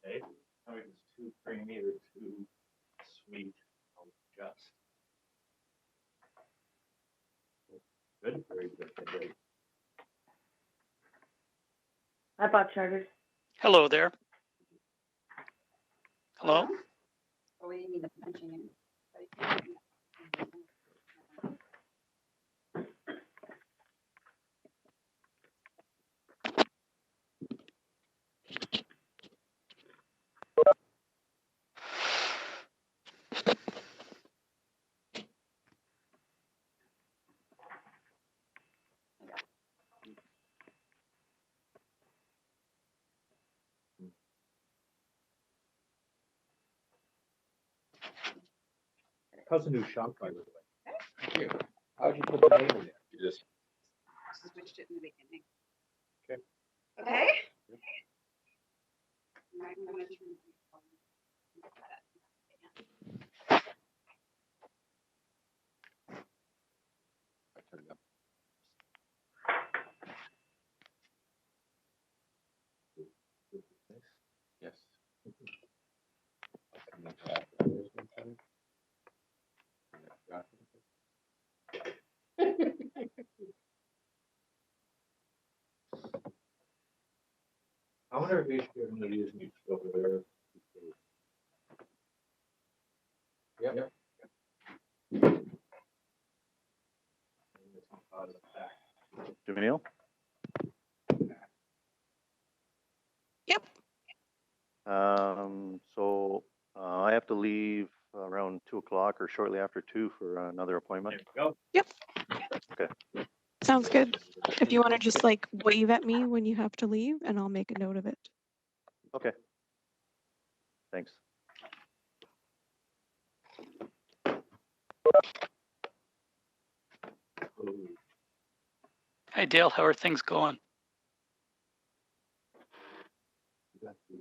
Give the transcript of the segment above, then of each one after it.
Okay. Now it's too creamy or too sweet. I'll adjust. Good. Very good. Very I bought charters. Hello there. Hello? Oh, we need a punching in. How's the new shop, by the way? Thank you. How'd you put the name in there? You just. Switched it in the beginning. Okay. Okay. Right, I'm gonna turn the volume up. I turned it up. Yes. I'll come up after this one time. And then after this. I wonder if we should give them the use each over there. Yep. Jimmy Neal? Yep. So I have to leave around 2 o'clock or shortly after 2 for another appointment. There we go. Yep. Okay. Sounds good. If you want to just like wave at me when you have to leave, and I'll make a note of it. Okay. Thanks. Hi, Dale. How are things going? You got the,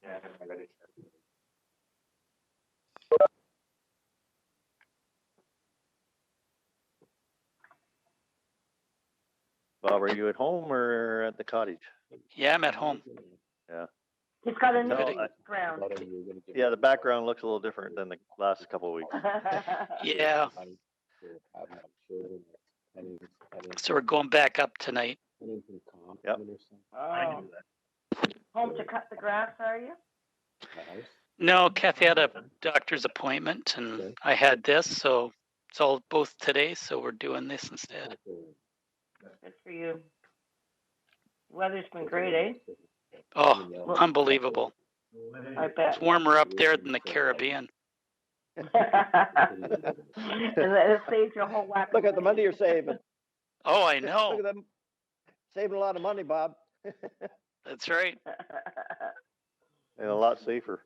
Yeah, I got it. Bob, are you at home or at the cottage? Yeah, I'm at home. Yeah. He's got a new No, ground. thought you were gonna give Yeah, me the background looks a little different than the last couple of weeks. Yeah. I'm sure have my children heading So we're going back up tonight. from Compton Yep. or something. I Oh, knew that. home to cut the grass, are you? Nice. No, Kathy had a doctor's appointment and Okay. I had this, so it's all both today, so we're doing this instead. Good for you. Weather's been great, eh? Oh, unbelievable. I bet. It's warmer up there than the Caribbean. And it saves you a whole whack. Look at the money you're saving. Oh, I Look know. at them saving a lot of money, Bob. That's right. And a lot safer.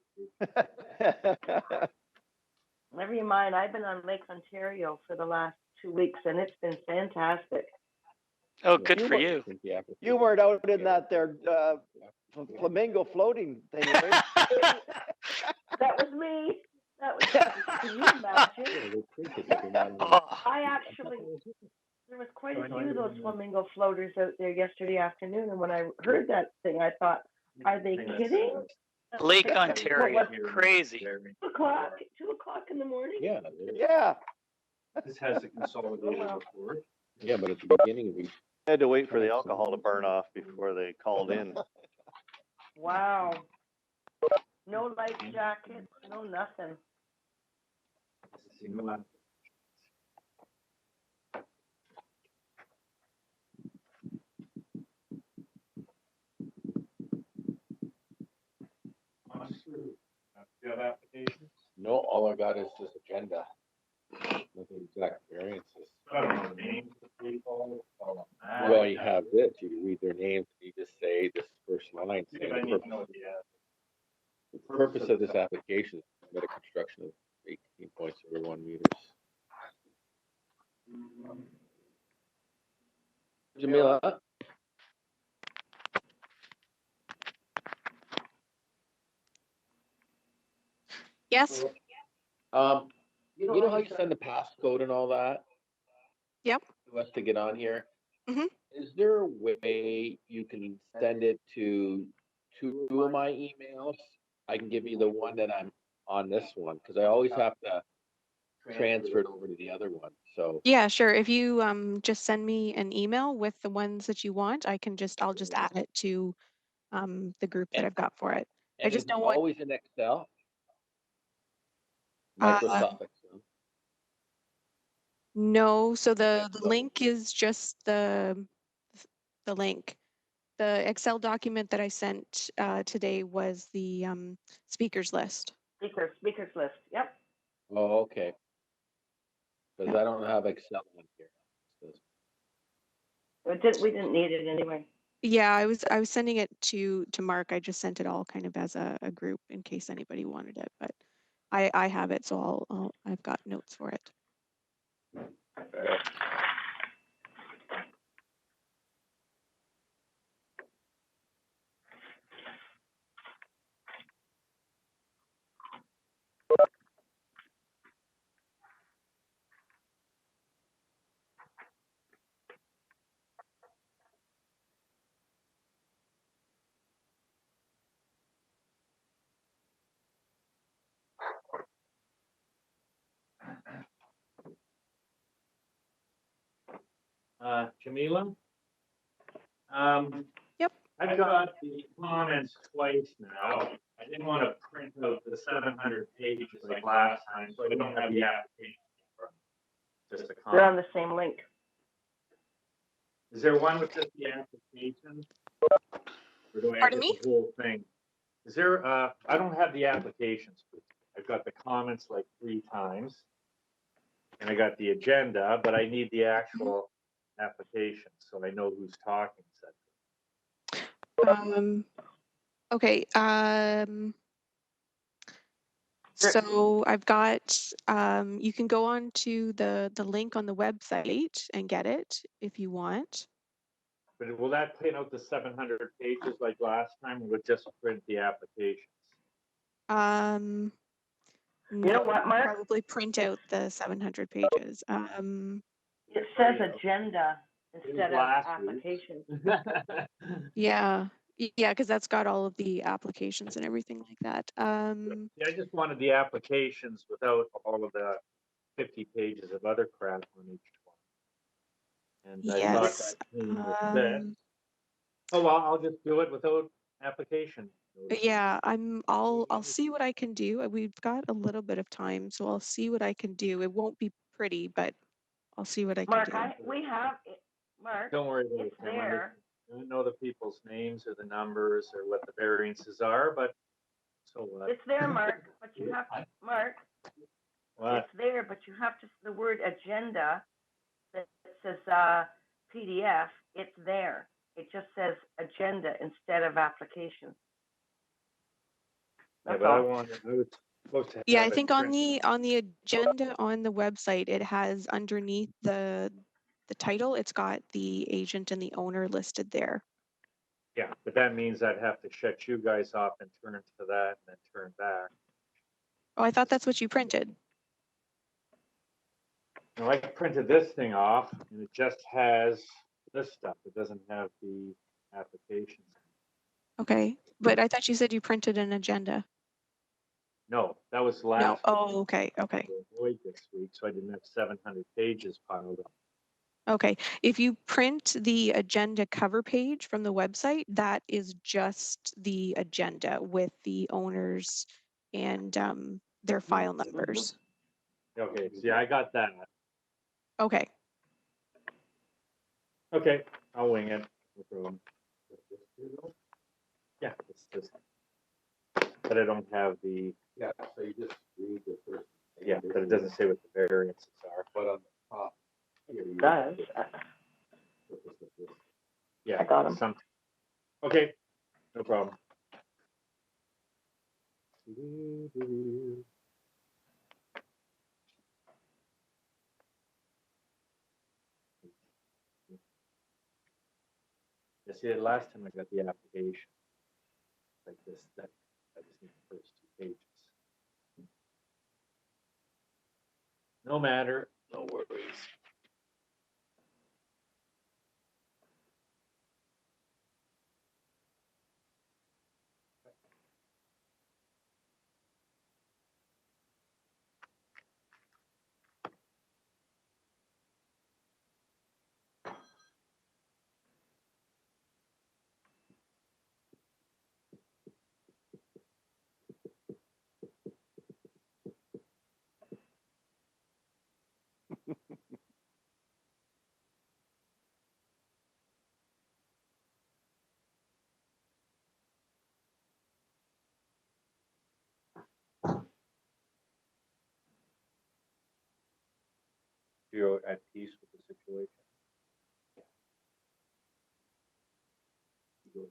Never you mind. I've been on Lake Ontario for the last 2 weeks, and it's been fantastic. Oh, good for you. You weren't out in that there flamingo floating thing, were you? That was me. That was. Can you imagine? I actually, there was quite a few of those flamingo floaters out there yesterday afternoon, and when I heard that thing, I thought, are they kidding? Lake Ontario, crazy. 2 o'clock in the morning? Yeah. Yeah. This has a consolidated report. Yeah, but at the beginning of each. I had to wait for the alcohol to burn off before they called in. Wow. No life jackets, no nothing. Do you have applications? No, all I got is this agenda. Nothing exact variances. I don't know the names of people. Well, you have this, you read their names, you just say this first line, line Because saying I the need to know the purpose of this application is to permit a construction of 18.01 meters. Jamila, Yes. you know how you send the passcode and all that? Yep. To us to get on here? Mhm. Is there a way you can send it to two of my emails? I can give you the one that I'm on this one, because I always have to transfer it over to the other one, so. Yeah, sure. If you just send me an email with the ones that you want, I'll just add it to the group that And- I've got for it. I And just is it don't want always in Excel? Uh, Microsoft Excel? no, so the So- link is just the link. The Excel document that I sent today was the speakers list. Speakers list, yep. Oh, okay. Because Yeah. I don't have Excel on here. We didn't need it anyway. Yeah, I was sending it to Mark. I just sent it all kind of as a group in case anybody wanted it, but I have it, so I've got notes for it. Jamila? Yep. I've got the comments twice now. I didn't want to print out the 700 pages like last time, so I don't have the application. Just a They're on comment. the same link. Is there one with just the application? Or do I have Pardon the me? whole thing? Is there, I don't have the applications. I've got the comments like 3 times. And I got the agenda, but I need the actual application, so I know who's talking, et cetera. Okay. So I've got you can go on to the link on the website and get it if you want. But will that print out the 700 pages like last time, or will it just print the applications? You know No, what, Mark? probably print out the 700 pages. It says agenda instead of last week. application. Yeah, yeah, because that's got all of the applications and everything like that. Yeah, I just wanted the applications without all of the 50 pages of other crap on each one. And I thought Yes. that came with this. Oh, well, I'll just do it without application. Yeah, I'll see what I can do. We've got a little bit of time, so I'll see what I can do. It won't be pretty, but I'll see what I can Mark, do. we have it. Mark, Don't worry about it's it, Tim. there. I don't know the people's names or the numbers or what the variances are, but so what? It's there, Mark, but you have to, Mark, What? it's there, but you have to, the word agenda that says PDF, it's there. It just says agenda instead of application. Yeah, That's but I all. was supposed to have Yeah, I it think on printed. the agenda on the website, it has underneath the title, it's got the agent and the owner listed there. Yeah, but that means I'd have to shut you guys off and turn to that and then turn back. Oh, I thought that's what you printed. Now I printed this thing off and it just has this stuff. It doesn't have the applications. Okay, but I thought you said you printed an agenda. No, that was No. last. Oh, okay, okay. Avoid this week, so I didn't have 700 pages piled up. Okay, if you print the agenda cover page from the website, that is just the agenda with the owners and their file numbers. Okay, see, I got that. Okay, Okay, I'll wing it. No problem. Yeah, it's just, but I don't have the, Yeah, so you just read the first. yeah, but it doesn't say what the variances are. But on the top. here you It does. purpose of this. Yeah. I got 'em. Okay, No problem. You see, the last time I got the application, like this, that, I just need the first 2 pages. No matter, no worries. You're at peace with the situation. Good.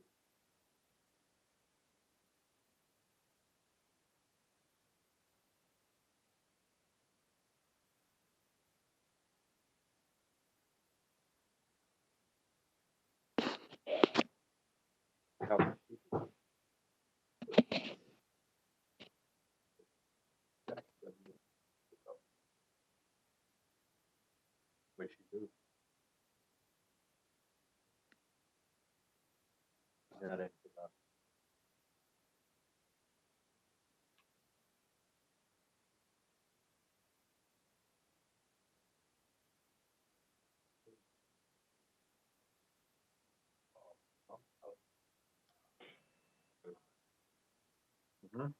How many people? What'd she do? Not it. Mhm.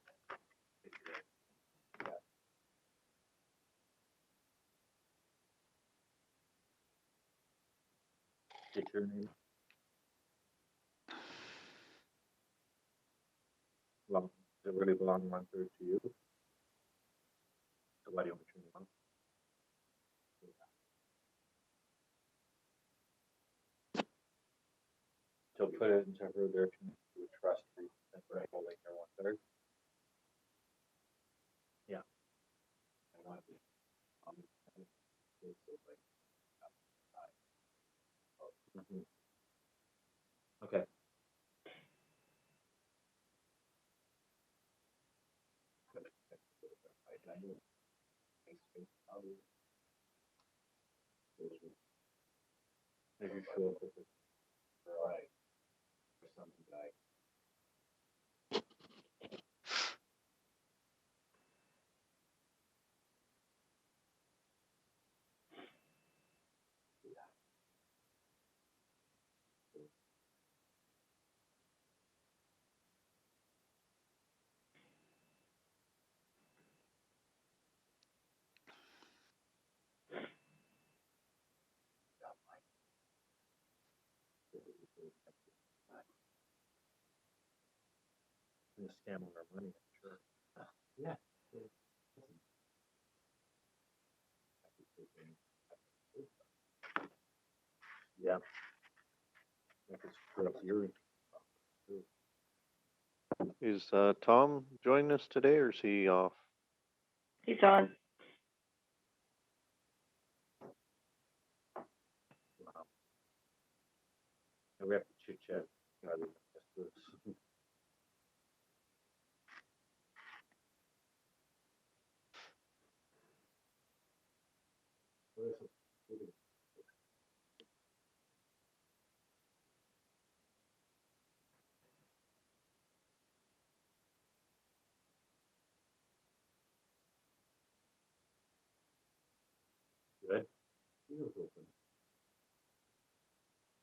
Get your name. Well, does it really belong 1/3 to you? So why do you want to turn it on? So put it into her direction to a trust for like her 1/3. Yeah. I want to. Mhm. Okay. Maybe show up with it. Right. Or something like. A scam on our money, I'm sure. Yeah. Yeah. That could screw up your. Is Tom joining us today or is he off? He's on. Wow. And we have to chit chat rather than just this. Good.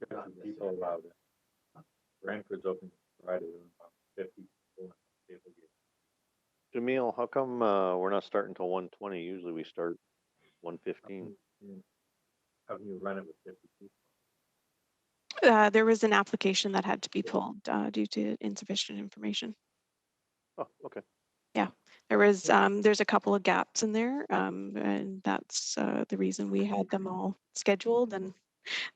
Got some people allowed in. Brantford's open Friday, about 50 people. Able to get- Jamil, how come we're not starting till 1:20? Usually we start 1:15. How can you run it with 50 people? There was an application that had to be pulled due to insufficient information. Oh, okay. Yeah, there's a couple of gaps in there, and that's the reason we had them all scheduled, and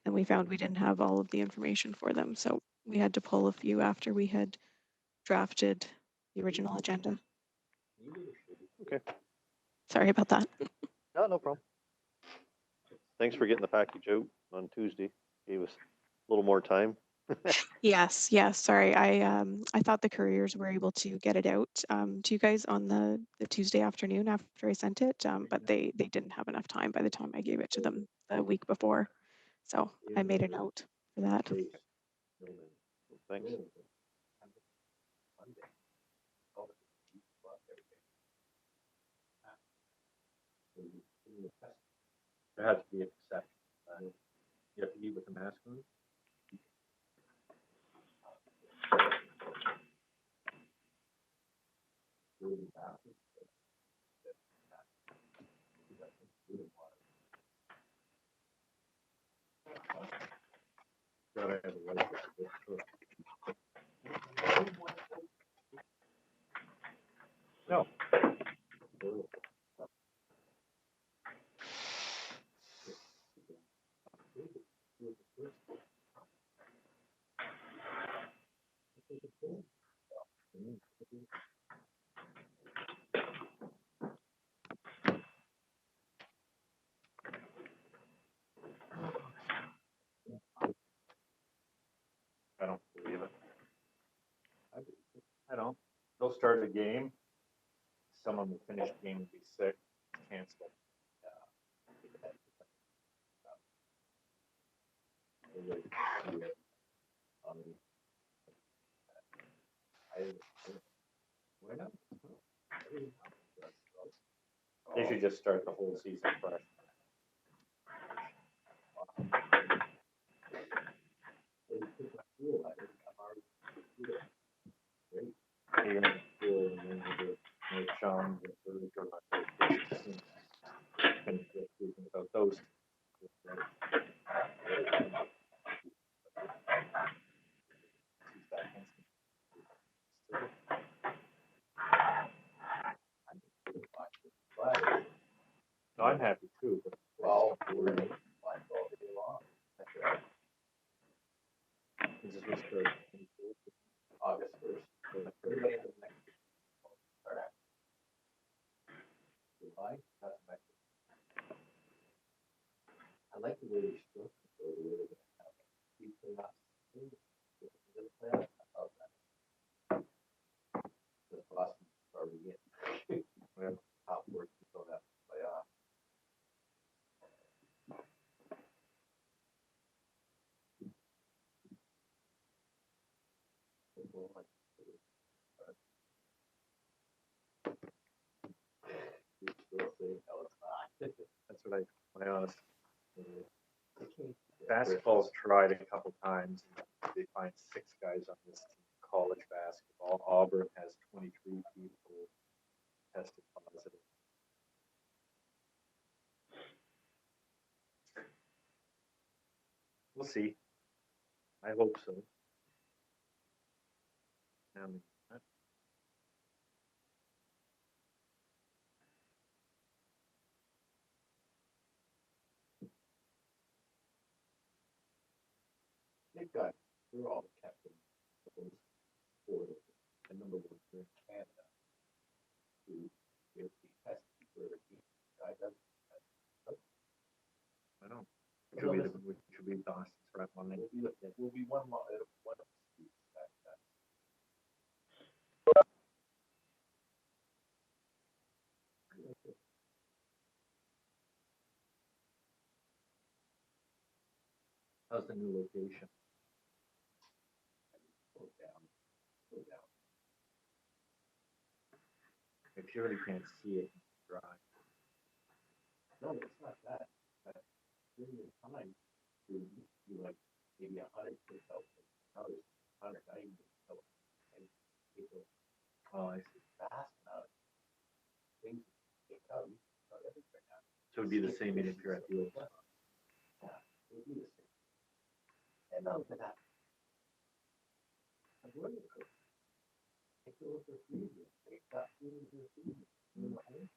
then we found we didn't have all of the information for them. So We had to pull a few after we had drafted the original agenda. Okay. Sorry about that. No problem. Thanks for getting the package out on Tuesday. Gave us a little more time. Yes, yes. Sorry, I thought the couriers were able to get it out to you guys on the Tuesday afternoon after I sent it, but they didn't have enough time by the time I gave it to them the week before. So I made a note for that. Thanks. There has to be an exception. You have to eat with the mask on. Gotta have a license to cook. No. I don't believe it. I don't. They'll start a game. Someone will finish the game and be sick, cancel. They should just start the whole season fresh. You're gonna feel and then you do make Sean the third or finish the season without those. No, I'm happy too, but. Well, This is what's good. August 1st. Everybody has the next start after July. That's my. I like the way they structure the way they're gonna have it. People not. I love that. The Boston already in. We have top work to go that playoff. That's what my honest. Basketball's tried a couple times. They find 6 guys on this team. College basketball. Auburn has 23 people tested positive. We'll see. I hope so. They've got, they're all the captains of those 4, and number 1 here in Canada, who is the testing for the guy doesn't. I don't. Should be Boston's rep on it. Will be one of the seats that. How's the new location? Go down. If you really can't see it, drive. No, it's not that. During the time, you like maybe 100 kids out there. Now there's 190 out there. And people Oh, I see. fast now. Things get out everywhere now. So it'd be the same if you're at the old. Yeah, it would be the same. And not only that. I've learned it. Take a look at freezing. They've got food in their freezer. In the home,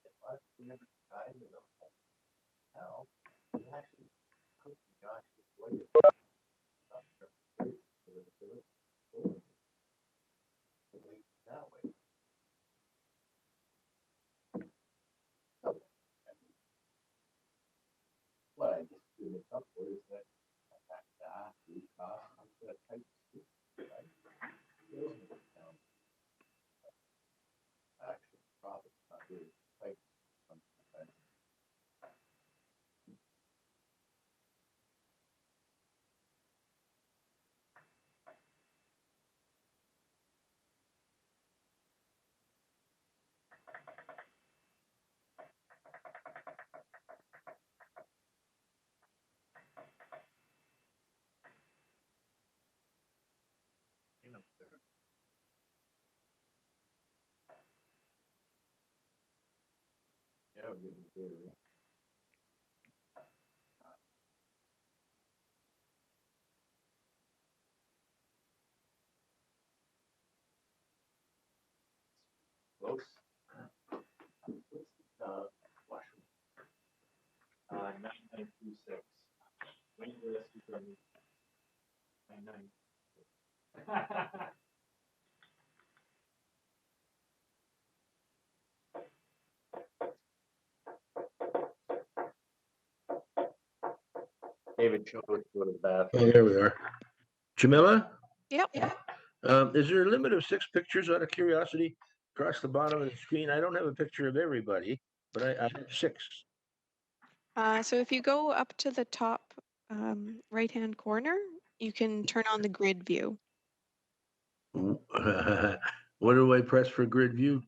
we never tried it. Now, you actually cook, you actually enjoy it. Close. What's 9926. When did this become 99? David chose to go to the bathroom. Oh, there we are. Jamila, Yep. is there a limit of 6 pictures out of curiosity across the bottom of the screen? I don't have a picture of everybody, but I have 6. So if you go up to the top right-hand corner, you can turn on the grid view. What do I press for grid view?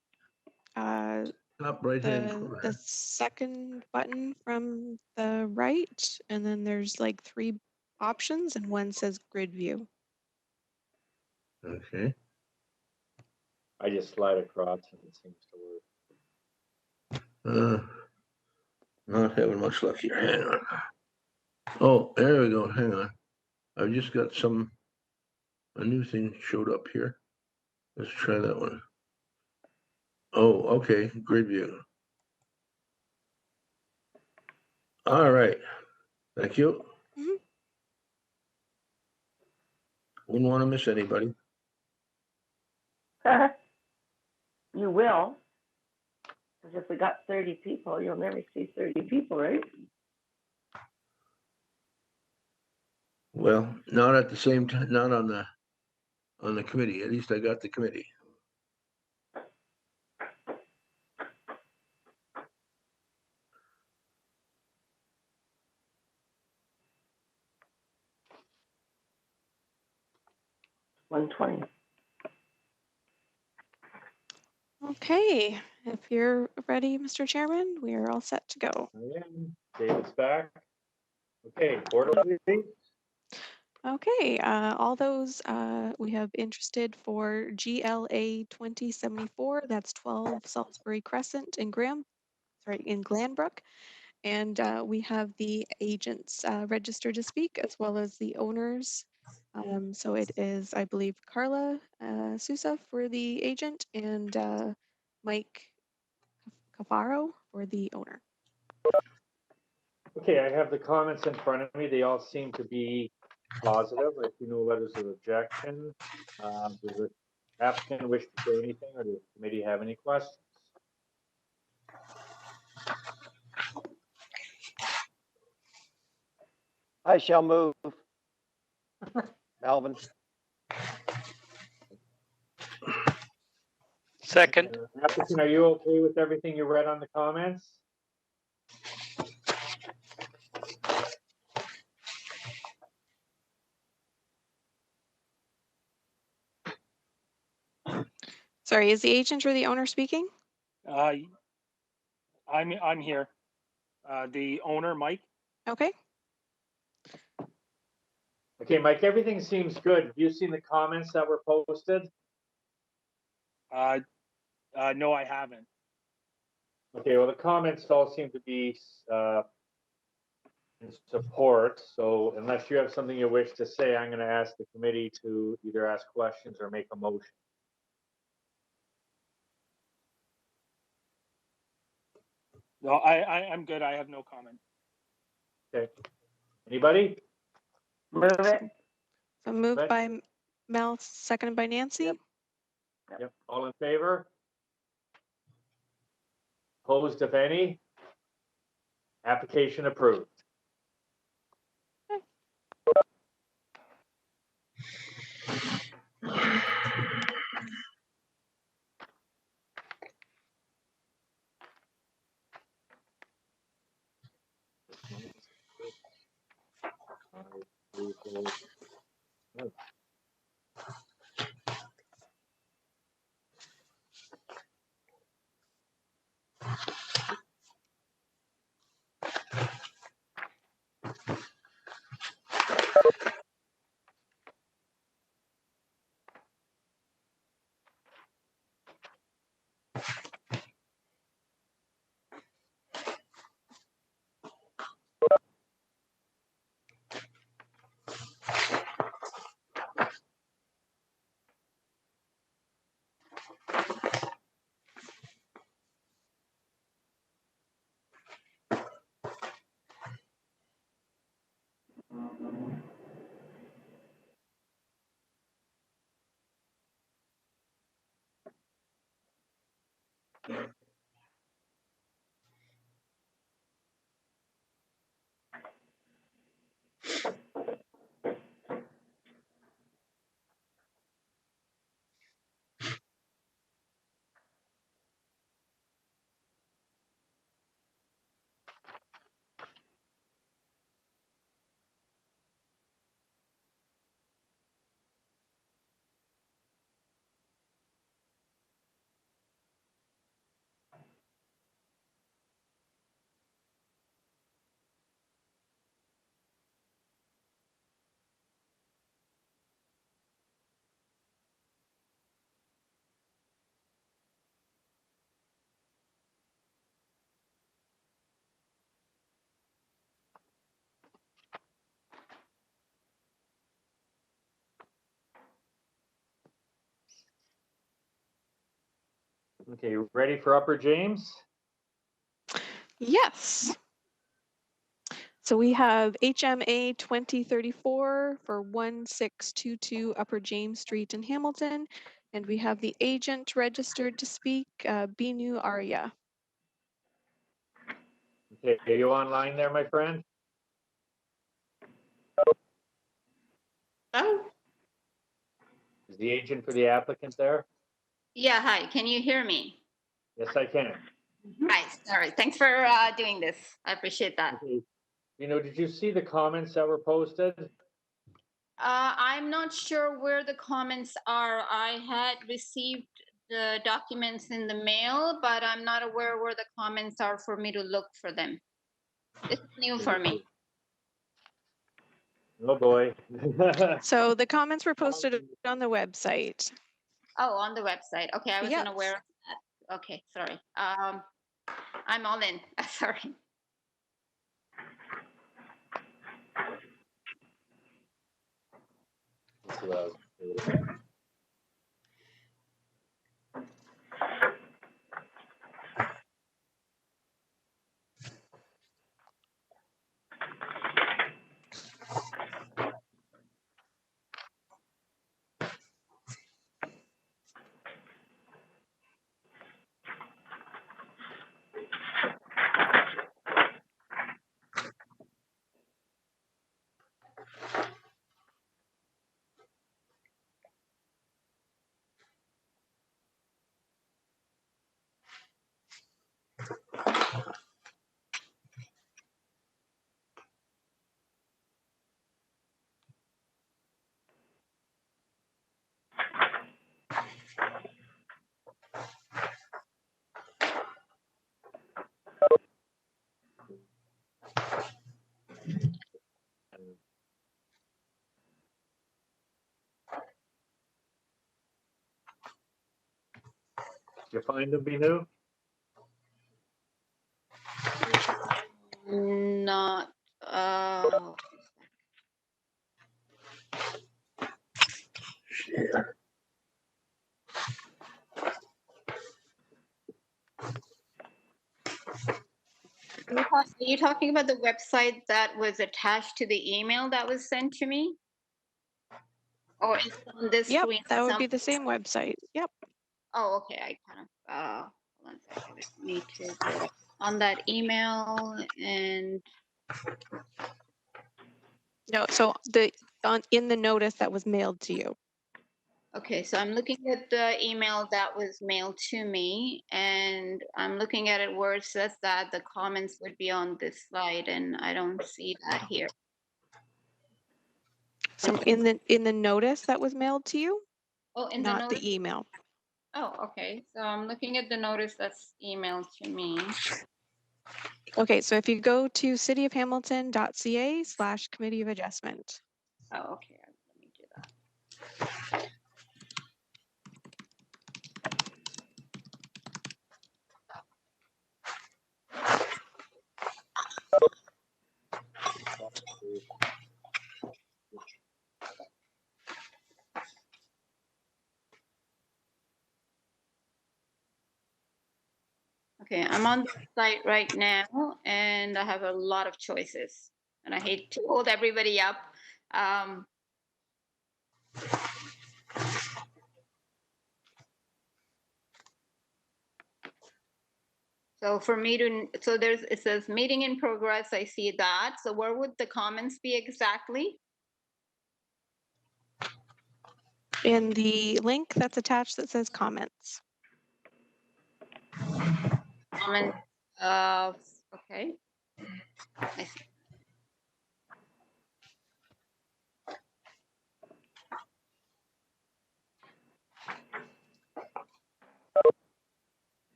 Uh, Top right-hand the corner. second button from the right, and then there's like 3 options, and one says grid view. Okay. I just slide across and it seems to work. Not having much luck here. Hang on. Oh, there we go. Hang on. I've just got a new thing showed up here. Let's try that one. Oh, okay. Grid view. All right. Thank you. Mhm. Wouldn't want to miss anybody. You will. Because if we got 30 people, you'll never see 30 people, right? Well, not at the same time, not on the committee. At least I got the committee. $120. Okay, if you're ready, Mr. Chairman, we are all set to go. I am. David's back. Okay, board update. Okay, all those we have interested for GLA 2074, that's 12 Salisbury Crescent in Glanbrook. And we have the agents registered to speak, as well as the owners. So it is, I believe, Carla Sousa for the agent and Mike Cafaro for the owner. Okay, I have the comments in front of me. They all seem to be positive. If you know letters of objection, does the applicant wish to say anything, or does the committee have any questions? I shall move. Alvin, Second, Applicant, are you okay with everything you read on the comments? Sorry, is the agent or the owner speaking? I'm here. The owner, Mike. Okay. Okay, Mike, everything seems good. Have you seen the comments that were posted? No, I haven't. Okay, well, the comments all seem to be in support. So unless you have something you wish to say, I'm going to ask the committee to either ask questions or make a motion. No, I'm good. I have no comment. Okay. Anybody? Move it. So moved Okay. by Mel, seconded by Nancy. Yep. Yep. All in favor? Opposed, if any? Application approved. Okay, you ready for Upper James? Yes. So we have HMA 2034 for 1622 Upper James Street in Hamilton. And we have the agent registered to speak, Binu Arya. Okay, are you online there, my friend? Oh, Is the agent for the applicant there? yeah, hi, can you hear me? Yes, I can. Hi, sorry, thanks for doing this. I appreciate that. Okay. Did you see the comments that were posted? I'm not sure where the comments are. I had received the documents in the mail, but I'm not aware where the comments are for me to look for them. It's new for me. Oh, boy. So the comments were posted on the website. Oh, on the website. Okay, I wasn't Yes. aware of that. Okay, sorry. I'm all in. Sorry. That's what I was- Did you find them, Binu? Not, are you talking about the website that was attached to the email that was sent to me? Or is it on this Yep, screen? that would be the same website. Yep. Oh, okay, I kind of, hold on a second, I need to go on that email and, No, so in the notice that was mailed to you. okay, so I'm looking at the email that was mailed to me and I'm looking at it where it says that the comments would be on this slide and I don't see that here. So in the notice that was mailed to you, Oh, in the not notice? the email. Oh, okay, so I'm looking at the notice that's emailed to me. Okay, so if you go to cityofhamilton.ca/committee of adjustment. Oh, okay, let me do that. Okay, I'm on the site right now and I have a lot of choices and I hate to hold everybody up. So for me to, so it says meeting in progress, I see that. So where would the comments be exactly? In the link that's attached that says comments. Comment, okay. I see.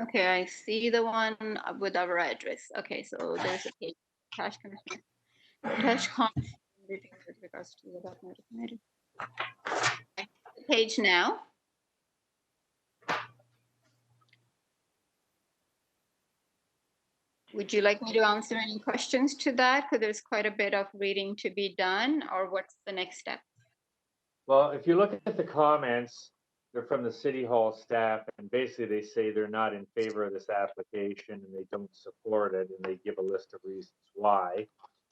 Okay, I see the one with our address. Okay, so there's a page, attached commissioner, attached comment with regards to the document. Okay, the page now. Would you like me to answer any questions to that? Because there's quite a bit of reading to be done, or what's the next step? Well, if you look at the comments, they're from the city hall staff, and basically they say they're not in favor of this application and they don't support it, and they give a list of reasons why.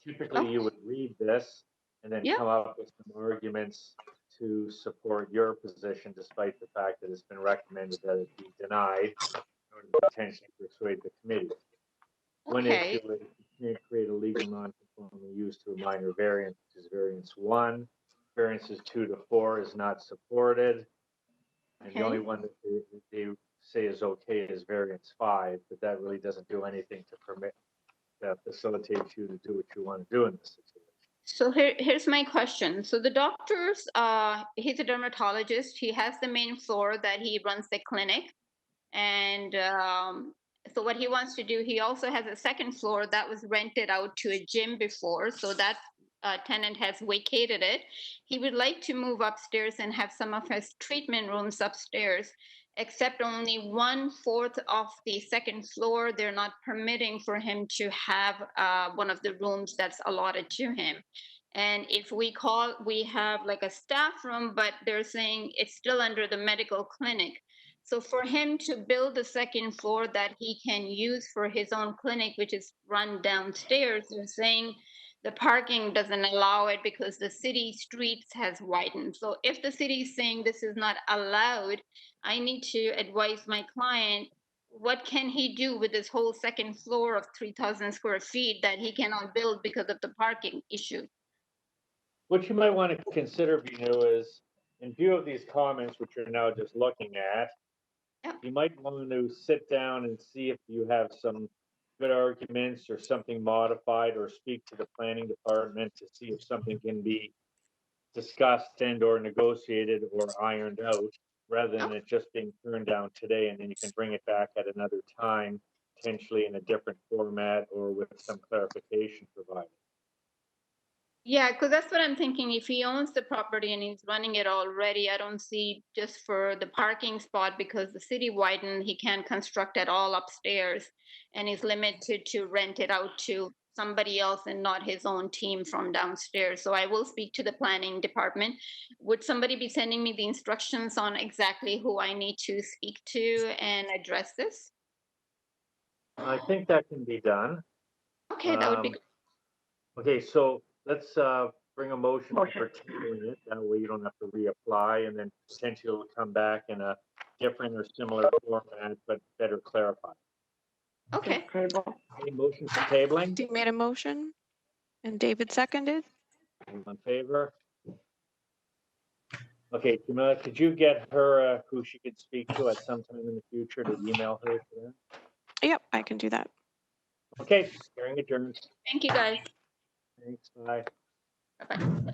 Typically, you would read this and then Yeah. come up with some arguments to support your position, despite the fact that it's been recommended that it be denied, or to potentially persuade the committee. One Okay. issue is you can't create a legal non-conforming use to a minor variance, which is variance 1. Variances 2 to 4 is not supported. And the only Okay. one that they say is okay is variance 5, but that really doesn't do anything to permit, facilitate you to do what you want to do in this situation. So here's my question. So the doctor's, he's a dermatologist. He has the main floor that he runs the clinic. And so what he wants to do, he also has a second floor that was rented out to a gym before. So that tenant has vacated it. He would like to move upstairs and have some of his treatment rooms upstairs, except only 1/4 of the second floor. They're not permitting for him to have one of the rooms that's allotted to him. And if we have like a staff room, but they're saying it's still under the medical clinic. So for him to build a second floor that he can use for his own clinic, which is run downstairs, they're saying the parking doesn't allow it because the city streets has widened. So if the city is saying this is not allowed, I need to advise my client, what can he do with this whole second floor of 3,000 square feet that he cannot build because of the parking issue? What you might want to consider, Vinu, is in view of these comments, which you're now just looking at, Yep. you might want to sit down and see if you have some good arguments or something modified, or speak to the planning department to see if something can be discussed and or negotiated or ironed out, rather than it just being turned down today, and then you can bring it back at another time, potentially in a different format or with some clarification provided. Yeah, because that's what I'm thinking. If he owns the property and he's running it already, I don't see just for the parking spot, because the city widened, he can't construct at all upstairs, and he's limited to rent it out to somebody else and not his own team from downstairs. So I will speak to the planning department. Would somebody be sending me the instructions on exactly who I need to speak to and address this? I think that can be done. Okay, that would be good. Okay, so let's bring a motion Motion. for tabling it. That way you don't have to reapply, and then potentially it'll come back in a different or similar format, but better clarified. Okay. Table. Any motion for tabling? Dee made a motion and David seconded. All in favor? Okay, Jamila, could you get her who she could speak to at some time in the future to email her today? Yep, I can do that. Okay, hearing adjourned. Thank you, guys. Thanks, bye. Bye-bye.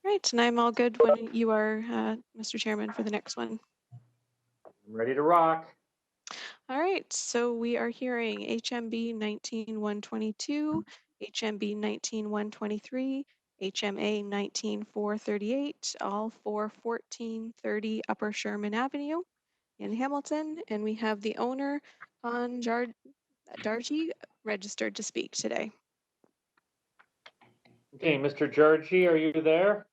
Right, and I'm all good when you are, Mr. Chairman, for the next one. I'm ready to rock. All right, so we are hearing HMB 19-122, HMB 19-123, HMA 19-438, all for 1430 Upper Sherman Avenue in Hamilton. And we have the owner, Han Darji, registered to speak today. Okay, Mr. Georgie, are you there?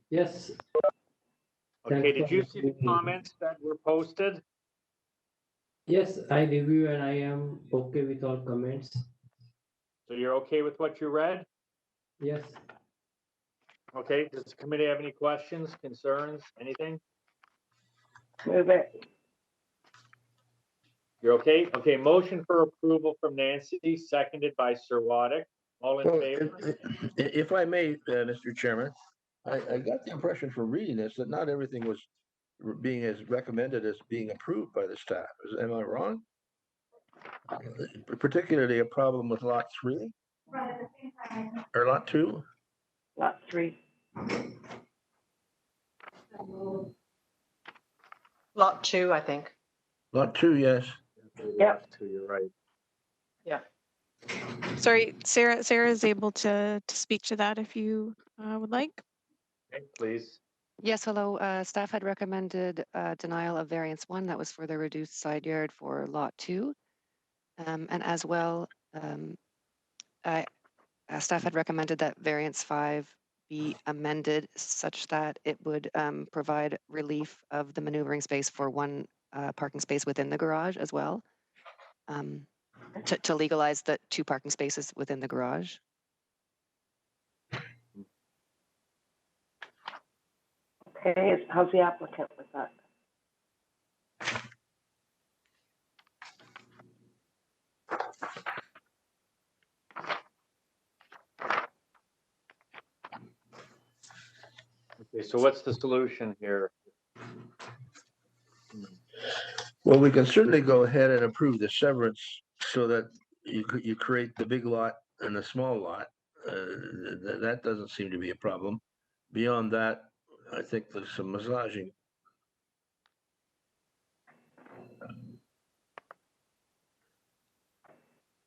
Yes. Okay, Thanks did for you see the having me. comments that were posted? Yes, I review and I am okay with all comments. So you're okay with what you read? Yes. Okay, does the committee have any questions, concerns, anything? Move it. You're okay? Okay, motion for approval from Nancy, seconded by Sir Waddick. All in Well, favor? If I may, Mr. Chairman, I got the impression from reading this that not everything was being as recommended as being approved by the staff. Am I wrong? Particularly a problem with lot 3 or lot 2? Lot 3. Lot 2, I think. Lot 2, yes. Yep. You're right. Yeah. Sorry, Sarah is able to speak to that if you would like. Okay, please. Yes, hello. Staff had recommended denial of variance 1. That was for the reduced side yard for lot 2. And as well, staff had recommended that variance 5 be amended such that it would provide relief of the maneuvering space for one parking space within the garage as well, to legalize the 2 parking spaces within the garage. Okay, how's the applicant with that? Okay, so what's the solution here? Well, we can certainly go ahead and approve the severance so that you create the big lot and the small lot. That doesn't seem to be a problem. Beyond that, I think there's some massaging.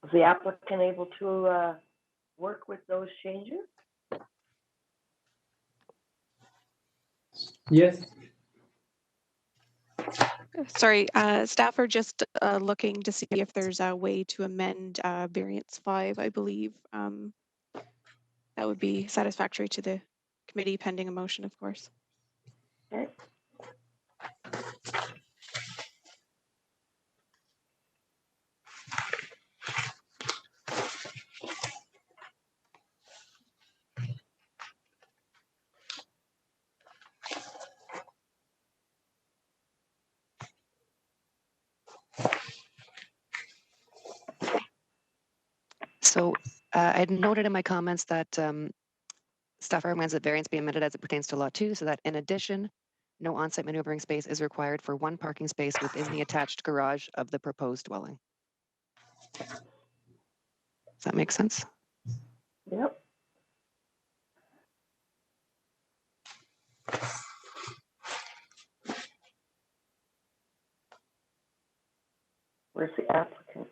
Was the applicant able to work with those changes? Yes, Sorry, staff are just looking to see if there's a way to amend variance 5, I believe. That would be satisfactory to the committee pending a motion, of course. Okay. So I had noted in my comments that staff recommends that variance be amended as it pertains to lot 2, so that in addition, no on-site maneuvering space is required for one parking space within the attached garage of the proposed dwelling. Does that make sense? Yep. Where's the applicant?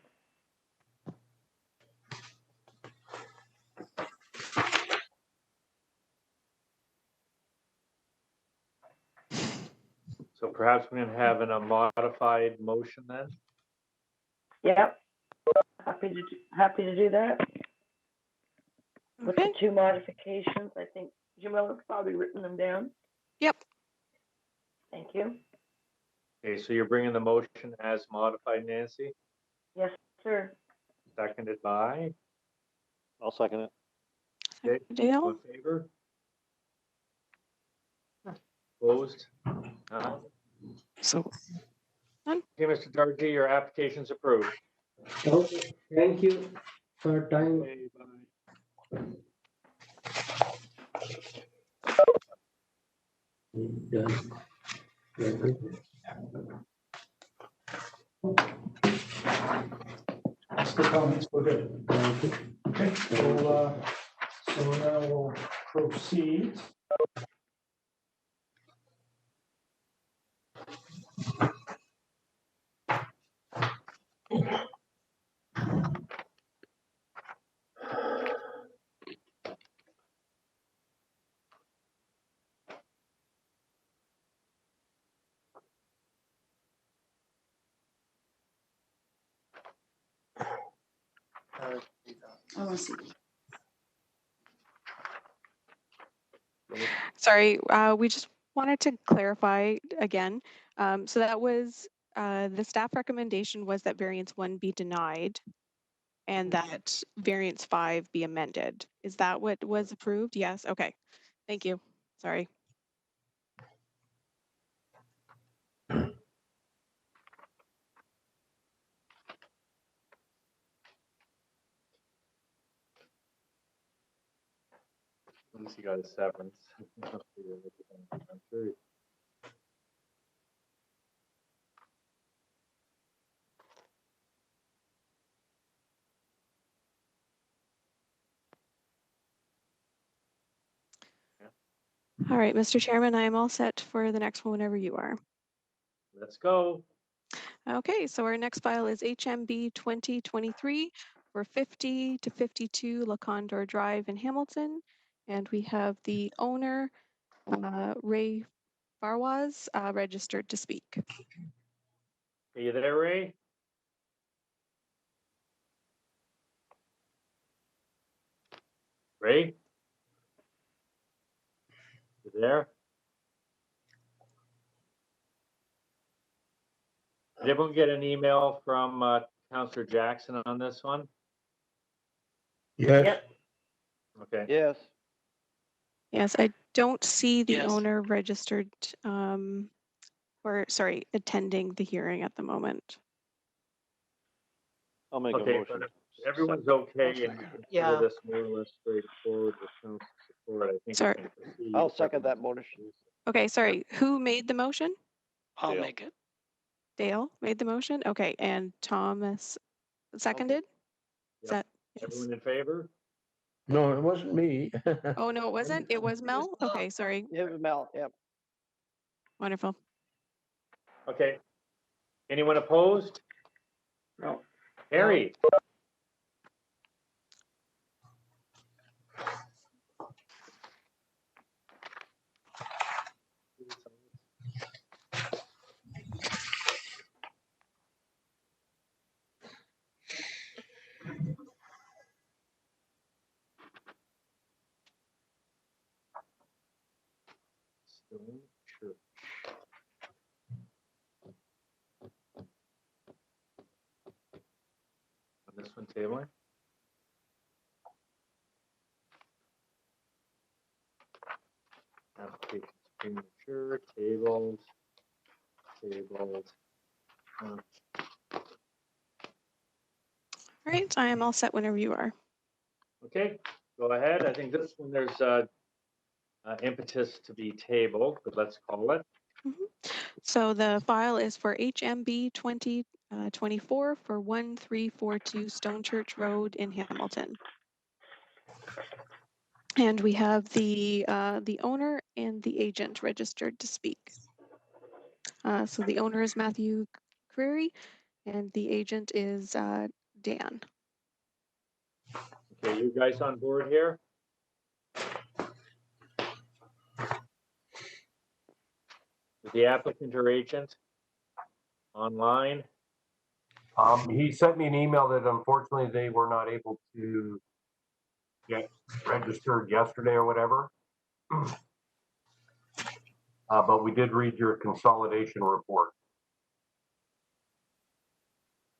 So perhaps we can have a modified motion then? Yep. Happy to do that. With the 2 modifications, I think Jamila's probably written them down. Yep. Thank you. Okay, so you're bringing the motion as modified, Nancy, Yes, sir. seconded by, I'll second it. okay, all Dale? in favor? Opposed? None? So Okay, Mr. Dargy, your application's approved. okay, thank you for your time. Okay, bye. Done. That's the comments, we're good. Thank you. Okay, so now we'll proceed. I want to see. Sorry, we just wanted to clarify again. So that was the staff recommendation was that variance 1 be denied and that variance 5 be amended. Is that what was approved? Yes. Okay. Thank you. Sorry. At least you got a severance. I'm sure. All right, Mr. Chairman, I am all set for the next one whenever you are. Let's go. Okay, so our next file is HMB 2023 for 50 to 52 La Condor Drive in Hamilton. And we have the owner, Ray Farwaz, registered to speak. Are you there, Ray? Ray? You there? Did everyone get an email from Counselor Jackson on this one? Yes, Yep. Okay. Yes. Yes, I don't see the Yes. owner registered, or sorry, attending the hearing at the moment. I'll make a Okay, motion. but if everyone's okay and we consider Yeah. this more or less straightforward with council support, I think we Sorry. can proceed. I'll if second that everyone's motion. okay. Okay, sorry, who made the motion? I'll Dale. make it. Dale made the motion? Okay, and Thomas seconded? Is Yep. that, yes. Everyone in favor? no, it wasn't me. Oh, no, it wasn't? It was Mel? Okay, sorry. Yeah, Mel, yep. Wonderful. Okay. Anyone opposed? No. Harry? Stone Church. On this one, tabling? Applications premature, tabled. All right, I am all set whenever you are. Okay, go ahead. I think this one, there's impetus to be tabled, but let's call it. So the file is for HMB 2024 for 1342 Stone Church Road in Hamilton. And we have the owner and the agent registered to speak. So the owner is Matthew Creary and the agent is Dan. Okay, you guys on board here? Is the applicant or agent online? He sent me an email that unfortunately they were not able to get registered yesterday or whatever. But we did read your consolidation report.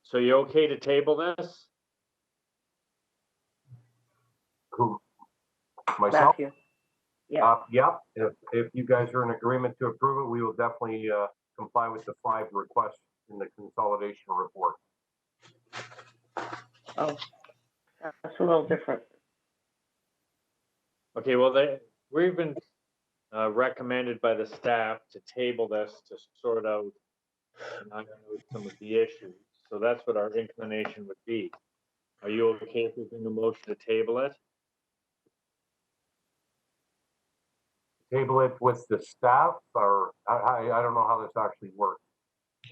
So you okay to table this? Who? Myself? Matthew. Yeah. Yep. If you guys are in agreement to approve it, we will definitely comply with the 5 requests in the consolidation report. Oh, that's a little different. Okay, well, we've been recommended by the staff to table this to sort out and iron out some of the issues. So that's what our inclination would be. Are you okay if we bring a motion to table it? Table it with the staff, or I don't know how this actually works.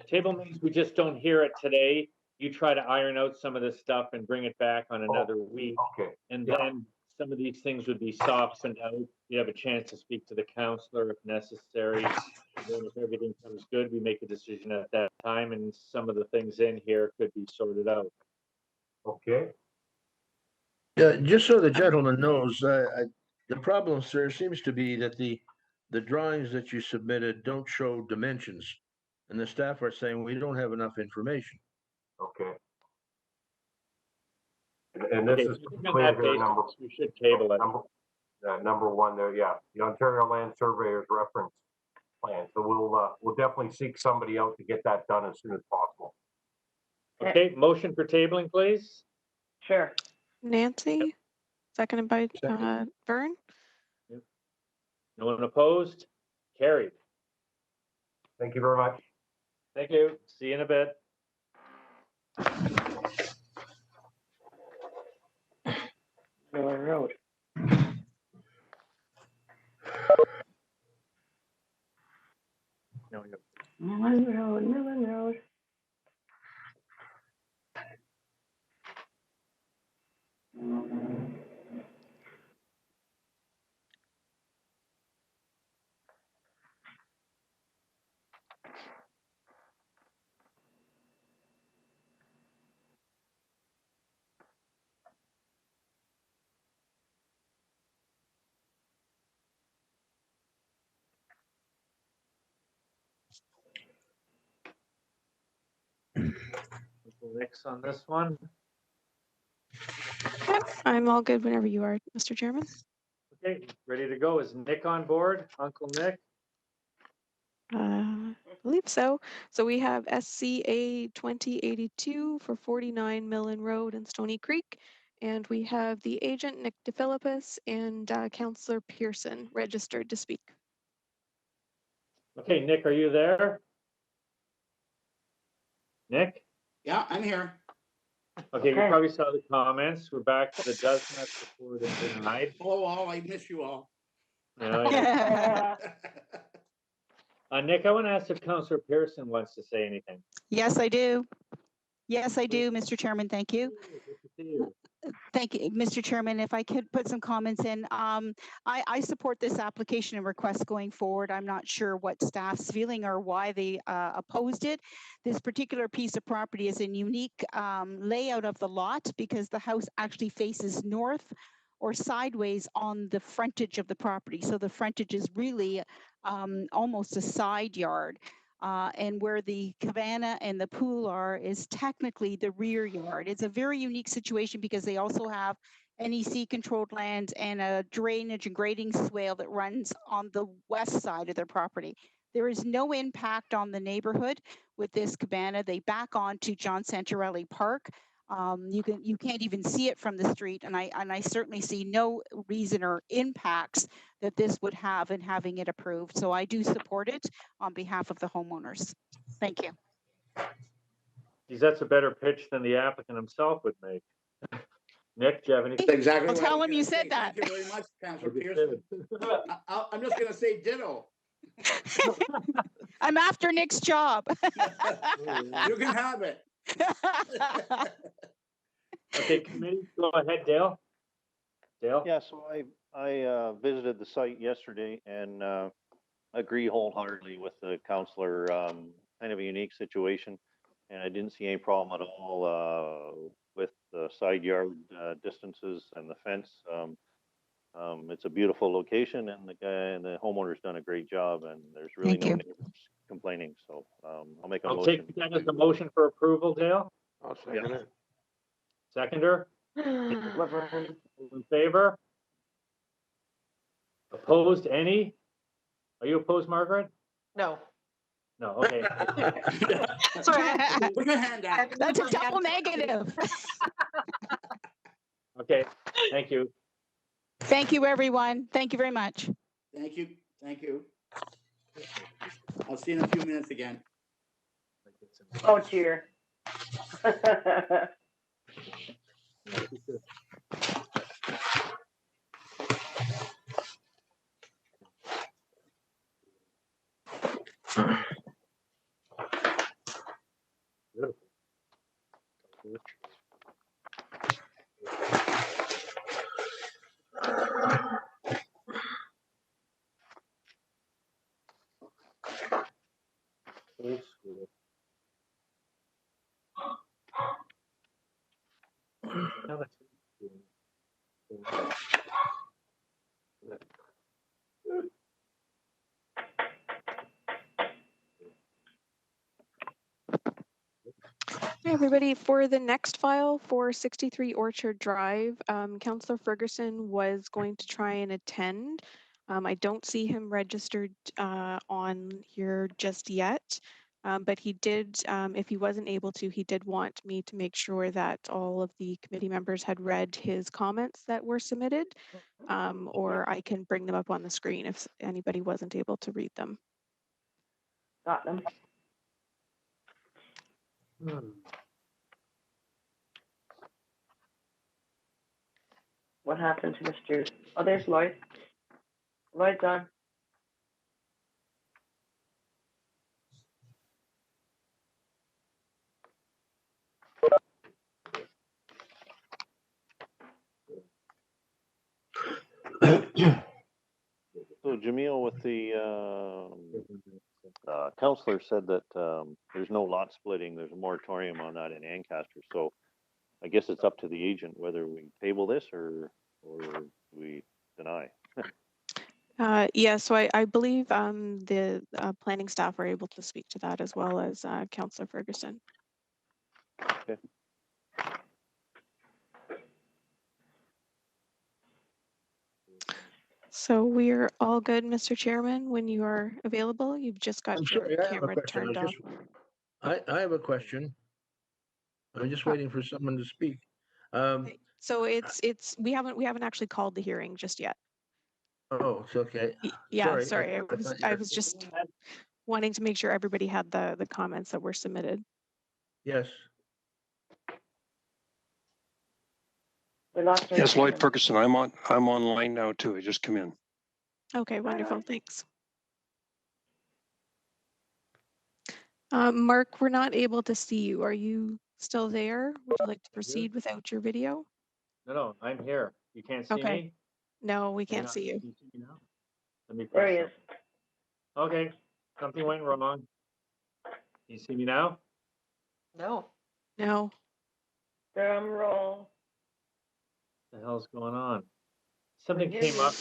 Table means we just don't hear it today. You try to iron out some of this stuff and bring it back on another week. Okay. And Yeah. then some of these things would be softened out. You have a chance to speak to the counselor if necessary. And then if everything comes good, we make a decision at that time, and some of the things in here could be sorted out. Okay. Yeah, just so the gentleman knows, the problem, sir, seems to be that the drawings that you submitted don't show dimensions. And the staff are saying we don't have enough information. Okay. And this Okay, is so I think on clear that here, basis, we should table it. number 1 there, yeah, the Ontario Land Surveyor's reference plan. So we'll definitely seek somebody out to get that done as soon as possible. Okay, motion for tabling, please. Sure. Nancy, seconded by Vern. No one opposed? Carried. Thank you very much. Thank you. See you in a bit. Miller Road. No, Millen Road. Uncle Nick's on this one. Yep, I'm all good whenever you are, Mr. Chairman. Okay, ready to go. Is Nick on board? Uncle Nick? I believe so. So we have SCA 2082 for 49 Millen Road and Stony Creek. And we have the agent, Nick DeFilippis, and Councillor Pearson registered to speak. Okay, Nick, are you there? Nick? Yeah, I'm here. Okay, we Okay. probably saw the comments. We're back to the does not support and denied. Oh, I miss you all. Yeah. Nick, I want to ask if Councillor Pearson wants to say anything. Yes, I do. Yes, I do, Mr. Chairman. Thank you. Good to see you. Thank you, Mr. Chairman. If I could put some comments in, I support this application and request going forward. I'm not sure what staff's feeling or why they opposed it. This particular piece of property is a unique layout of the lot because the house actually faces north or sideways on the frontage of the property. So the frontage is really almost a side yard. And where the cabana and the pool are is technically the rear yard. It's a very unique situation because they also have NEC controlled lands and a drainage and grading swale that runs on the west side of their property. There is no impact on the neighborhood with this cabana. They back onto John Santarelli Park. You can't even see it from the street, and I certainly see no reason or impacts that this would have in having it approved. So I do support it on behalf of the homeowners. Thank you. Geez, that's a better pitch than the applicant himself would make. Nick, do you have any? That's exactly I'll what I tell was him gonna you say. said that. Thank you very much, Councillor Pearson. I'm just gonna say ditto. I'm after Nick's job. You can have it. Okay, committee, go ahead, Dale. Dale? Yeah, so I visited the site yesterday and agree wholeheartedly with the counselor. Kind of a unique situation, and I didn't see any problem at all with the side yard distances and the fence. It's a beautiful location, and the homeowner's done a great job, and there's really no neighbors complaining. So I'll make a I'll motion. take that as a motion for approval, Dale. I'll second it. Seconder? Laverne. All in favor? Opposed, any? Are you opposed, Margaret? No. No, okay. Sorry. Put your hand out. That's a double negative. Okay, thank you. Thank you, everyone. Thank you very much. Thank you. Thank you. I'll see you in a few minutes again. Oh, dear. Old school. No, that's Hey, everybody, for the next file for 63 Orchard Drive, Councillor Ferguson was going to try and attend. I don't see him registered on here just yet, but he did, if he wasn't able to, he did want me to make sure that all of the committee members had read his comments that were submitted, or I can bring them up on the screen if anybody wasn't able to read them. Got them. What happened to Mr. Oh, there's Lloyd. Lloyd's on. So Jamil, with the counselor said that there's no lot splitting, there's a moratorium on that in Ancaster. So I guess it's up to the agent whether we table this or we deny. Yeah, so I believe the planning staff are able to speak to that as well as Councillor Ferguson. Okay. So we're all good, Mr. Chairman, when you are available. You've just got I'm your sorry, I have a camera question. turned off. I have a question. I'm just waiting for someone to speak. So we haven't actually called the hearing just yet. Oh, it's okay. Yeah, Sorry, sorry. I thought I you- was just wanting to make sure everybody had the comments that were submitted. Yes. We lost our Yes, Lloyd chairman. Ferguson, I'm online now too. I just come in. Okay, wonderful. Thanks. Mark, we're not able to see you. Are you still there? Would you like to proceed without your video? No, I'm here. You can't see Okay. me? No, we Hang can't on. see you. Can see me now? Let me There he press is. something. Okay, something went wrong. Can you see me now? No. No. Drum roll. What the hell's going on? Something hear came you. up.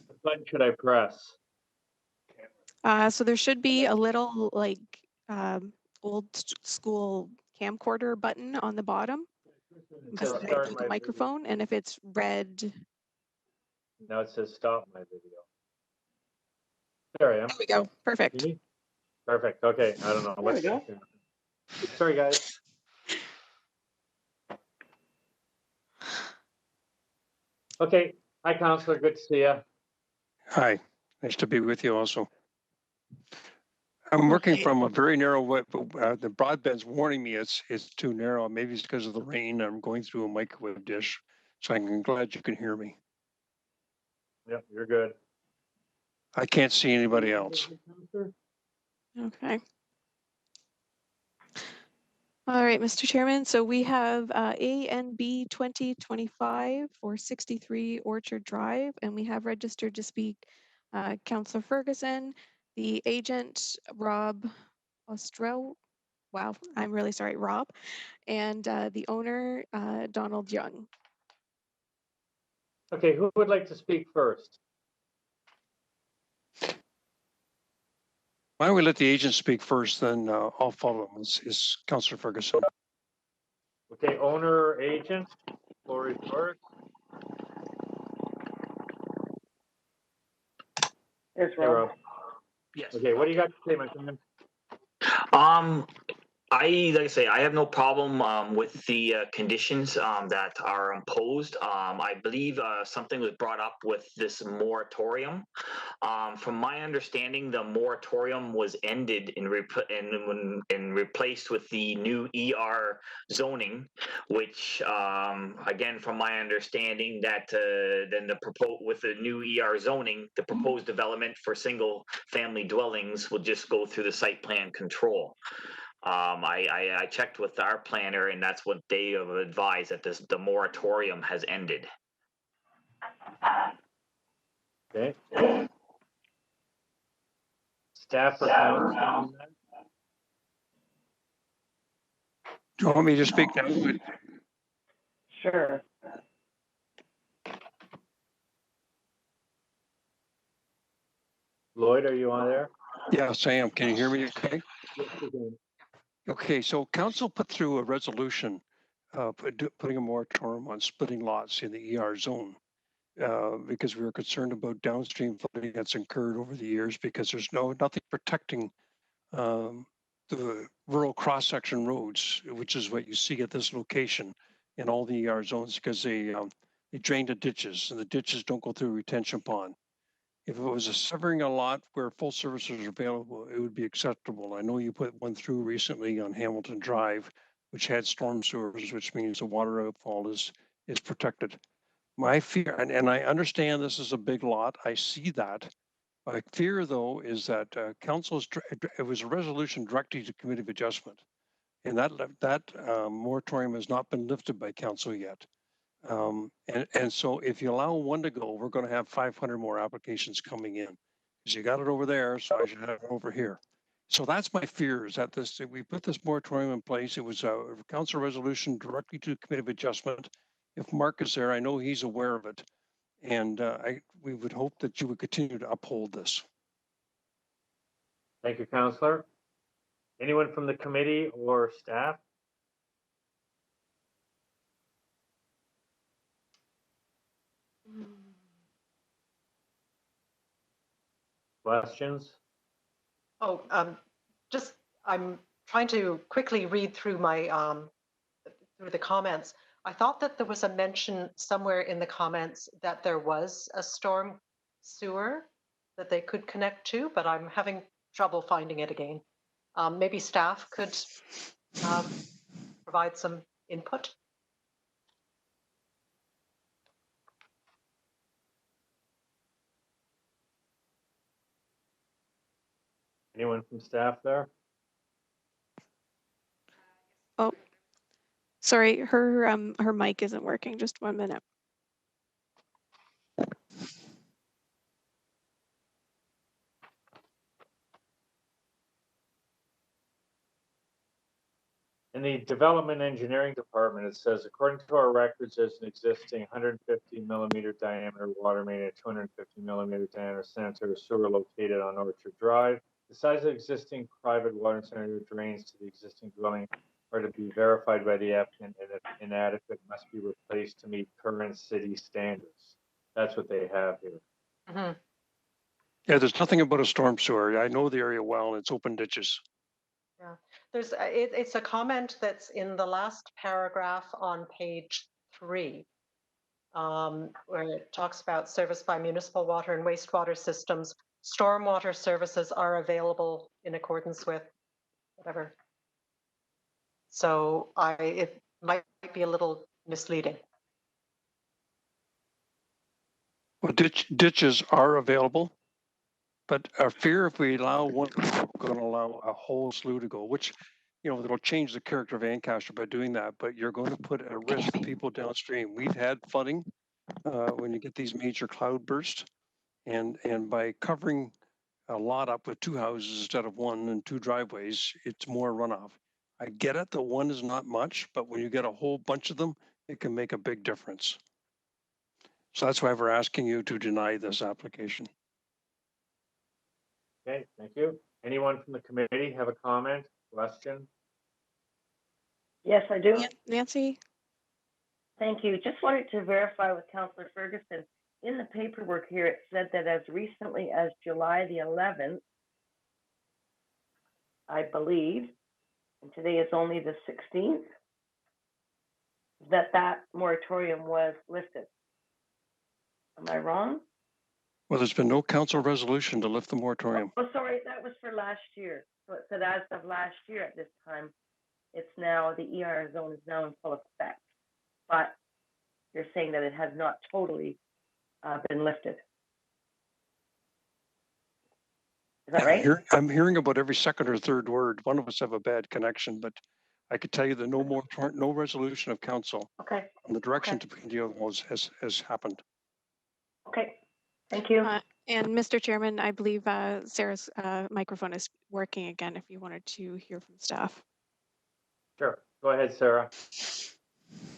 What button should I press? So there should be a little like old school camcorder button on the bottom says beside start the my microphone, and if it's red, Now it says stop my video. There I am. there we go. Perfect. See me? Perfect. Okay. I don't know. There we what's go. Sorry, guys. Okay. Hi, Counselor. Good to see you. Hi, nice to be with you also. I'm working from a very narrow way, but the broadband's warning me it's too narrow. Maybe it's because of the rain. I'm going through a microwave dish, so I'm glad you can hear me. Yep, you're good. I can't see anybody else. Okay. All right, Mr. Chairman. So we have A and B 2025 for 63 Orchard Drive, and we have registered to speak Councillor Ferguson, the agent Rob Ostrell. Wow, I'm really sorry, Rob, and the owner Donald Young. Okay, who would like to speak first? Why don't we let the agent speak first, then I'll follow him. Is Councillor Ferguson. Okay, owner, agent, floor is yours. There's Hey, Rob. Rob. Yes. Okay, what do you got to say, my friend? Like I say, I have no problem with the conditions that are imposed. I believe something was brought up with this moratorium. From my understanding, the moratorium was ended and replaced with the new ER zoning, which, again, from my understanding, that then with the new ER zoning, the proposed development for single-family dwellings will just go through the site plan control. I checked with our planner, and that's what they have advised, that the moratorium has ended. Okay. Staff or council? Do you want me to speak now? Sure. Lloyd, are you on there? Yes, I am. Can you hear me okay? Okay, so council put through a resolution putting a moratorium on splitting lots in the ER zone because we were concerned about downstream flooding that's incurred over the years because there's nothing protecting the rural cross-section roads, which is what you see at this location in all the ER zones because they drain the ditches and the ditches don't go through a retention pond. If it was severing a lot where full services are available, it would be acceptable. I know you put one through recently on Hamilton Drive, which had storm sewers, which means the water outfall is protected. My fear, and I understand this is a big lot, I see that. My fear, though, is that it was a resolution directing to Committee of Adjustment, and that moratorium has not been lifted by council yet. And so if you allow one to go, we're going to have 500 more applications coming in because you got it over there, so I should have it over here. So that's my fear, is that we put this moratorium in place. It was a council resolution directly to the Committee of Adjustment. If Mark is there, I know he's aware of it. And we would hope that you would continue to uphold this. Thank you, Counselor. Anyone from the committee or staff? Questions? Oh, just, I'm trying to quickly read through my, through the comments. I thought that there was a mention somewhere in the comments that there was a storm sewer that they could connect to, but I'm having trouble finding it again. Maybe staff could provide some input. Anyone from staff there? Oh, sorry, her mic isn't working. Just 1 minute. In the development engineering department, it says, according to our records, there's an existing 150 millimeter diameter water main and 250 millimeter diameter sanitary sewer located on Orchard Drive. The size of existing private water and sanitary drains to the existing dwelling are to be verified by the applicant, and if inadequate, must be replaced to meet current city standards. That's what they have here. Mm-hmm. Yeah, there's nothing about a storm sewer. I know the area well, and it's open ditches. Yeah, there's it's a comment that's in the last paragraph on page 3, where it talks about service by municipal water and wastewater systems. Stormwater services are available in accordance with whatever. So it might be a little misleading. Well, ditches are available, but our fear if we allow one, we're going to allow a whole slew to go, which, you know, it'll change the character of Ancaster by doing that, but you're going to put at risk the people downstream. We've had flooding when you get these major cloud bursts, and by covering a lot up with 2 houses instead of 1 and 2 driveways, it's more runoff. I get it that 1 is not much, but when you get a whole bunch of them, it can make a big difference. So that's why we're asking you to deny this application. Okay, thank you. Anyone from the committee have a comment, question? Yes, I do. Nancy? Thank you. Just wanted to verify with Councillor Ferguson. In the paperwork here, it said that as recently as July the 11th, I believe, and today is only the 16th, that moratorium was lifted. Am I wrong? Well, there's been no council resolution to lift the moratorium. Oh, sorry, that was for last year. So it said as of last year at this time, it's now, the ER zone is now in full effect. But you're saying that it has not totally been lifted. Is that right? I'm hearing about every second or third word. One of us have a bad connection, but I could tell you that no resolution of council Okay. on the direction to begin has happened. Okay, thank you. And Mr. Chairman, I believe Sarah's microphone is working again if you wanted to hear from staff. Sure, go ahead, Sarah.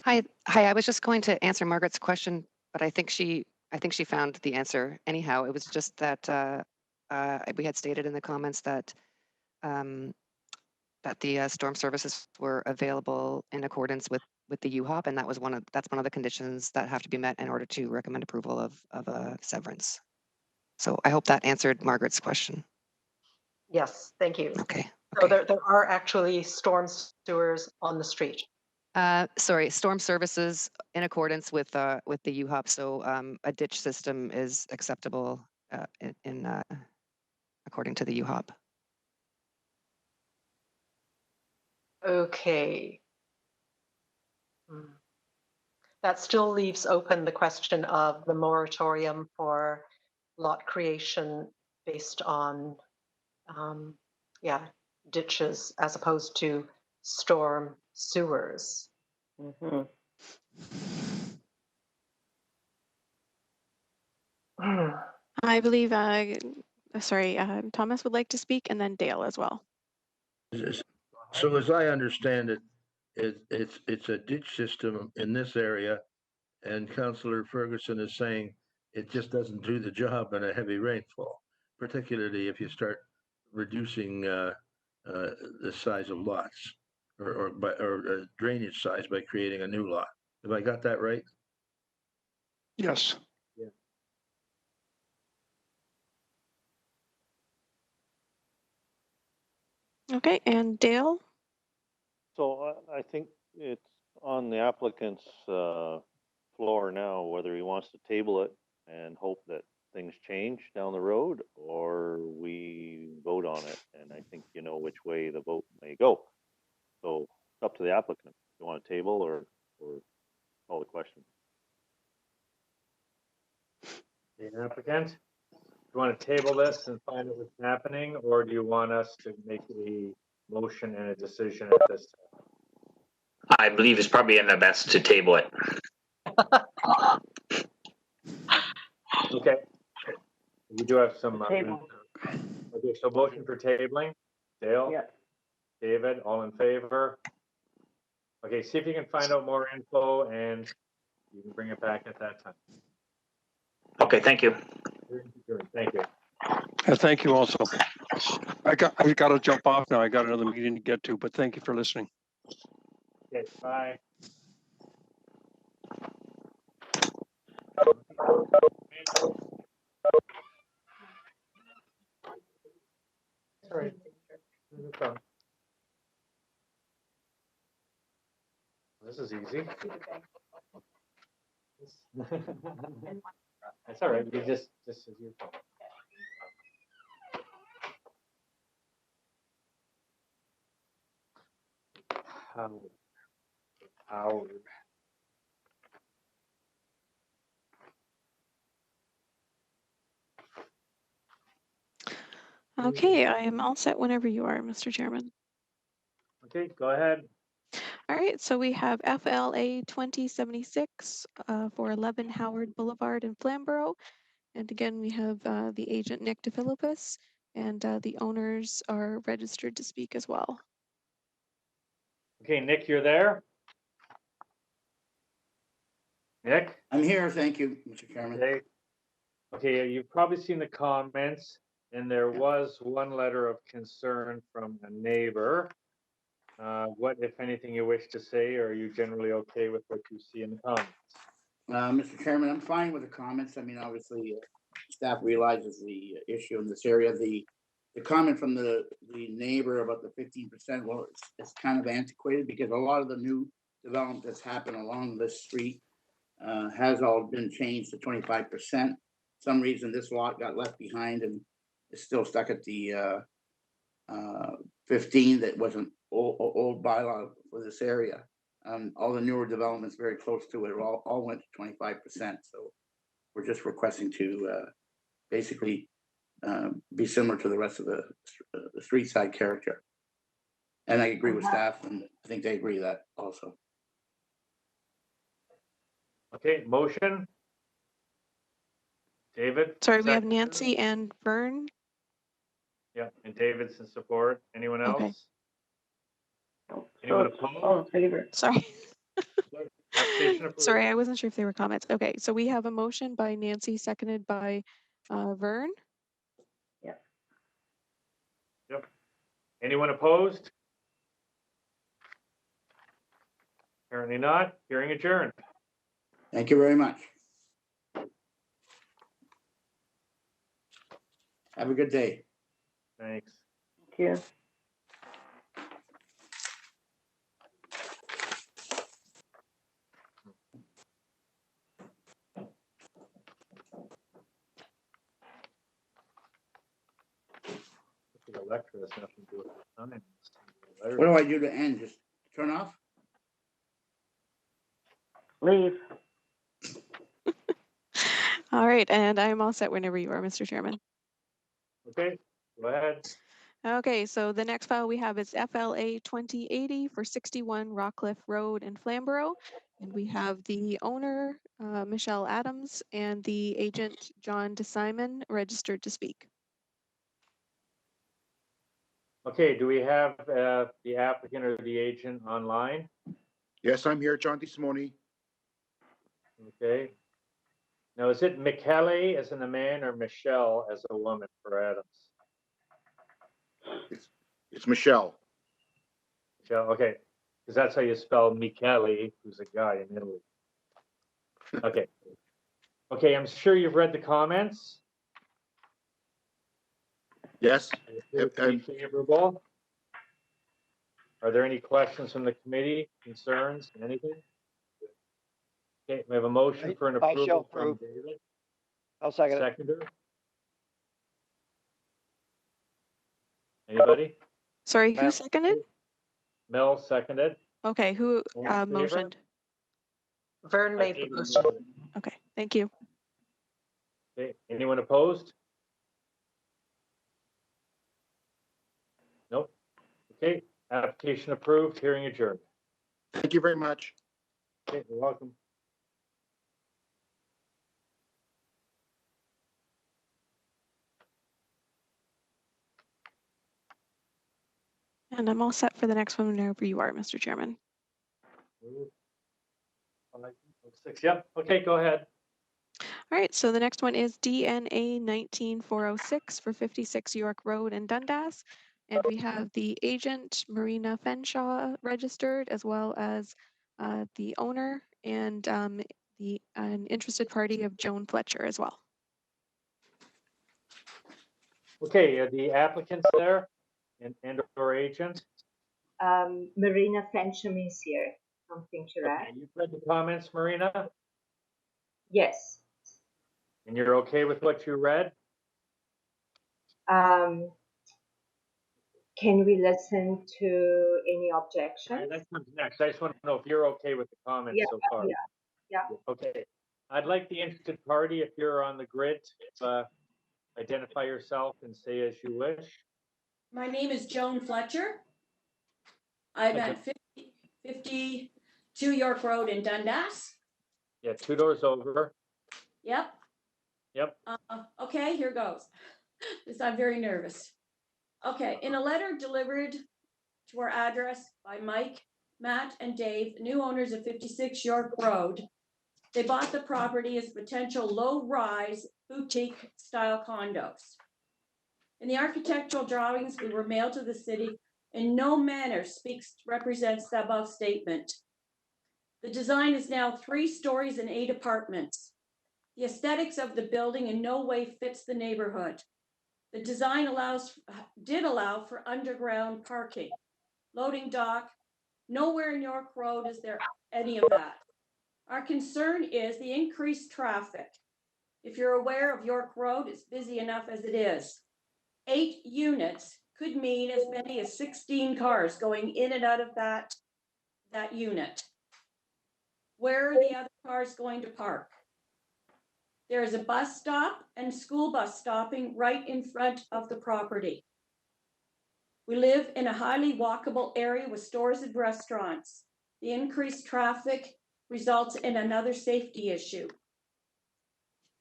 Hi. I was just going to answer Margaret's question, but I think she found the answer. Anyhow, it was just that we had stated in the comments that that the storm services were available in accordance with the UHOP, and that's one of the conditions that have to be met in order to recommend approval of a severance. So I hope that answered Margaret's question. Yes, thank you. Okay. So there are actually storm sewers on the street. Sorry, storm services in accordance with the UHOP. So a ditch system is acceptable according to the UHOP. Okay. That still leaves open the question of the moratorium for lot creation based on, ditches as opposed to storm sewers. Mm-hmm. I believe, Thomas would like to speak, and then Dale as well. So as I understand it, it's a ditch system in this area, and Councillor Ferguson is saying it just doesn't do the job in a heavy rainfall, particularly if you start reducing the size of lots or drainage size by creating a new lot. Have I got that right? Yes. Okay, and Dale? So I think it's on the applicant's floor now, whether he wants to table it and hope that things change down the road, or we vote on it. And I think you know which way the vote may go. So it's up to the applicant. You want to table or call the question? The applicant, do you want to table this and find out what's happening, or do you want us to make a motion and a decision at this time? I believe it's probably in the best to table it. Okay. We do have some. Table. Okay, so motion for tabling. Dale? Yeah. David, all in favor? Okay, see if you can find out more info and you can bring it back at that time. Okay, thank you. Thank you. Thank you also. I got to jump off now. I got another meeting to get to, but thank you for listening. Okay, bye. Sorry. This is easy. That's all right. You just as your phone. Howard. Okay, I am all set whenever you are, Mr. Chairman. Okay, go ahead. All right, so we have FLA 2076 for 11 Howard Boulevard in Flamborough. And again, we have the agent Nick DeFilippis, and the owners are registered to speak as well. Okay, Nick, you're there? Nick? I'm here, thank you, Mr. Chairman. Okay. Okay, you've probably seen the comments, and there was one letter of concern from a neighbor. What, if anything, you wish to say, or are you generally okay with what you see in the comments? Mr. Chairman, I'm fine with the comments. I mean, obviously, staff realizes the issue in this area. The comment from the neighbor about the 15%, well, it's kind of antiquated because a lot of the new development that's happened along this street has all been changed to 25%. Some reason this lot got left behind and is still stuck at the 15 that wasn't old bylaw for this area. All the newer developments very close to it all went to 25%. So we're just requesting to basically be similar to the rest of the street side character. And I agree with staff, and I think they agree that also. Okay, motion. David? Sorry, we have second? Nancy and Vern. Yeah, and David's in support. Anyone else? Okay. Anyone So, opposed? all in favor. Sorry. Application approved. Sorry, I wasn't sure if they were comments. Okay, so we have a motion by Nancy, seconded by Vern. Yeah. Yep. Anyone opposed? Apparently not. Hearing adjourned. Thank you very much. Have a good day. Thanks. Thank you. The electric has nothing to do with the time. What do I do to end? Just turn off? Leave. All right, and I'm all set whenever you are, Mr. Chairman. Okay, go ahead. Okay, so the next file we have is FLA 2080 for 61 Rockcliffe Road in Flamborough. And we have the owner, Michelle Adams, and the agent, John DeSimon, registered to speak. Okay, do we have the applicant or the agent online? Yes, I'm here, John DeSimone. Okay. Now, is it Michele as in a man or Michelle as a woman for Adams? It's Michelle. Michelle, okay, because that's how you spell Michele, who's a guy in Italy. Okay. Okay, I'm sure you've read the comments. Yes. They appear to be favorable. Are there any questions from the committee, concerns, anything? Okay, we have a motion for an I shall approval from approve. David. I'll second it. Seconder. Anybody? Sorry, who Mel- seconded? Mel seconded. Okay, who All in favor? motioned? Vern made the motion. Okay, thank you. Okay, anyone opposed? Nope. Okay, application approved, hearing adjourned. Thank you very much. Okay, you're welcome. And I'm all set for the next one whenever you are, Mr. Chairman. 6, yep, okay, go ahead. All right, so the next one is DNA 19406 for 56 York Road in Dundas. And we have the agent, Marina Fenshaw, registered, as well as the owner and an interested party of Joan Fletcher as well. Okay, the applicants there and or agent. Marina Fensham is here. Something to add? Okay, you've read the comments, Marina, Yes. and you're okay with what you read? Can we listen to any Okay, objections? that comes next. I just want to know if you're okay with the comments Yeah, so far. yeah. Okay, I'd like the interested party, if you're on the grid, identify yourself and say as you wish. My name is Joan Fletcher. I'm Okay. at 52 York Road in Dundas. Yeah, 2 doors over. Yep. Yep. Okay, here goes. This, I'm very nervous. Okay, in a letter delivered to our address by Mike, Matt, and Dave, the new owners of 56 York Road, they bought the property as potential low-rise boutique style condos. In the architectural drawings we were mailed to the city, in no manner represents the above statement. The design is now 3 stories and 8 apartments. The aesthetics of the building in no way fits the neighborhood. The design did allow for underground parking, loading dock. Nowhere in York Road is there any of that. Our concern is the increased traffic. If you're aware of York Road, it's busy enough as it is. 8 units could mean as many as 16 cars going in and out of that unit. Where are the other cars going to park? There is a bus stop and school bus stopping right in front of the property. We live in a highly walkable area with stores and restaurants. The increased traffic results in another safety issue.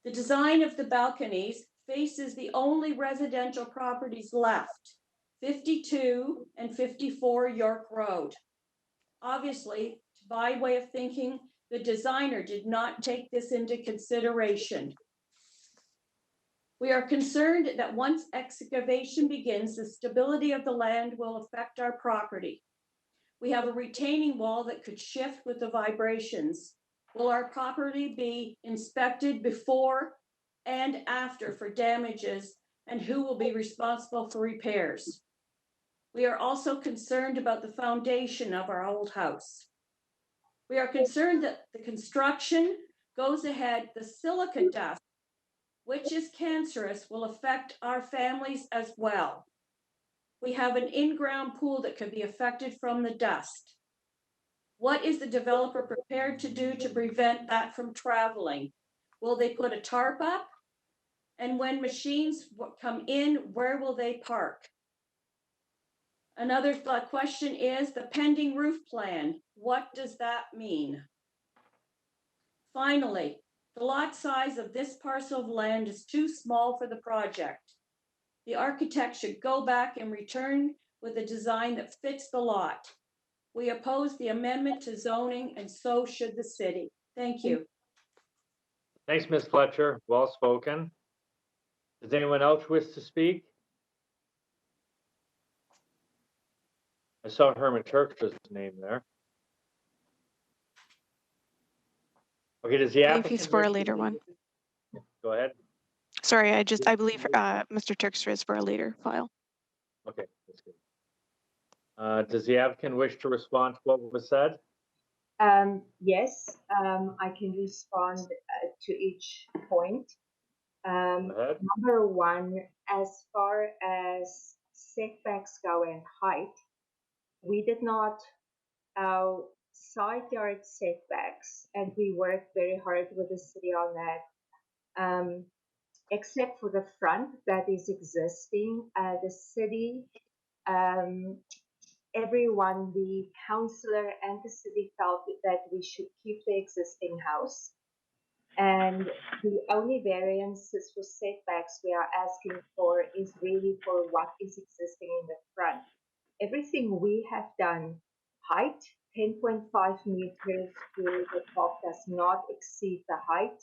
The design of the balconies faces the only residential properties left, 52 and 54 York Road. Obviously, by way of thinking, the designer did not take this into consideration. We are concerned that once excavation begins, the stability of the land will affect our property. We have a retaining wall that could shift with the vibrations. Will our property be inspected before and after for damages, and who will be responsible for repairs? We are also concerned about the foundation of our old house. We are concerned that the construction goes ahead, the silica dust, which is cancerous, will affect our families as well. We have an in-ground pool that could be affected from the dust. What is the developer prepared to do to prevent that from traveling? Will they put a tarp up? And when machines come in, where will they park? Another question is the pending roof plan. What does that mean? Finally, the lot size of this parcel of land is too small for the project. The architect should go back and return with a design that fits the lot. We oppose the amendment to zoning, and so should the city. Thank you. Thanks, Ms. Fletcher. Well spoken. Does anyone else wish to speak? I saw Herman Turk's name there. Okay, does the I believe applicant? he's for a wish to- later one. Go ahead. Sorry, I believe Mr. Turkster is for a later file. Okay, that's good. Does the applicant wish to respond to what was said? Yes, I can respond to each point. Number one, as far as setbacks go and height, we did not side yard setbacks, and we worked very hard with the city on that. Except for the front that is existing, the city, everyone, the councillor and the city felt that we should keep the existing house. And the only variances for setbacks we are asking for is really for what is existing in the front. Everything we have done, height 10.5 meters to the top does not exceed the height.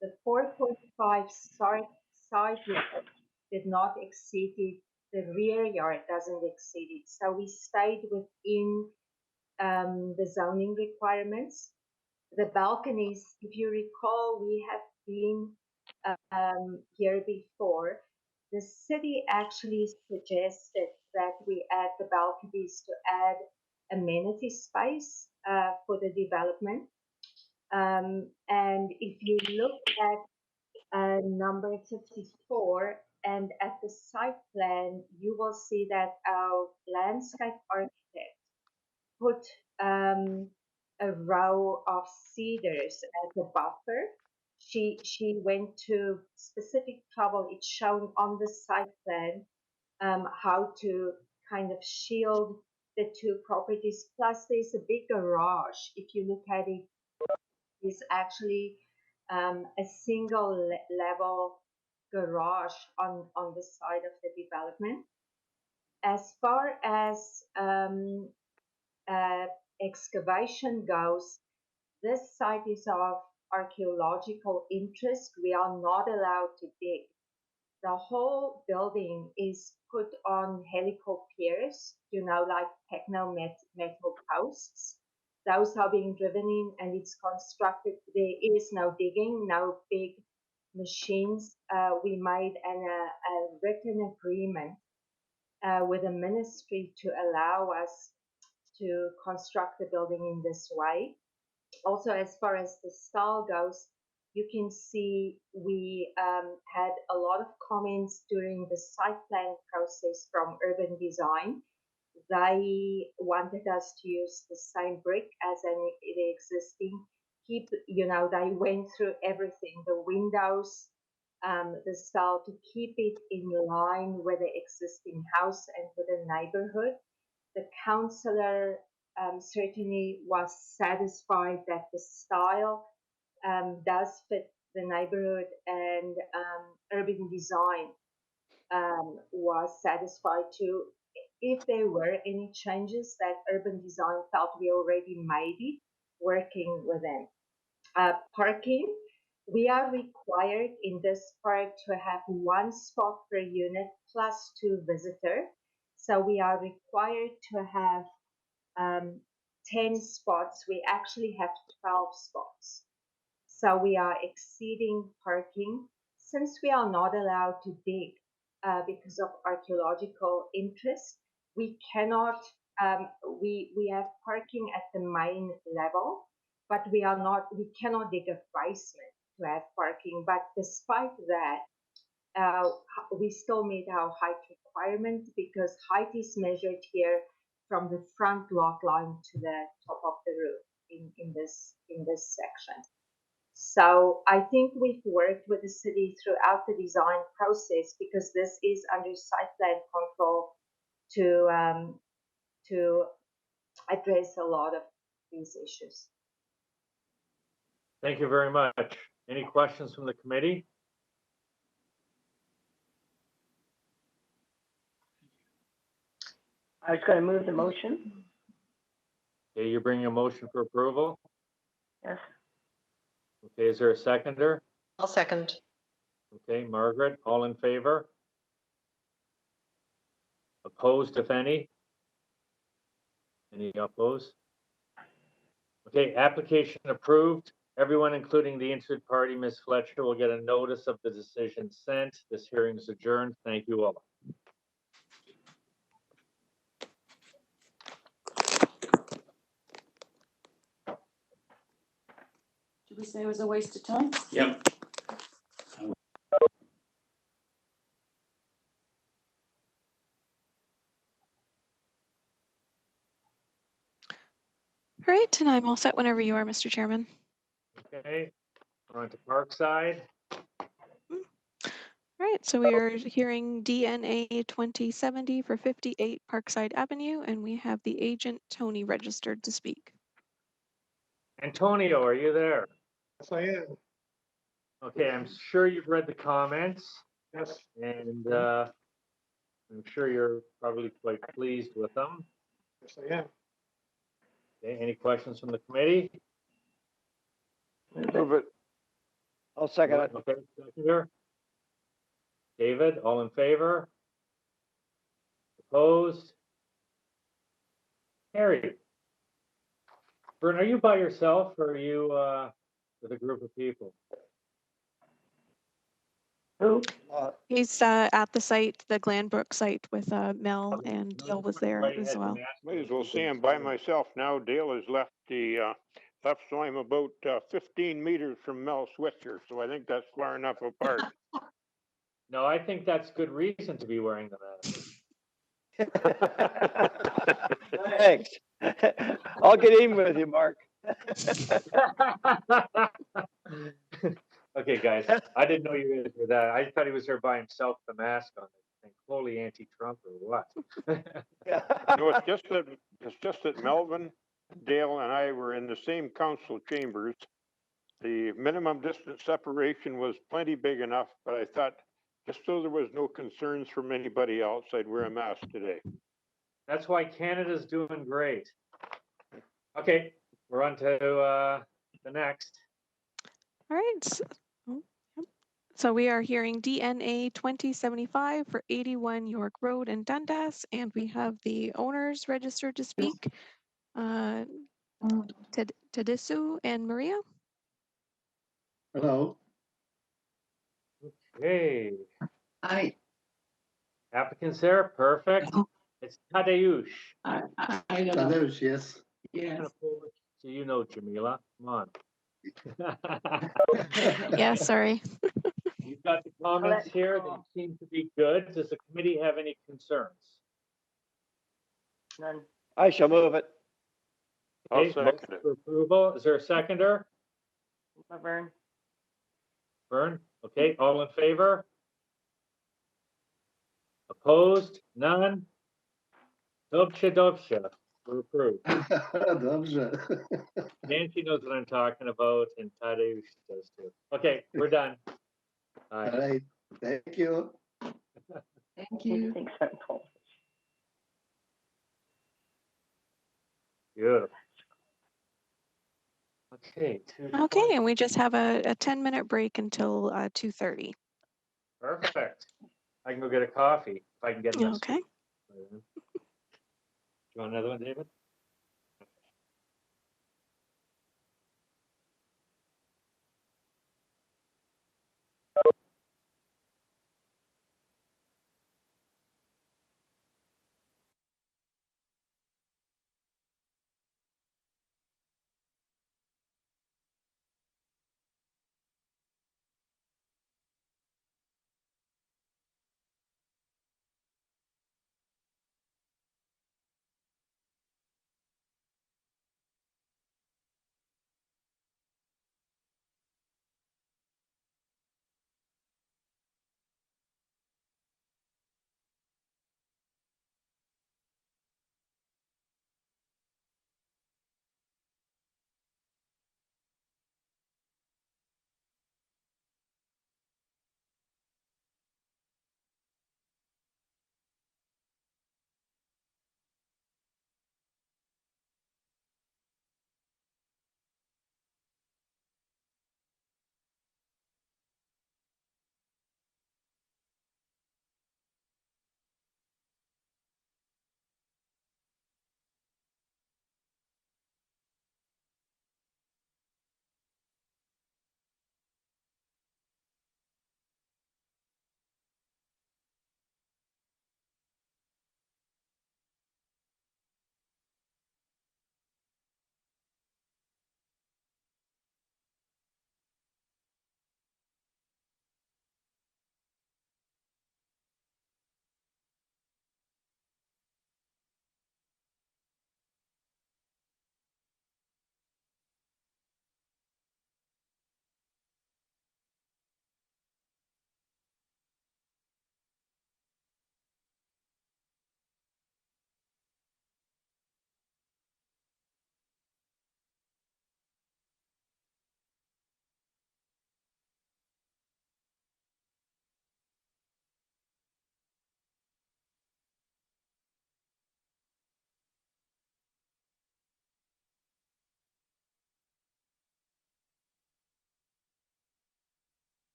The 4.5 side yard did not exceed it. The rear yard doesn't exceed it. So we stayed within the zoning requirements. The balconies, if you recall, we have been here before. The city actually suggested that we add the balconies to add amenity space for the development. And if you look at number 54 and at the site plan, you will see that our landscape architect put a row of cedars as a buffer. She went to specific trouble. It's shown on the site plan how to kind of shield the two properties. Plus, there's a big garage. If you look at it, it's actually a single level garage on the side of the development. As far as excavation goes, this site is of archaeological interest. We are not allowed to dig. The whole building is put on helical piers, like metal posts. Those are being driven in and it's constructed. There is no digging, no big machines. We made a written agreement with the ministry to allow us to construct the building in this way. Also, as far as the style goes, you can see we had a lot of comments during the site plan process from urban design. They wanted us to use the same brick as the existing. They went through everything, the windows, the style, to keep it in line with the existing house and with the neighborhood. The councillor certainly was satisfied that the style does fit the neighborhood, and urban design was satisfied too. If there were any changes that urban design felt, we already made it, working with them. Parking, we are required in this park to have one spot per unit plus 2 visitors. So we are required to have 10 spots. We actually have 12 spots. So we are exceeding parking. Since we are not allowed to dig because of archaeological interest, we cannot, we have parking at the main level, but we cannot dig a basement to have parking. But despite that, we still meet our height requirement, because height is measured here from the front lot line to the top of the roof in this section. So I think we've worked with the city throughout the design process, because this is under site plan control, to address a lot of these issues. Thank you very much. Any questions from the committee? I was going to move the motion. Okay, you're bringing a motion for approval? Yes. Okay, is there a seconder? I'll second. Okay, Margaret, all in favor? Opposed, if any? Any opposed? Okay, application approved. Everyone, including the interested party, Ms. Fletcher, will get a notice of the decision sent. This hearing is adjourned. Thank you all. Did we say it was a waste of time? Yep. All right, and I'm all set whenever you are, Mr. Chairman. Okay, we're on to Parkside. All right, so we are hearing DNA 2070 for 58 Parkside Avenue, and we have the agent Tony registered to speak. Antonio, are you there? Yes, I am. Okay, I'm sure you've read the comments. Yes. And I'm sure you're probably quite pleased with them. Yes, I am. Okay, any questions from the committee? Move it. I'll second it. Okay, seconder. David, all in favor? Opposed? Carried. Vern, are you by yourself or are you with a group of people? Who? He's at the site, the Glanbrook site with Mel, and Dale was there as well. Might as well say I'm by myself now. Dale has left so I'm about 15 meters from Mel Switzer, so I think that's far enough apart. No, I think that's good reason to be wearing the mask. Thanks. I'll get in with you, Mark. Okay, guys, I didn't know you guys were that. I thought he was there by himself with the mask on. Holy anti-Trump or what? No, it's just that Melvin, Dale, and I were in the same council chambers. The minimum distance separation was plenty big enough, but I thought just so there was no concerns from anybody else, I'd wear a mask today. That's why Canada's doing great. Okay, we're on to the next. All right. So we are hearing DNA 2075 for 81 York Road in Dundas, and we have the owners registered to speak. Tadisu and Maria. Hello. Okay. Hi. Applicants there, perfect. It's Tadeusz. Tadeusz, yes. Yes. So you know Jamila, come on. Yeah, sorry. You've got the comments here, they seem to be good. Does the committee have any concerns? None. I shall move it. I'll Okay, second motion it. for approval. Is there a seconder? Vern. Vern, okay, all in favor? Opposed? None? Dobrze. We're approved. Dobrze. Nancy knows what I'm talking about, and Tadeusz does too. Okay, we're done. All right. Thank you. Thank you. Beautiful. Okay. Okay, and we just have a 10-minute break until 2:30. Perfect. I can go get a coffee if I can get enough. Okay. Do you want another one, David?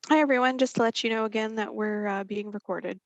Hi, everyone. Just to let you know again that we're being recorded.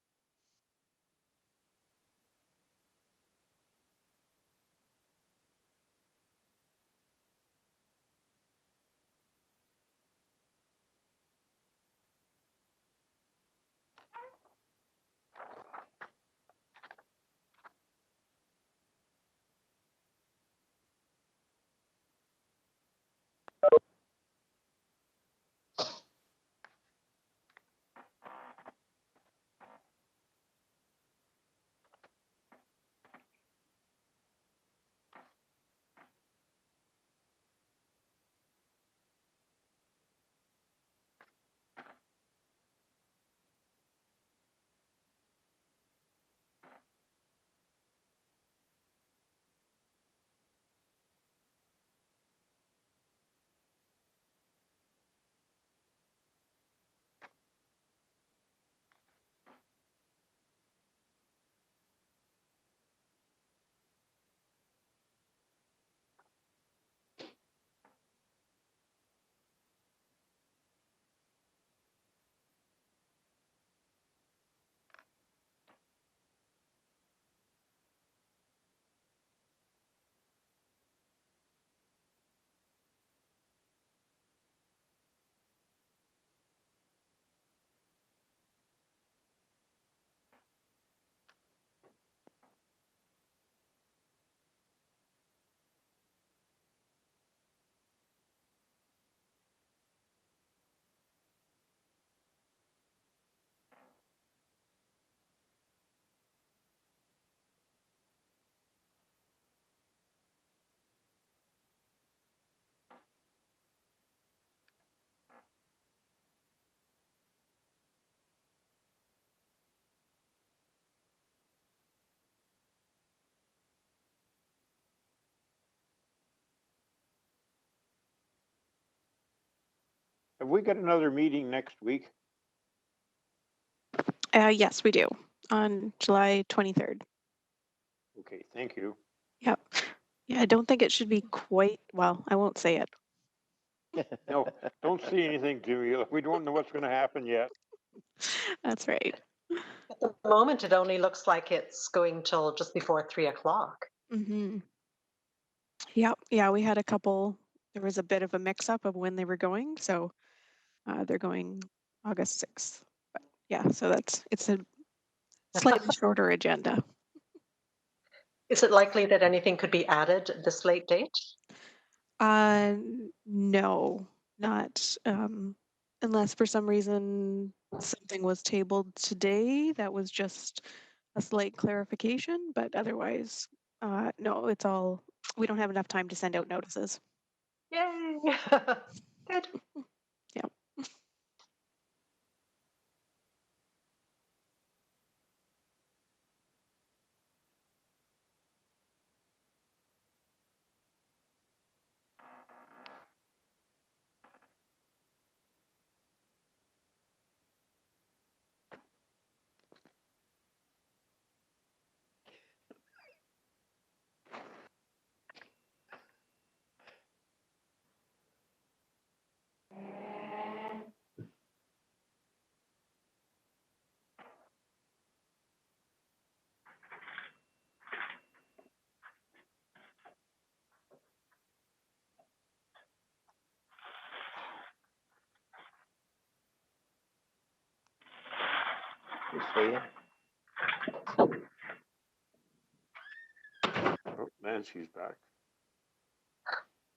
Have we got another meeting next week? Yes, we do, on July 23rd. Okay, thank you. Yep. Yeah, I don't think it should be quite, well, I won't say it. No, don't see anything, Jimmy. We don't know what's going to happen yet. That's right. At the moment, it only looks like it's going till just before 3 o'clock. Mm-hmm. Yep. Yeah, we had a couple, there was a bit of a mix up of when they were going. So they're going August 6th. But yeah, so it's a slightly shorter agenda. Is it likely that anything could be added this late date? No, not unless for some reason something was tabled today that was just a slight clarification, but otherwise, no, it's all, we don't have enough time to send out notices. Yay! Good. Yeah. Oh, Nancy's back.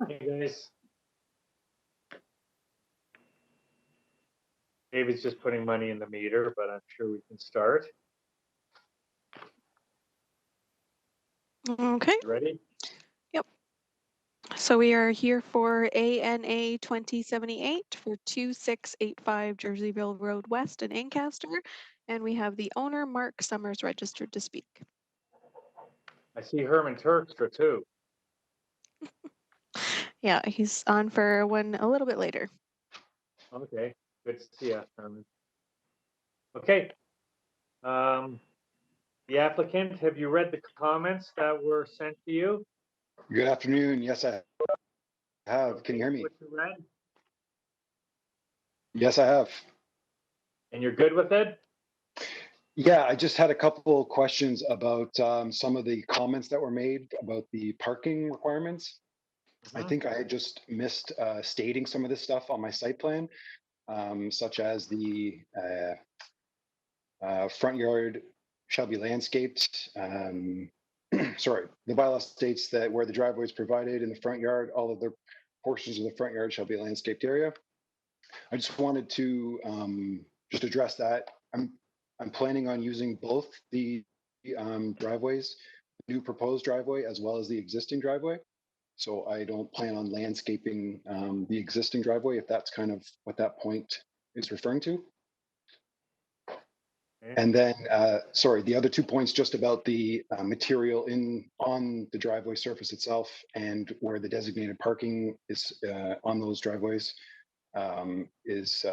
Hey, guys. David's just putting money in the meter, but I'm sure we can start. Okay. Ready? Yep. So we are here for ANA 2078 for 2685 Jerseyville Road West in Ancaster. And we have the owner, Mark Summers, registered to speak. I see Herman Turkstra too. Yeah, he's on for one a little bit later. Okay, good to see you, Herman. Okay. The applicant, have you read the comments that were sent to you? Good afternoon. Yes, I have. Can you hear me? What you read? Yes, I have. And you're good with it? Yeah, I just had a couple of questions about some of the comments that were made about the parking requirements. I Mhm. think I had just missed stating some of this stuff on my site plan, such as the front yard shall be landscaped. Sorry, the bylaw states that where the driveway is provided in the front yard, all of the portions of the front yard shall be a landscaped area. I just wanted to just address that. I'm planning on using both the driveways, new proposed driveway as well as the existing driveway. So I don't plan on landscaping the existing driveway, if that's kind of what that point is referring to. And then, sorry, the other 2 points just about the material on the driveway surface itself and where the designated parking is on those driveways is,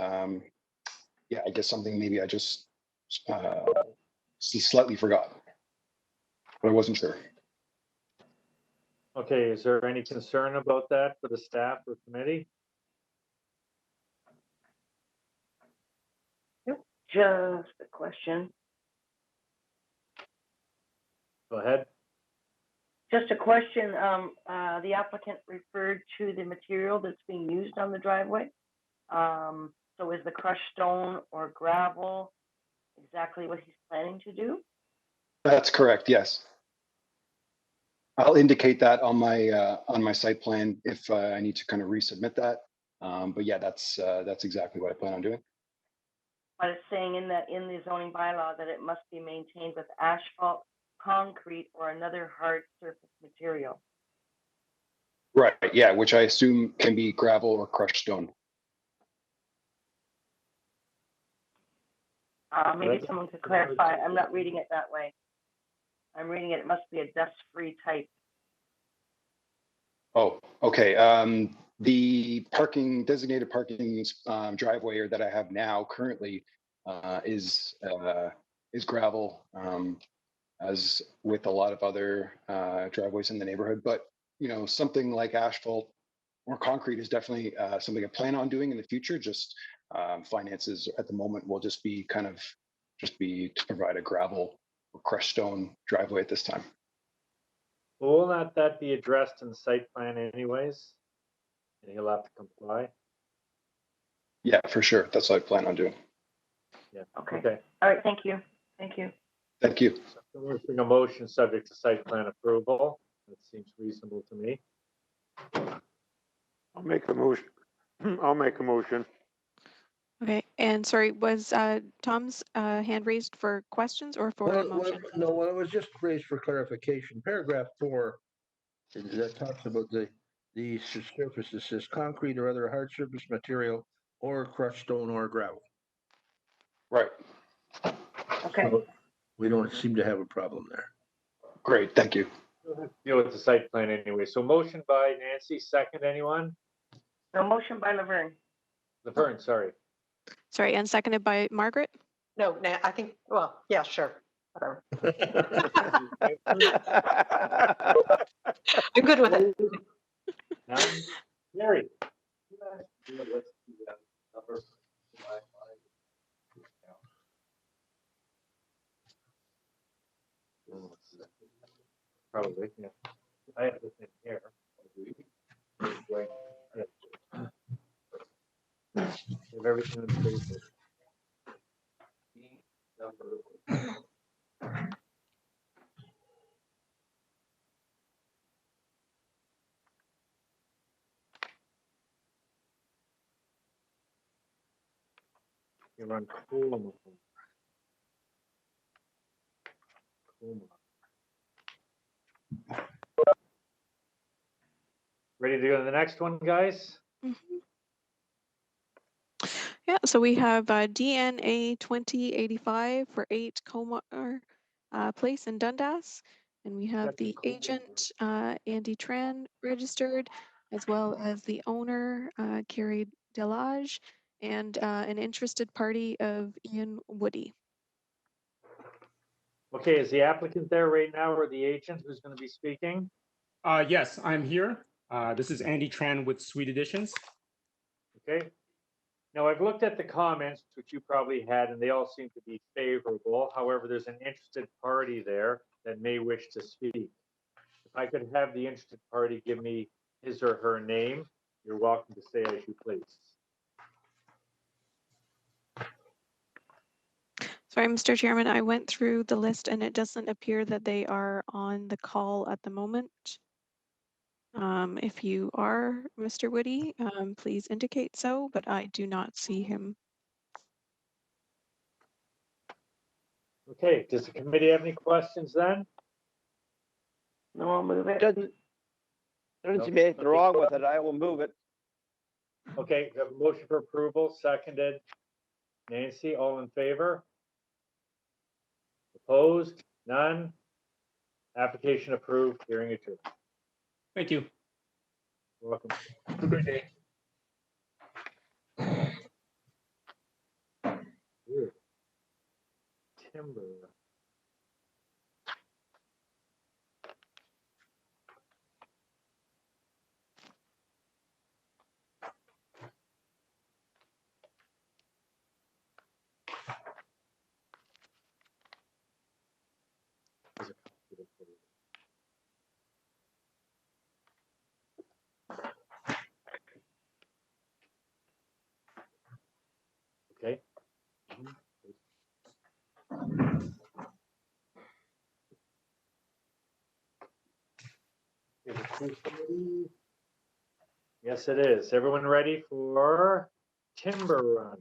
yeah, I guess something maybe I just slightly forgot, but I wasn't sure. Okay, is there any concern about that for the staff or committee? Just a question. Go ahead. Just a question. The applicant referred to the material that's being used on the driveway. So is the crushed stone or gravel exactly what he's planning to do? That's correct, yes. I'll indicate that on my site plan if I need to kind of resubmit that. But yeah, that's exactly what I plan on doing. But it's saying in the zoning bylaw that it must be maintained with asphalt, concrete, or another hard surface material. Right, yeah, which I assume can be gravel or crushed stone. Maybe someone could clarify. I'm not reading it that way. I'm reading it must be a dust-free type. Oh, okay. The designated parking driveway that I have now currently is gravel, as with a lot of other driveways in the neighborhood. But you know, something like asphalt or concrete is definitely something I plan on doing in the future. Just finances at the moment will just be to provide a gravel or crushed stone driveway at this time. Well, will not that be addressed in the site plan anyways? And he'll have to comply? Yeah, for sure. That's what I plan on doing. Yeah. Okay. All right. Thank you. Thank you. Thank you. So we're putting a motion subject to site plan approval. That seems reasonable to me. I'll make a motion. I'll make a motion. Okay, and sorry, was Tom's hand raised for questions or for a motion? No, it was just raised for clarification. Paragraph 4, that talks about the surface. It says concrete or other hard surface material or crushed stone or gravel. Right. Okay. So we don't seem to have a problem there. Great, thank you. We'll have to deal with the site plan anyway. So motion by Nancy, second anyone? No, motion by Laverne. Laverne, sorry. Sorry, and seconded by Margaret? No, I think, well, yeah, sure. Whatever. I'm good with it. Mary. Probably, yeah. I have this in here. Have everything in place. You run cool. Ready to go to the next one, guys? Mm-hmm. Yeah, so we have DNA 2085 for 8 Comar Place in Dundas. And we have the agent, Andy Tran, registered, as well as the owner, Carrie Delage, and an interested party of Ian Woody. Okay, is the applicant there right now or the agent who's going to be speaking? Yes, I'm here. This is Andy Tran with Sweet Additions. Okay. Now, I've looked at the comments, which you probably had, and they all seem to be favorable. However, there's an interested party there that may wish to speak. If I could have the interested party give me his or her name, you're welcome to say as you please. Sorry, Mr. Chairman, I went through the list and it doesn't appear that they are on the call at the moment. If you are Mr. Woody, please indicate so, but I do not see him. Okay, does the committee have any questions then? No, I'll move it. Doesn't seem anything wrong with it. I will move it. Okay, we have a motion for approval, seconded. Nancy, all in favor? Opposed? None? Application approved, hearing adjourned. Thank you. You're welcome. Have a great day. Ooh. Timber. Okay. Yes, it is. Everyone ready for Timber Run?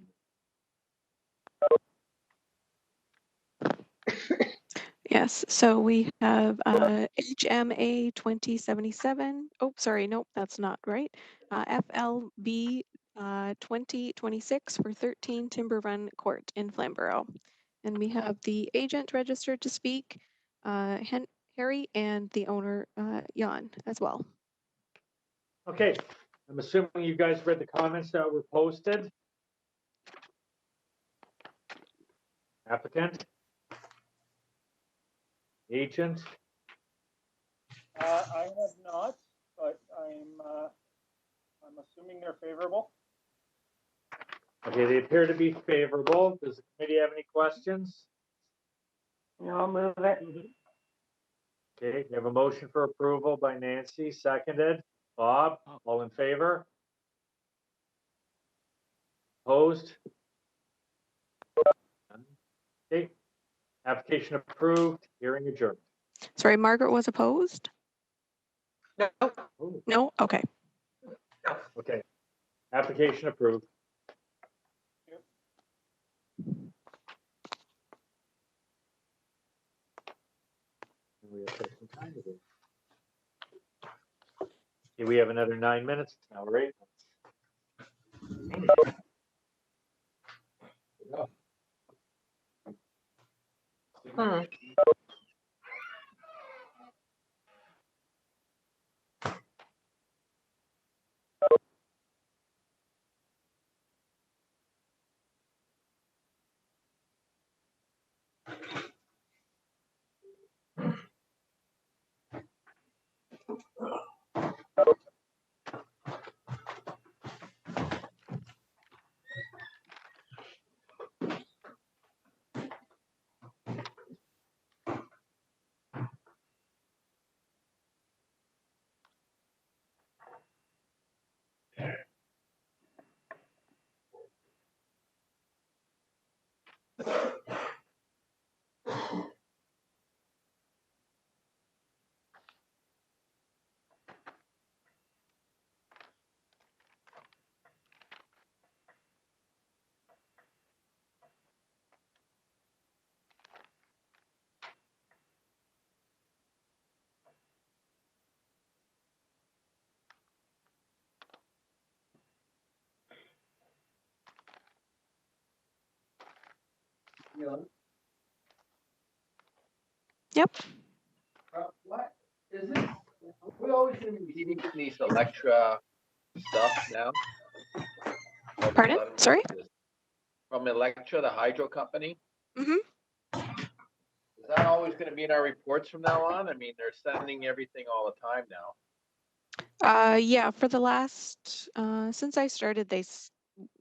Yes, so we have HMA 2077. Oh, sorry, nope, that's not right. FLB 2026 for 13 Timber Run Court in Flamborough. And we have the agent registered to speak, Harry, and the owner, Jan, as well. Okay, I'm assuming you guys read the comments that were posted. Applicant? Agent? I have not, but I'm assuming they're favorable. Okay, they appear to be favorable. Does the committee have any questions? No, I'll move it. Okay, we have a motion for approval by Nancy, seconded. Bob, all in favor? Opposed? Okay, application approved, hearing adjourned. Sorry, Margaret was opposed? No. No? Okay. Okay, application approved. We have some time to do. Okay, we have another 9 minutes now, right? Yep. What is this? We always going to be receiving these Electra stuff now. Pardon? Sorry? From Electra, the hydro company. Mm-hmm. Is that always going to be in our reports from now on? I mean, they're sending everything all the time now. Yeah, for the last, since I started,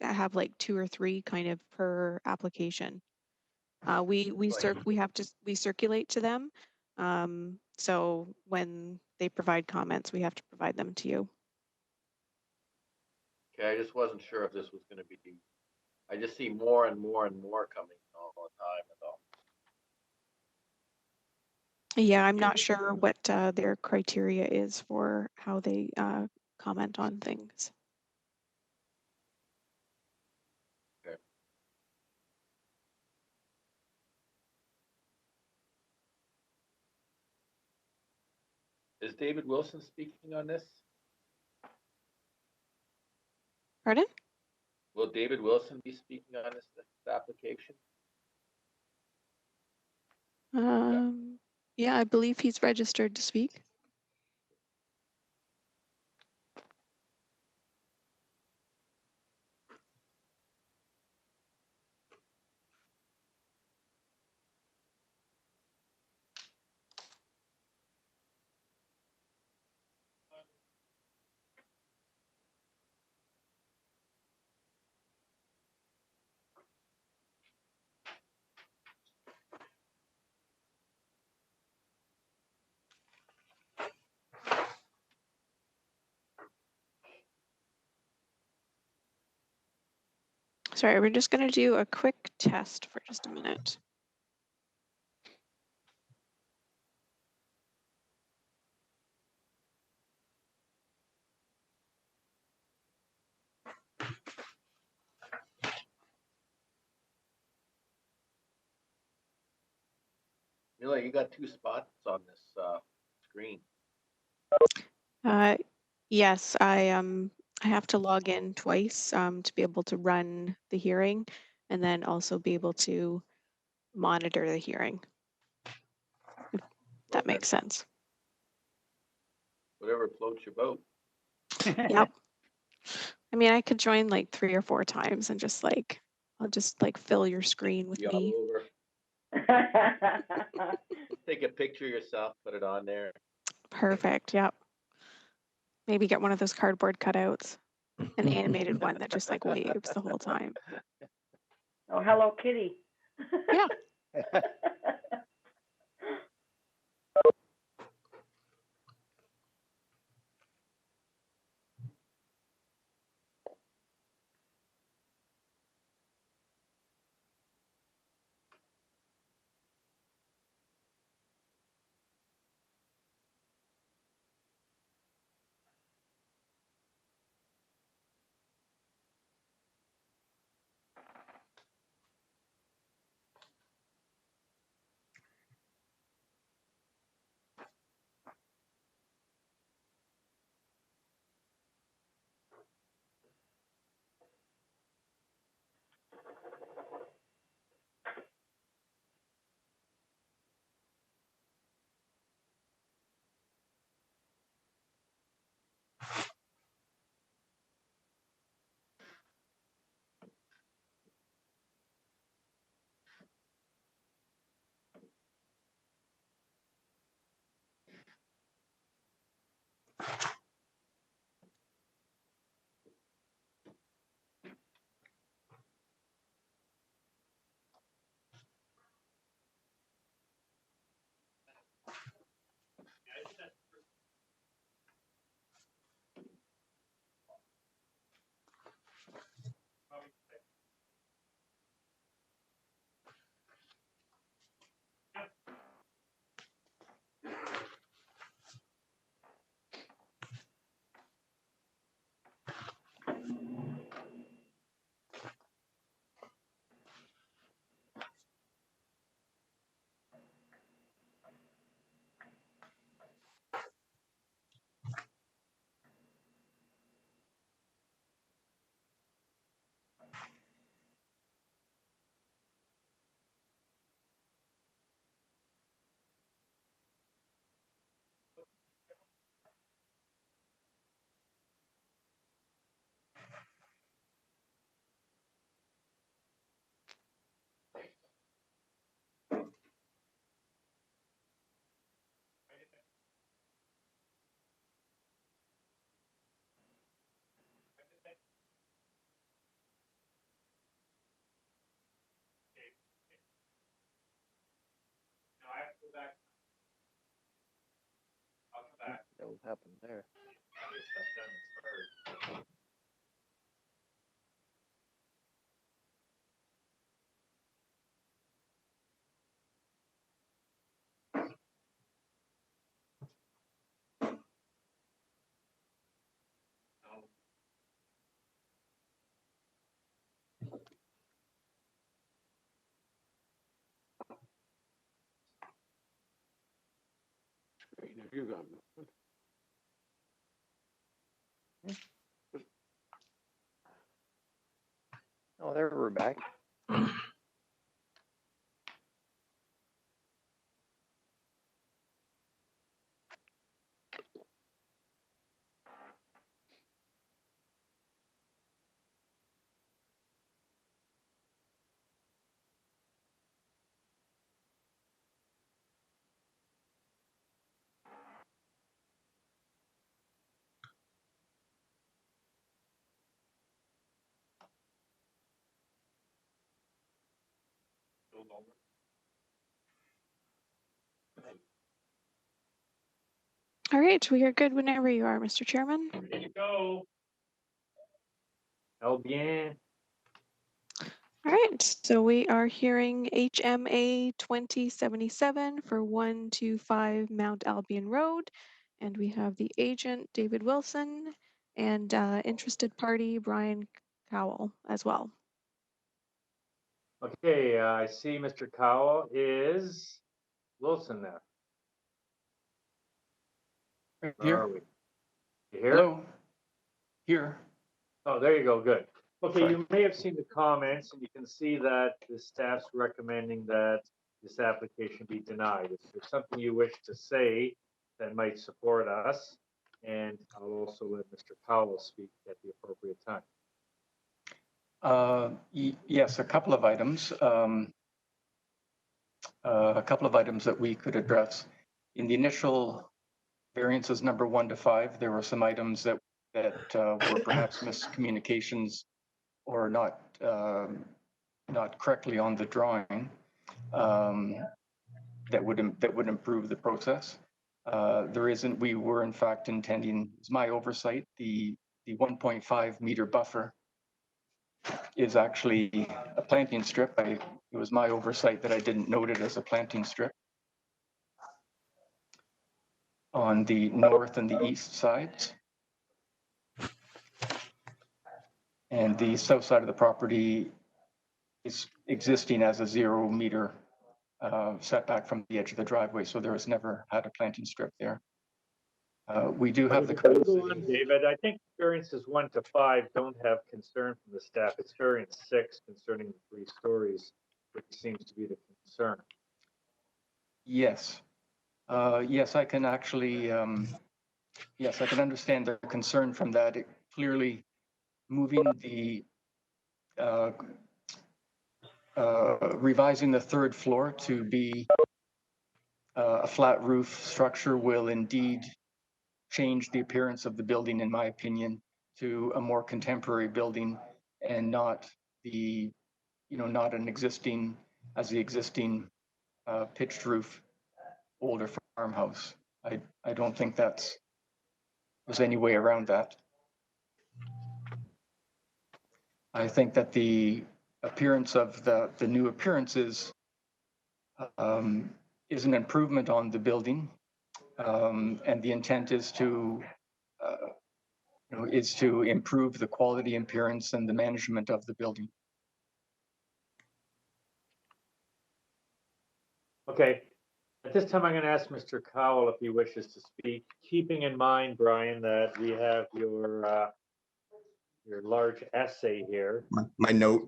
have like 2 or 3 kind of per application. We circulate to them. So when they provide comments, we have to provide them to you. Okay, I just wasn't sure if this was gonna be, I just see more and more and more coming all the time with all. Yeah, I'm not sure what their criteria is for how they comment on things. Okay. Is David Wilson speaking on this? Pardon? Will David Wilson be speaking on this application? Yeah, I believe he's registered to speak. Sorry, we're just going to do a quick test for just a minute. Mila, you got 2 spots on this screen. Yes, I have to log in twice to be able to run the hearing and then also be able to monitor the hearing. If that makes sense. Whatever floats your boat. Yep. I mean, I could join like 3 or 4 times and just like, I'll just like fill your screen with Be all me. over. Take a picture of yourself, put it on there. Perfect. Yep. Maybe get one of those cardboard cutouts, an animated one that just like waves the whole time. Oh, Hello Kitty. Yeah. That what happened there. Great, if you got Oh, there we're back. All right, we are good whenever you are, Mr. Chairman. Ready to go. El bien. All right, so we are hearing HMA 2077 for 125 Mount Albion Road. And we have the agent, David Wilson, and interested party, Brian Cowell, as well. Okay, I see Mr. Cowell. Is Wilson there? Right Where are here. we? You here? Hello. Here. Oh, there you go. Good. Okay, Sorry. you may have seen the comments, and you can see that the staff's recommending that this application be denied. If there's something you wish to say that might support us, and I'll also let Mr. Cowell speak at the appropriate time. Yes, a couple of items. A couple of items that we could address. In the initial variances number 1 to 5, there were some items that were perhaps miscommunications or not correctly on the drawing that would improve the process. We were in fact intending, it's my oversight, the 1.5 meter buffer is actually a planting strip. It was my oversight that I didn't note it as a planting strip on the north and the east sides. And the south side of the property is existing as a 0 meter setback from the edge of the driveway, so there was never had a planting strip there. We do have the courtesy. David, I think variances 1 to 5 don't have concern from the staff. It's variance 6 concerning the 3 stories, which seems to be the concern. Yes. Yes, I can actually, yes, I can understand the concern from that. It clearly moving the, revising the 3rd floor to be a flat roof structure will indeed change the appearance of the building, in my opinion, to a more contemporary building and not the, not an existing, as the existing pitched roof older farmhouse. I don't think there's any way around that. I think that the appearance of the new appearances is an improvement on the building, and the intent is to improve the quality, appearance, and the management of the building. Okay. At this time, I'm going to ask Mr. Cowell if he wishes to speak, keeping in mind, Brian, that we have your large essay here. My note.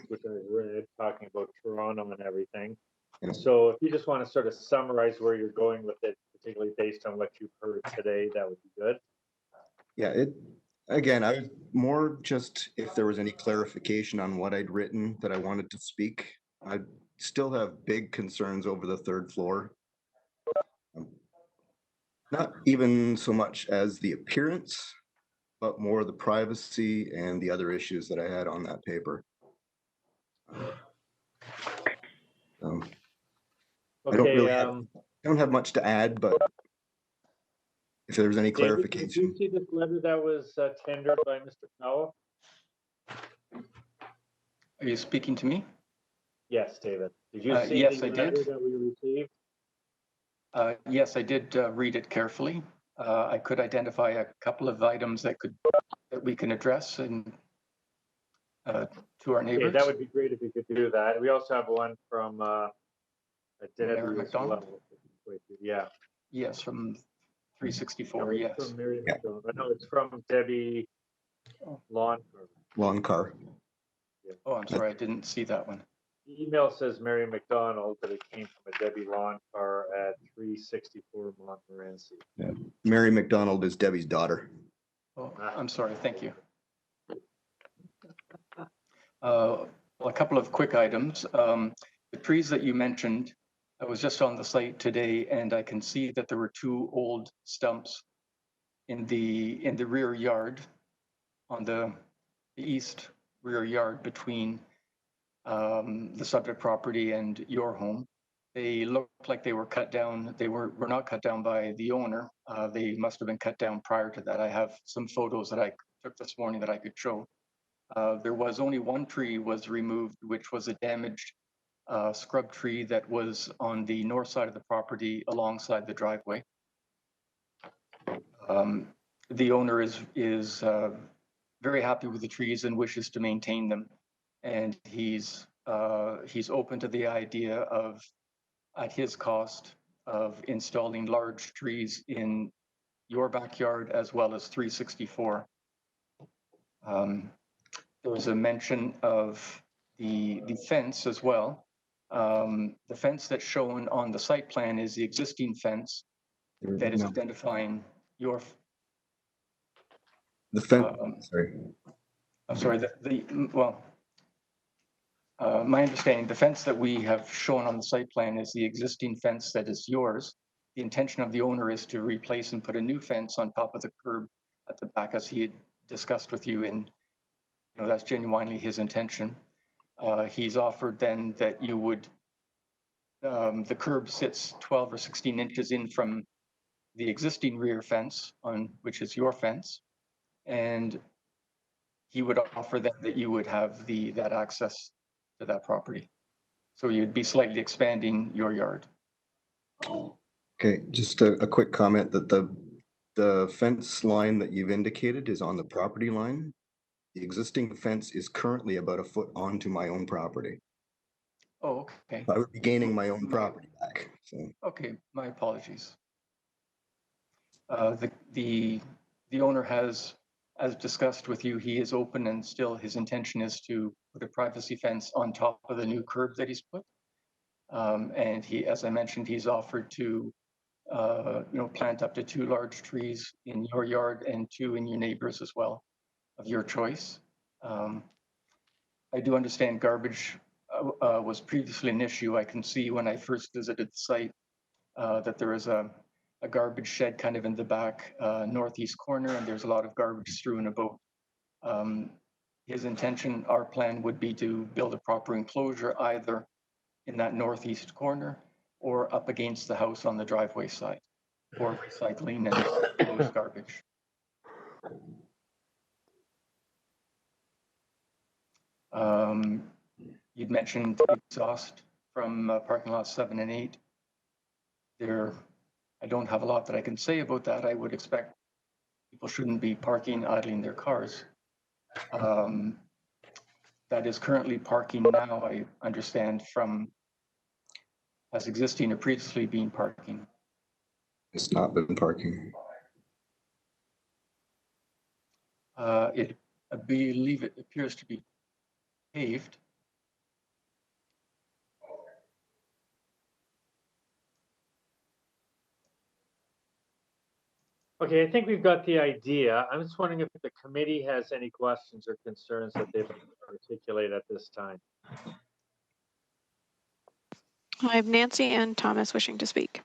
Which I read, talking about Toronto and everything. And so if you just want to sort of summarize where you're going with it, particularly based on what you've heard today, that would be good. Yeah, again, I was more just if there was any clarification on what I'd written that I wanted to speak. I still have big concerns over the 3rd floor. Not even so much as the appearance, but more the privacy and the other issues that I had on that paper. I don't Okay, really have, I don't have much to add, but if there's any David, did clarification. you see this letter that was tendered by Mr. Powell? Are you speaking to me? Yes, David. Did you see Yes, the I letter did. that we received? Yes, I did read it carefully. I could identify a couple of items that we can address and to our Okay, neighbors. that would be great if you could do that. We also have one from Debbie Mayor as McDonald? well. Yeah. Yes, from 364, No, it's yes. From Mary McDonald. No, it's from Debbie Lawn. Lawn car. Oh, I'm sorry, I didn't see that one. The email says Mary McDonald, but it came from a Debbie Lawn car at 364 Montmorency. Yeah. Mary McDonald is Debbie's daughter. Oh, I'm sorry, thank you. Well, a couple of quick items. The trees that you mentioned, I was just on the site today and I can see that there were 2 old stumps in the rear yard, on the east rear yard between the subject property and your home. They looked like they were cut down. They were not cut down by the owner. They must have been cut down prior to that. I have some photos that I took this morning that I could show. There was only one tree was removed, which was a damaged scrub tree that was on the north side of the property alongside the driveway. The owner is very happy with the trees and wishes to maintain them. And he's open to the idea of, at his cost, of installing large trees in your backyard as well as 364. There was a mention of the fence as well. The fence that's shown on the site plan is the existing fence that is No. identifying your. The fence, sorry. I'm sorry, my understanding, the fence that we have shown on the site plan is the existing fence that is yours. The intention of the owner is to replace and put a new fence on top of the curb at the back, as he had discussed with you, and that's genuinely his intention. He's offered then that you would, the curb sits 12 or 16 inches in from the existing rear fence, on which is your fence, and he would offer that you would have that access to that property. So you'd be slightly expanding your yard. Okay, just a quick comment that the fence line that you've indicated is on the property line. The existing fence is currently about a foot onto my own property. Oh, okay. I would be gaining my own property back, so. Okay, my apologies. The owner has, as discussed with you, he is open, and still his intention is to put a privacy fence on top of the new curb that he's put. And he, as I mentioned, he's offered to plant up to 2 large trees in your yard and 2 in your neighbors as well, of your choice. I do understand garbage was previously an issue. I can see when I first visited the site that there is a garbage shed kind of in the back northeast corner, and there's a lot of garbage strewn about. His intention, our plan would be to build a proper enclosure either in that northeast corner or up against the house on the driveway side for recycling and those garbage. You'd mentioned exhaust from parking lots 7 and 8. I don't have a lot that I can say about that. I would expect people shouldn't be parking, idling their cars. That is currently parking now, I understand, as existing or previously been parking. It's not been parking. I believe it appears to be paved. Okay, I think we've got the idea. I'm just wondering if the committee has any questions or concerns that they'd like to articulate at this time. I have Nancy and Thomas wishing to speak.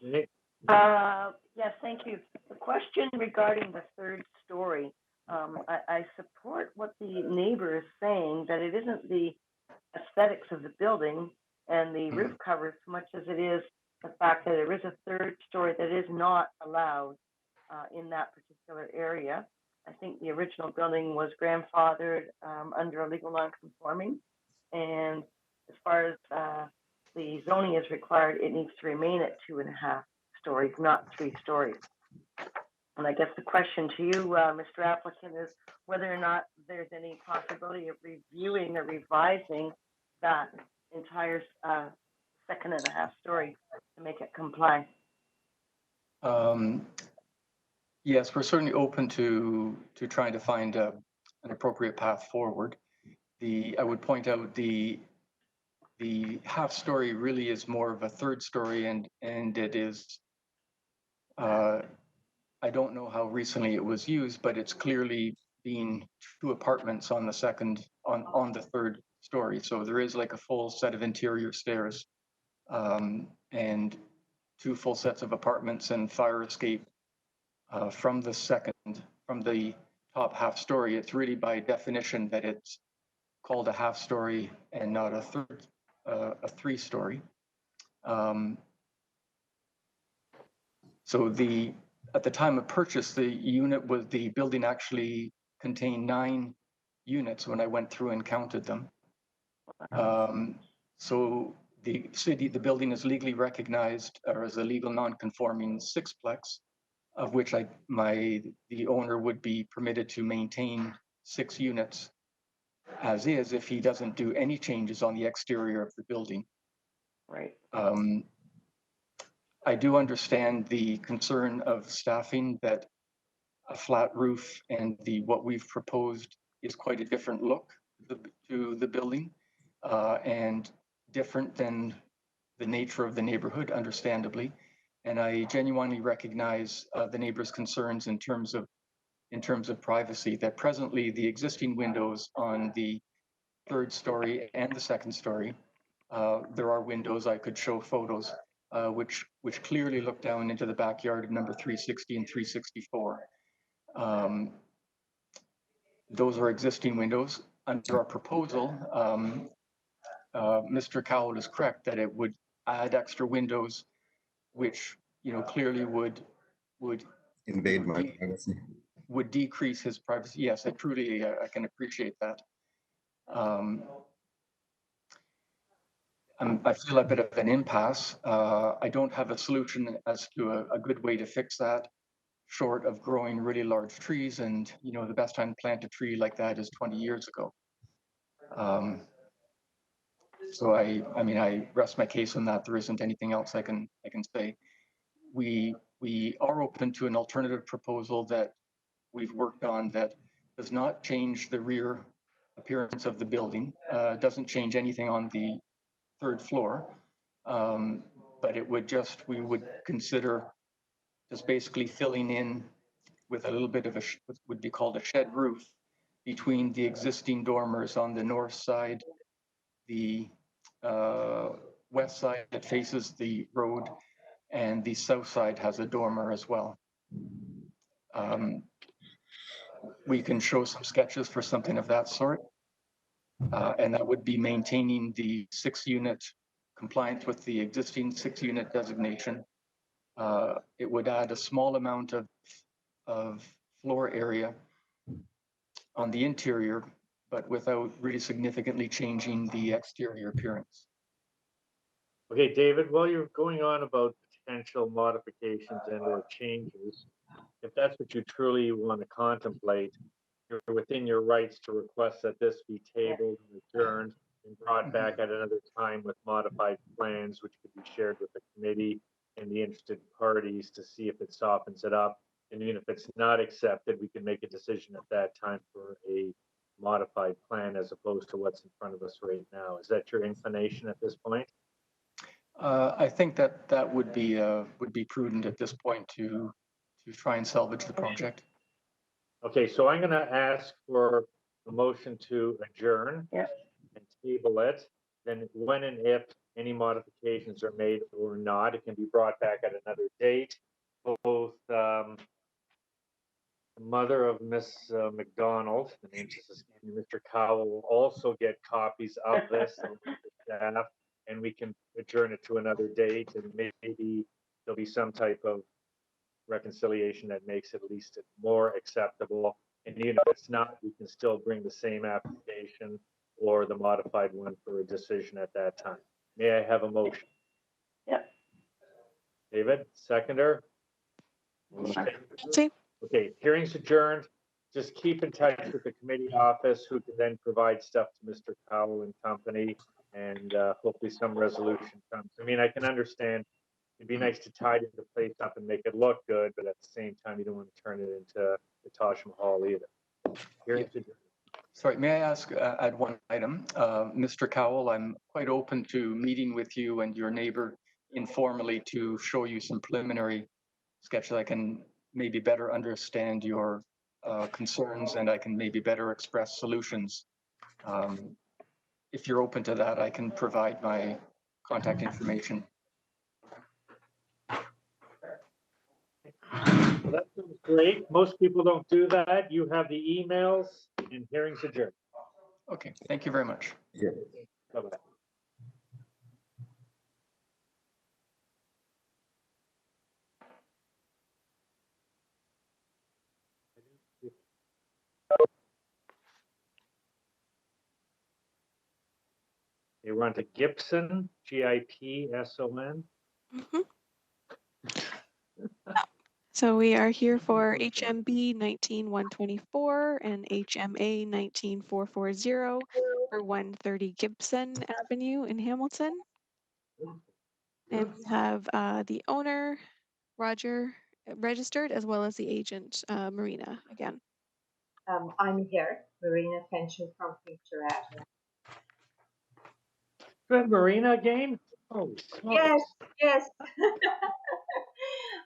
Okay. Yes, thank you. The question regarding the 3rd story, I support what the neighbor is saying, that it isn't the aesthetics of the building, And the roof cover, as much as it is the fact that there is a third story that is not allowed in that particular area. I think the original building was grandfathered under a legal non-conforming. And as far as the zoning is required, it needs to remain at 2.5 stories, not 3 stories. And I guess the question to you, Mr. Applicant, is whether or not there's any possibility of reviewing or revising that entire 2.5 story to make it comply. Yes, we're certainly open to trying to find an appropriate path forward. I would point out the half story really is more of a third story, and it is. I don't know how recently it was used, but it's clearly been 2 apartments on the third story. So there is like a full set of interior stairs, and 2 full sets of apartments and fire escape from the top half story. It's really by definition that it's called a half story and not a 3 story. So at the time of purchase, the building actually contained 9 units when I went through and counted them. So the building is legally recognized as a legal non-conforming 6-plex, of which the owner would be permitted to maintain 6 units as is if he doesn't do any changes on the exterior of the building. Right. I do understand the concern of staffing that a flat roof and what we've proposed is quite a different look to the building, and different than the nature of the neighborhood, understandably. And I genuinely recognize the neighbors' concerns in terms of privacy, that presently the existing windows on the 3rd story and the 2nd story, there are windows, I could show photos, which clearly look down into the backyard of number 360 and 364. Those are existing windows. Under our proposal, Mr. Cowell is correct that it would add extra windows, which clearly would Invade my privacy. Would decrease his privacy. Yes, I truly I can appreciate that. I feel a bit of an impasse. I don't have a solution as to a good way to fix that, short of growing really large trees. And the best time to plant a tree like that is 20 years ago. So I rest my case on that. There isn't anything else I can say. We are open to an alternative proposal that we've worked on that does not change the rear appearance of the building, doesn't change anything on the 3rd floor, but we would consider just basically filling in with a little bit of what would be called a shed roof between the existing dormers on the north side, the west side that faces the road, and the south side has a dormer as well. We can show some sketches for something of that sort, and that would be maintaining the 6-unit compliance with the existing 6-unit designation. It would add a small amount of floor area on the interior, but without really significantly changing the exterior appearance. Okay, David, while you're going on about potential modifications and or changes, if that's what you truly want to contemplate, you're within your rights to request that this be tabled and adjourned and brought back at another time with modified plans, which could be shared with the committee and the interested parties to see if it softens it up. And even if it's not accepted, we can make a decision at that time for a modified plan as opposed to what's in front of us right now. Is that your inclination at this point? I think that would be prudent at this point to try and salvage the project. Okay, so I'm going to ask for a motion to adjourn and table it. Then when and if any modifications are made or not, it can be brought back at another date. Both the mother of Miss McDonald, the name is Mr. Cowell, will also get copies of this, staff, and we can adjourn it to another date, and maybe there'll be some type of reconciliation that makes it at least more acceptable. And even if it's not, we can still bring the same application or the modified one for a decision at that time. May I have a motion? Yep. David, seconder? See, Okay, hearing's adjourned. Just keep in touch with the committee office, who can then provide stuff to Mr. Powell and company, and hopefully some resolution comes. I mean, I can understand it'd be nice to tidy the place up and make it look good, but at the same time, you don't want to turn it into the Taj Mahal either. Hearing's adjourned. Sorry, may I ask, add one item? Mr. Cowell, I'm quite open to meeting with you and your neighbor informally to show you some preliminary sketches. I can maybe better understand your concerns, and I can maybe better express solutions. If you're open to that, I can provide my contact information. Well, that sounds great. Most people don't do that. You have the emails, and hearing's adjourned. Okay, thank you very much. Yeah. Bye-bye. Okay, we're on to Gibson, Gipson. so we are here for HMB 19124 and HMA 19440 for 130 Gibson Avenue in Hamilton. And we have the owner, Roger, registered, as well as the agent, Marina, again. I'm here, Marina Pension from Picturesque. Good, Marina again? Oh, Yes, yes.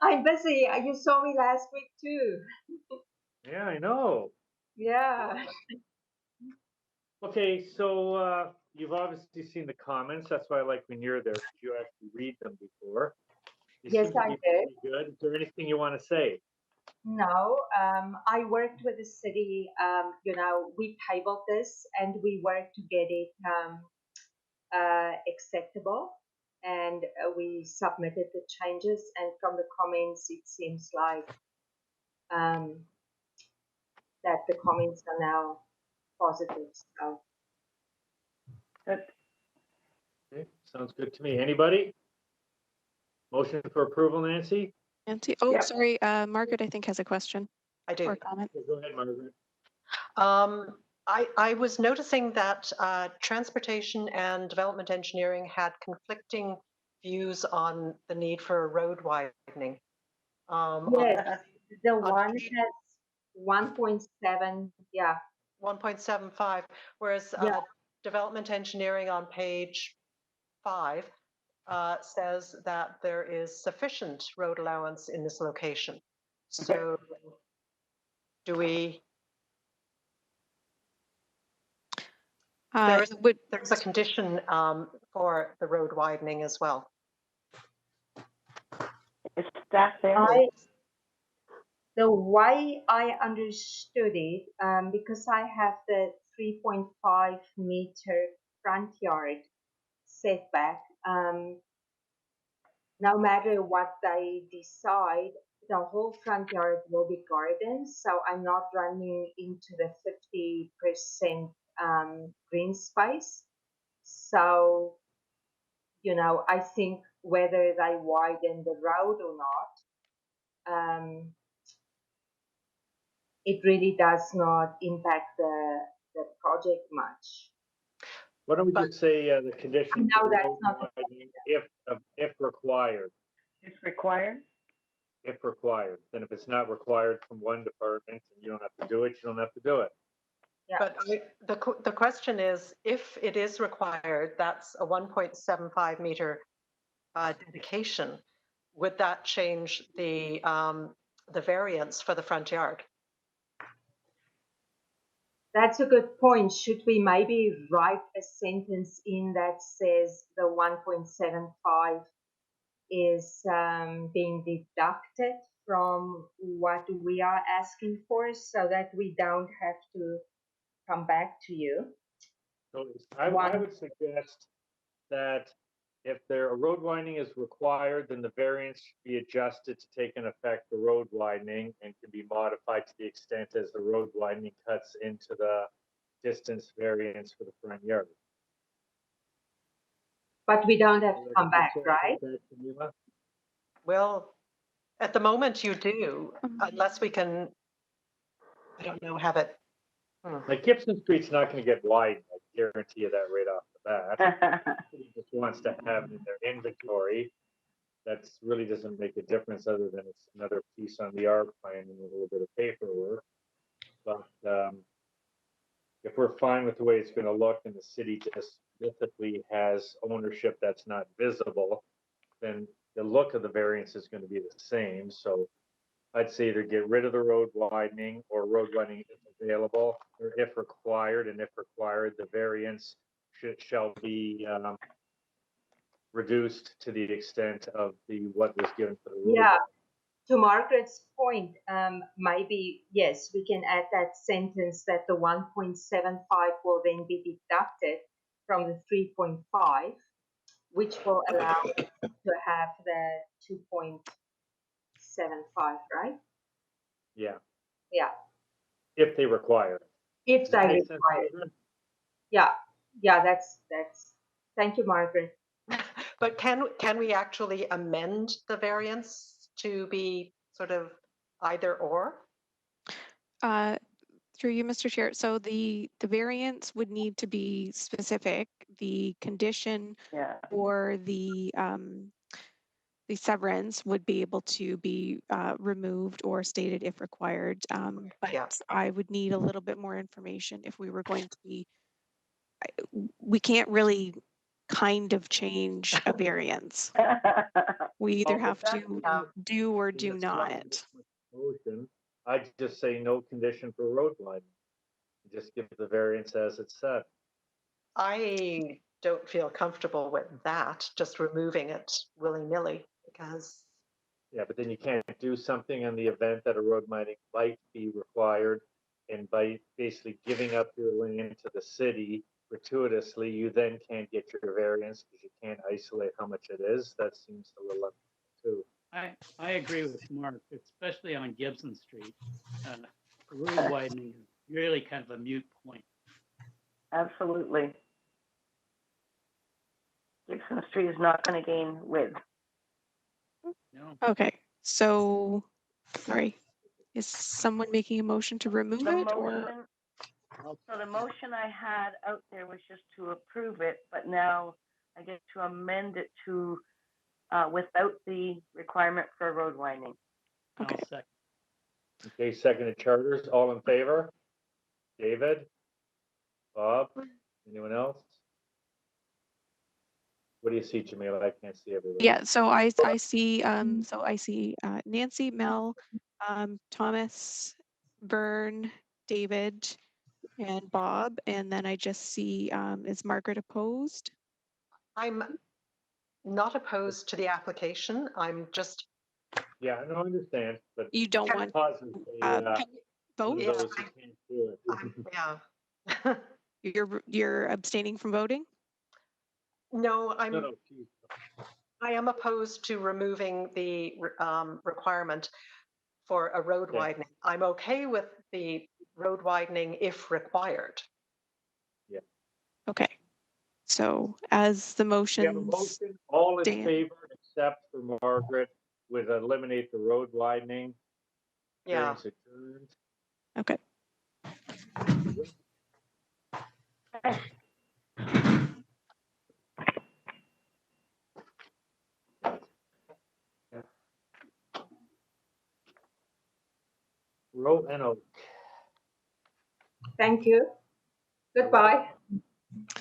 I'm busy. You saw me last week too. Yeah, I know. Yeah. Okay, so you've obviously seen the comments. That's why I like when you're there, because you actually read them before. They Yes, seem to I be did. pretty good. Is there anything you want to say? No, I worked with the city. We tabled this and we worked to get it acceptable, and we submitted the changes. And from the comments, it seems like that the comments are now positive. So. Good. Okay, sounds good to me. Anybody? Motion for approval, Nancy? Nancy, oh, Yep. sorry, Margaret, I think has a question I do. or comment. Okay, go ahead, Margaret. I was noticing that transportation and development engineering had conflicting views on the need for road widening. Yes, the one has 1.7, yeah. 1.75, whereas Yeah. development engineering on page 5 says that there is sufficient road allowance in this location. So do we? There's a condition for the road widening as well. Is that there? The way I understood it, because I have the 3.5 meter front yard setback, no matter what they decide, the whole front yard will be garden. So I'm not running into the 50% green space. So, I think whether they widen the road or not, it really does not impact the project much. Why don't we just say the condition No, for that's road not widening if required? If required? If required. Then if it's not required from one department and you don't have to do it, you don't have to do it. Yeah. But the question is, if it is required, that's a 1.75 meter dedication. Would that change the variance for the front yard? That's a good point. Should we maybe write a sentence in that says the 1.75 is being deducted from what we are asking for, so that we don't have to come back to you? So I would suggest that if there, a road widening is required, then the variance should be adjusted to take in effect the road widening and can be modified to the extent as the road widening cuts into the distance variance for the front yard. But we don't have to come back, right? Well, at the moment you do, unless we can, I don't know, have it. Like Gibson Street's not gonna get widened, I guarantee you that right off the bat. He just wants to have it in their inventory. That's really doesn't make a difference other than it's another piece on the R plan and a little bit of paperwork. But if we're fine with the way it's gonna look and the city just specifically has ownership that's not visible, then the look of the variance is gonna be the same. So I'd say either get rid of the road widening or road widening if available, or if required, and if required, the variance shall be reduced to the extent of what was given for the road. Yeah, to Margaret's point, maybe, yes, we can add that sentence that the 1.75 will then be deducted from the 3.5, which will allow us to have the 2.75, right? Yeah, Yeah, if they require it. if Does that they make sense, require it. Margaret? Yeah, that's, thank you, Margaret. But can we actually amend the variance to be sort of either or? Through you, Mr. Chair. So the variance would need to be specific. The condition Yeah. or the severance would be able to be removed or stated if required. But Yeah. I would need a little bit more information if we were going to be, we can't really kind of change a variance. We either have to do or do not. Motion, I'd just say no condition for road widening. Just give the variance as it's set. I don't feel comfortable with that, just removing it willy-nilly, because Yeah, but then you can't do something in the event that a road widening might be required. And by basically giving up your land to the city gratuitously, you then can't get your variance because you can't isolate how much it is. That seems a little too. I agree with Mark, especially on Gibson Street. Road widening is really kind of a moot point. Absolutely. Gibson Street is not going to gain width. No. Okay, so, sorry, is someone making a motion to remove it or? So the motion I had out there was just to approve it, but now I get to amend it to without the requirement for road widening. Okay. Okay, seconded Charters, all in favor? David? Bob? Anyone else? What do you see, Jamila? I can't see everybody. Yeah, so I see Nancy, Mel, Thomas, Vern, David, and Bob, and then I just see is Margaret opposed? I'm not opposed to the application. I'm just. Yeah, I don't understand, but you don't want vote? Those who can't do it. Yeah. You're abstaining from voting? No, I'm. No, I am opposed to removing the requirement for a road widening. I'm okay with the road widening if required. Yeah. Okay. So as the motion. We have a motion, all in favor except for Margaret would eliminate the road widening. Yeah. Okay. Roanoke. Thank you. Goodbye.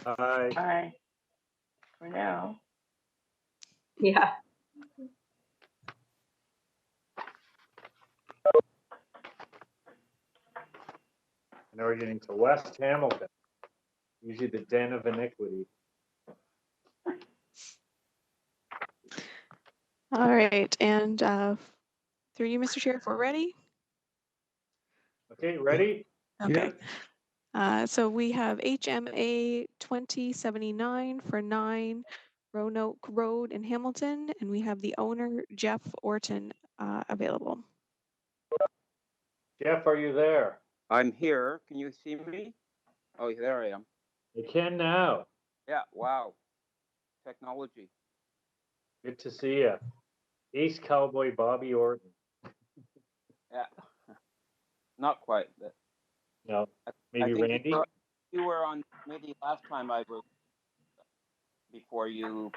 Bye. Bye. For now. Yeah. Now we're getting to West Hamilton, usually the den of iniquity. All right, and through you, Mr. Chair, if we're ready. Okay, ready? Okay. So we have HMA 2079 for 9 Roanoke Road in Hamilton, and we have the owner, Jeff Orton, available. Jeff, are you there? I'm here. Can you see me? Oh, there I am. You can now. Yeah, wow. Technology. Good to see you. Ace Cowboy Bobby Orton. Yeah. Not quite, but No, I maybe think Randy? you were on committee last time I was before you,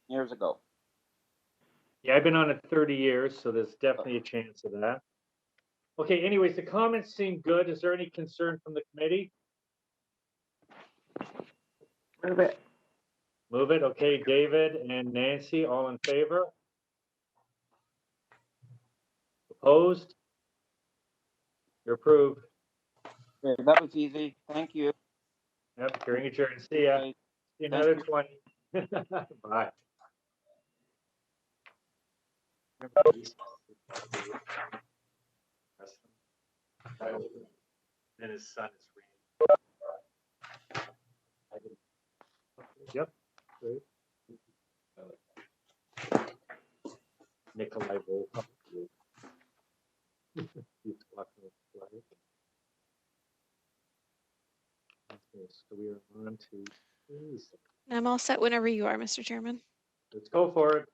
years ago. Yeah, I've been on it 30 years, so there's definitely a chance of that. Okay, anyways, the comments seem good. Is there any concern from the committee? Move it. Move it. Okay, David and Nancy, all in favor? Opposed? You're approved. Okay, that was easy. Thank you. Yep, hearing adjourned. See ya. Okay, See you thank another you. 20. Bye. And his son is Randy. Yep. Great. Nikolai Volkov. He's walking with the flag. Okay, so we are on to, I'm all set whenever you are, Mr. Chairman. let's go for it.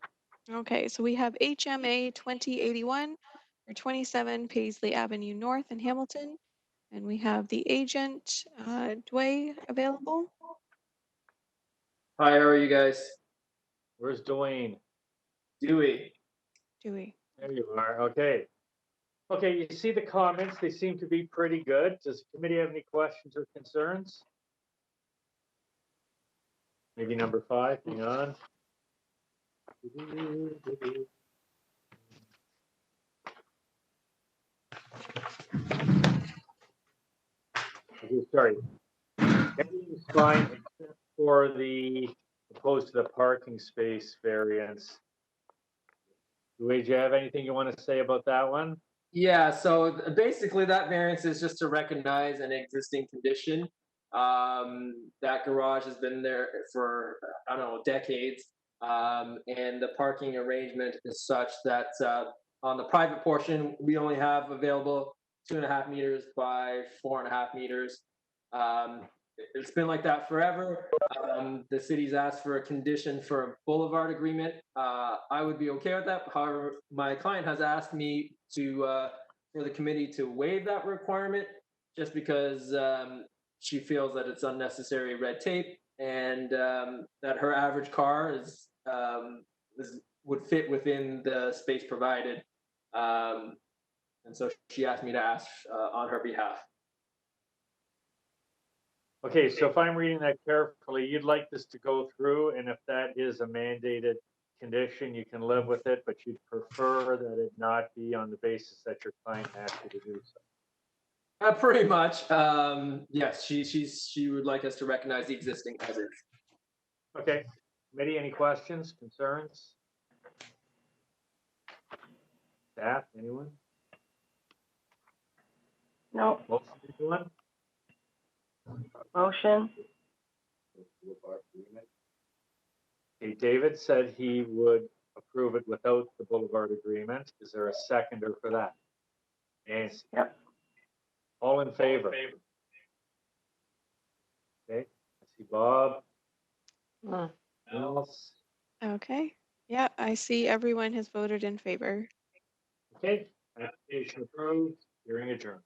Okay, so we have HMA 2081 for 27 Paisley Avenue North in Hamilton. And we have the agent, Dwayne, available. Hi, how are you guys? Where's Dwayne? Dewey. Dewey. There you are. Okay. Okay, you see the comments. They seem to be pretty good. Does the committee have any questions or concerns? Maybe number 5, hang on. Okay, sorry. Everything's fine except for the opposed to the parking space variance. Do you have anything you want to say about that one? Yeah, so basically that variance is just to recognize an existing condition. That garage has been there for, I don't know, decades. And the parking arrangement is such that on the private portion, we only have available 2.5 meters by 4.5 meters. It's been like that forever. The city's asked for a condition for a boulevard agreement. I would be okay with that. However, my client has asked me to for the committee to waive that requirement just because she feels that it's unnecessary red tape and that her average car would fit within the space provided. And so she asked me to ask on her behalf. Okay, so if I'm reading that carefully, you'd like this to go through, and if that is a mandated condition, you can live with it, but you'd prefer that it not be on the basis that your client asked you to do so. Pretty much. Yes, she would like us to recognize the existing as is. Okay, committee, any questions, concerns? Staff, anyone? No. Motion, anyone? Motion. Okay, David said he would approve it without the boulevard agreement. Is there a seconder for that? Nancy? Yep. All in favor? Okay, I see Bob. Else? Okay. Yeah, I see everyone has voted in favor. Okay, application approved, hearing adjourned.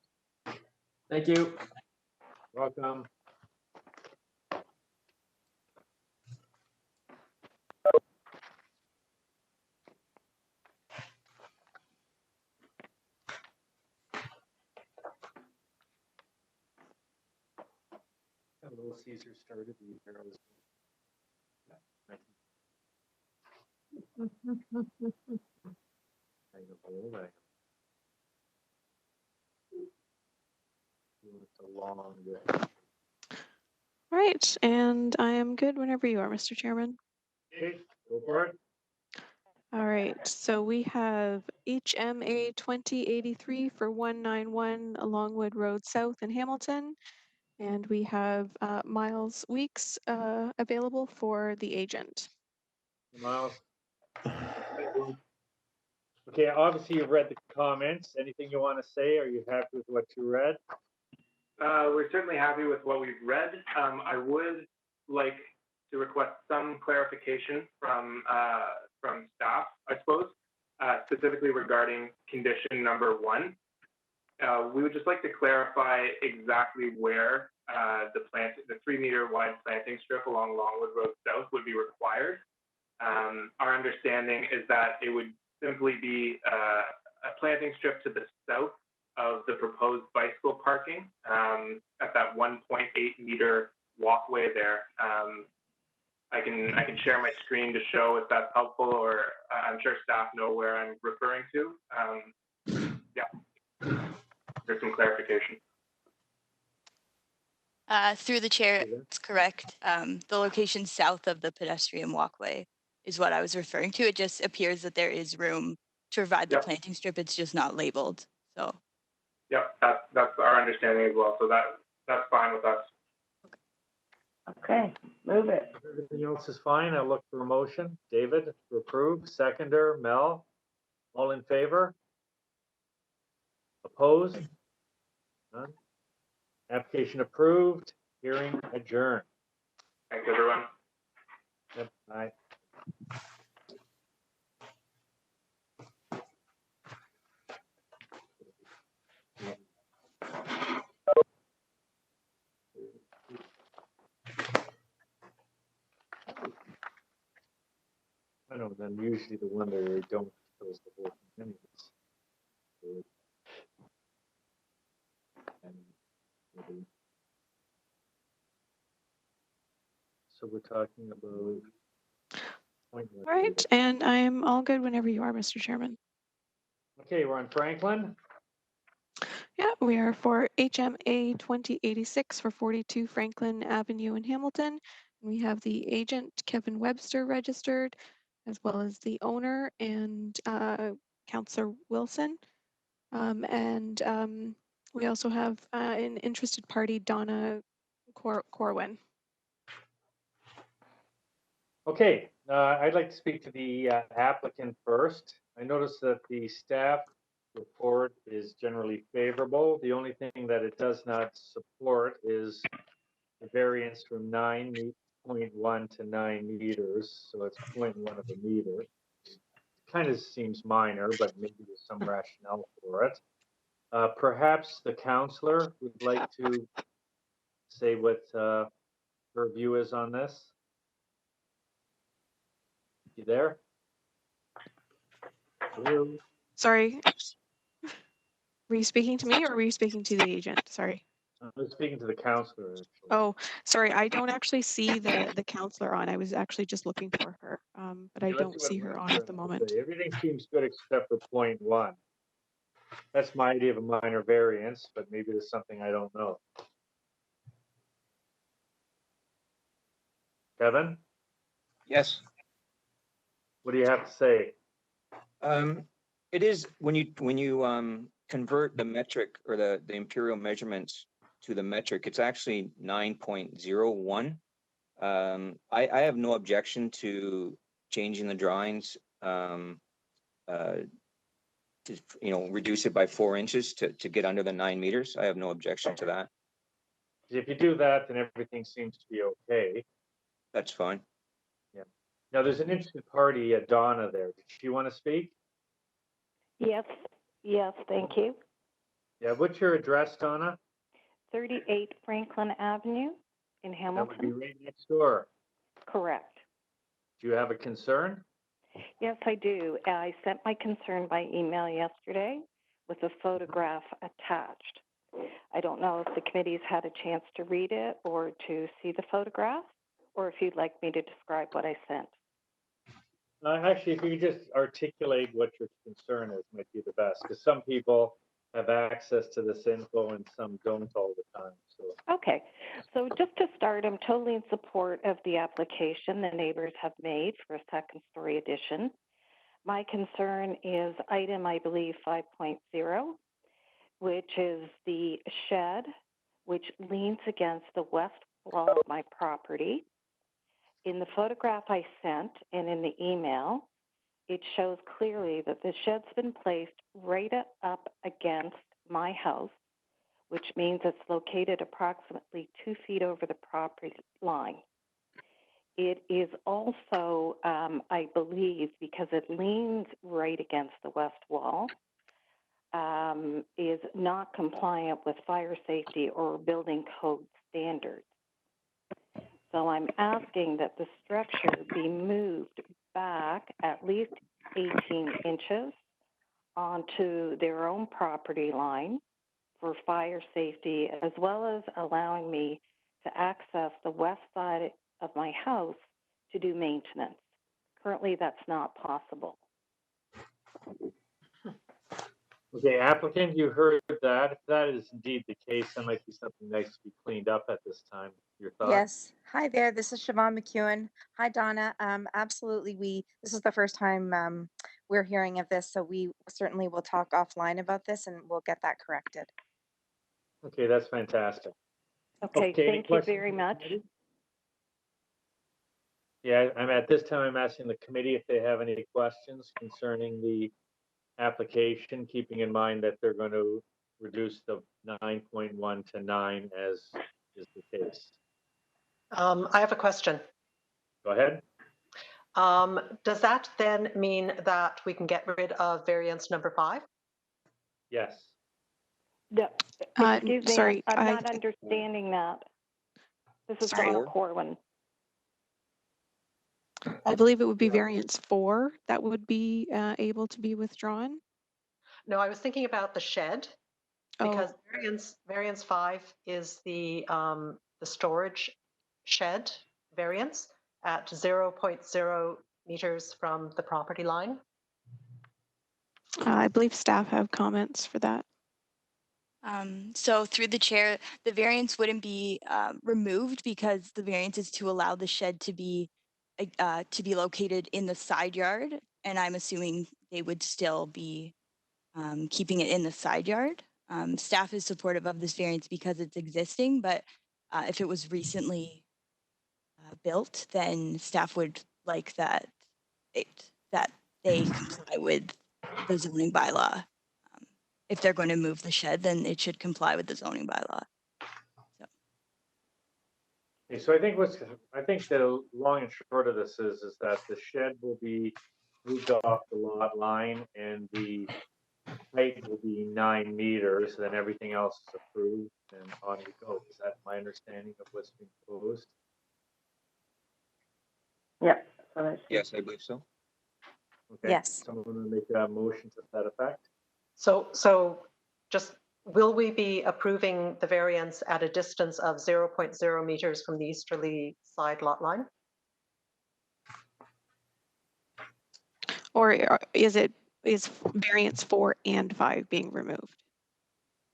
Thank you. Welcome. Little Caesar started the year I was. I know how old I am. It's a long day. All right, and I am good whenever you are, Mr. Chairman. Okay, go for it. All right, so we have HMA 2083 for 191 Longwood Road South in Hamilton. And we have Miles Weeks available for the agent. Miles? Okay, obviously you've read the comments. Anything you want to say? Are you happy with what you read? We're certainly happy with what we've read. I would like to request some clarification from staff, I suppose, specifically regarding condition number 1. We would just like to clarify exactly where the 3-meter wide planting strip along Longwood Road South would be required. Our understanding is that it would simply be a planting strip to the south of the proposed bicycle parking at that 1.8 meter walkway there. I can share my screen to show if that's helpful, or I'm sure staff know where I'm referring to. Yeah, there's some clarification. Through the chair, it's correct. The location south of the pedestrian walkway is what I was referring to. It just appears that there is room to provide the planting strip. It's just not labeled. So. Yep, that's our understanding as well. So that's fine with us. Okay, move it. Everything else is fine. I'll look for a motion. David, to approve. Seconder, Mel. All in favor? Opposed? None. Application approved. Hearing adjourned. Thanks, everyone. Yep, bye. I know, then usually the one that they don't close the whole thing anyways. So we're talking about. All right, and I'm all good whenever you are, Mr. Chairman. Okay, we're on Franklin. Yeah, we are for HMA 2086 for 42 Franklin Avenue in Hamilton. We have the agent, Kevin Webster, registered, as well as the owner and Councillor Wilson. We also have an interested party, Donna Corwin. Okay, I'd like to speak to the applicant first. I noticed that the staff report is generally favorable. The only thing that it does not support is the variance from 9.1 to 9 meters. So it's 0.1 of a meter. Kind of seems minor, but maybe there's some rationale for it. Perhaps the counselor would like to say what her view is on this. You there? Hello? Sorry. Were you speaking to me or were you speaking to the agent? Sorry. I was speaking to the counselor. Actually. Oh, sorry. I don't actually see the counselor on. I was actually just looking for her, but I don't see her on at the moment. Everything seems good except for 0.1. That's my idea of a minor variance, but maybe there's something I don't know. Kevin? Yes. What do you have to say? It is when you convert the metric or the imperial measurements to the metric, it's actually 9.01. I have no objection to changing the drawings to reduce it by 4 inches to get under the 9 meters. I have no objection to that. If you do that, then everything seems to be okay. That's fine. Yeah. Now there's an interested party, Donna there. Did she want to speak? Yes, thank you. Yeah, what's your address, Donna? 38 Franklin Avenue in Hamilton. That would be right next door. Correct. Do you have a concern? Yes, I do. I sent my concern by email yesterday with a photograph attached. I don't know if the committee's had a chance to read it or to see the photograph, or if you'd like me to describe what I sent. Actually, if you could just articulate what your concern is, might be the best, because some people have access to this info and some don't all the time. So. Okay, so just to start, I'm totally in support of the application the neighbors have made for a second story addition. My concern is item, I believe, 5.0, which is the shed, which leans against the west wall of my property. In the photograph I sent and in the email, it shows clearly that the shed's been placed right up against my house, which means it's located approximately 2 feet over the property line. It is also, I believe, because it leans right against the west wall, is not compliant with fire safety or building code standards. So I'm asking that the structure be moved back at least 18 inches onto their own property line for fire safety, as well as allowing me to access the west side of my house to do maintenance. Currently, that's not possible. Okay, applicant, you heard that. If that is indeed the case, that might be something nice to be cleaned up at this time. Your thoughts? Yes. Hi there. This is Siobhan McEwen. Hi, Donna. Absolutely. This is the first time we're hearing of this, so we certainly will talk offline about this and we'll get that corrected. Okay, that's fantastic. Okay, any thank you questions very from the much. committee? Yeah, at this time, I'm asking the committee if they have any questions concerning the application, keeping in mind that they're going to reduce the 9.1 to 9 as is the case. I have a question. Go ahead. Does that then mean that we can get rid of variance number 5? Yes. Excuse me, sorry, I'm not understanding that. This is Donna Corwin. I believe it would be variance 4 that would be able to be withdrawn. No, I was thinking about the shed, because variance 5 is the storage shed variance at 0.0 meters from the property line. I believe staff have comments for that. So through the chair, the variance wouldn't be removed because the variance is to allow the shed to be located in the side yard, and I'm assuming they would still be keeping it in the side yard. Staff is supportive of this variance because it's existing, but if it was recently built, then staff would like that they comply with the zoning bylaw. If they're going to move the shed, then it should comply with the zoning bylaw. Okay, so I think the long and short of this is that the shed will be moved off the lot line and the height will be 9 meters, then everything else is approved and on we go. Is that my understanding of what's being proposed? Yeah. Yes, I believe so. Okay. Yes. Someone want to make a motion to that effect? So just, will we be approving the variance at a distance of 0.0 meters from the easterly side lot line? Or is variance 4 and 5 being removed?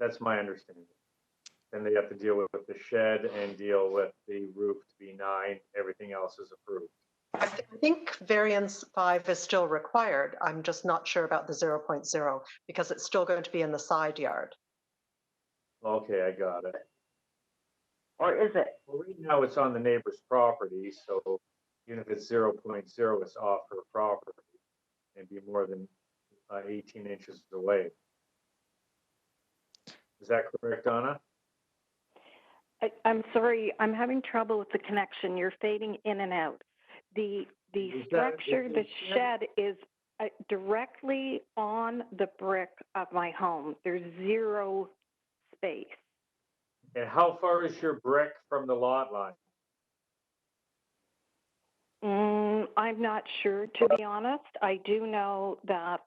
That's my understanding. Then they have to deal with the shed and deal with the roof to be 9. Everything else is approved. I think variance 5 is still required. I'm just not sure about the 0.0 because it's still going to be in the side yard. Okay, I got it. Or is it? Well, right now it's on the neighbor's property, so even if it's 0.0, it's off her property and be more than 18 inches away. Is that correct, Donna? I'm sorry, I'm having trouble with the connection. You're fading in and out. The structure, the shed is directly on the brick of my home. There's 0 space. And how far is your brick from the lot line? I'm not sure, to be honest. I do know that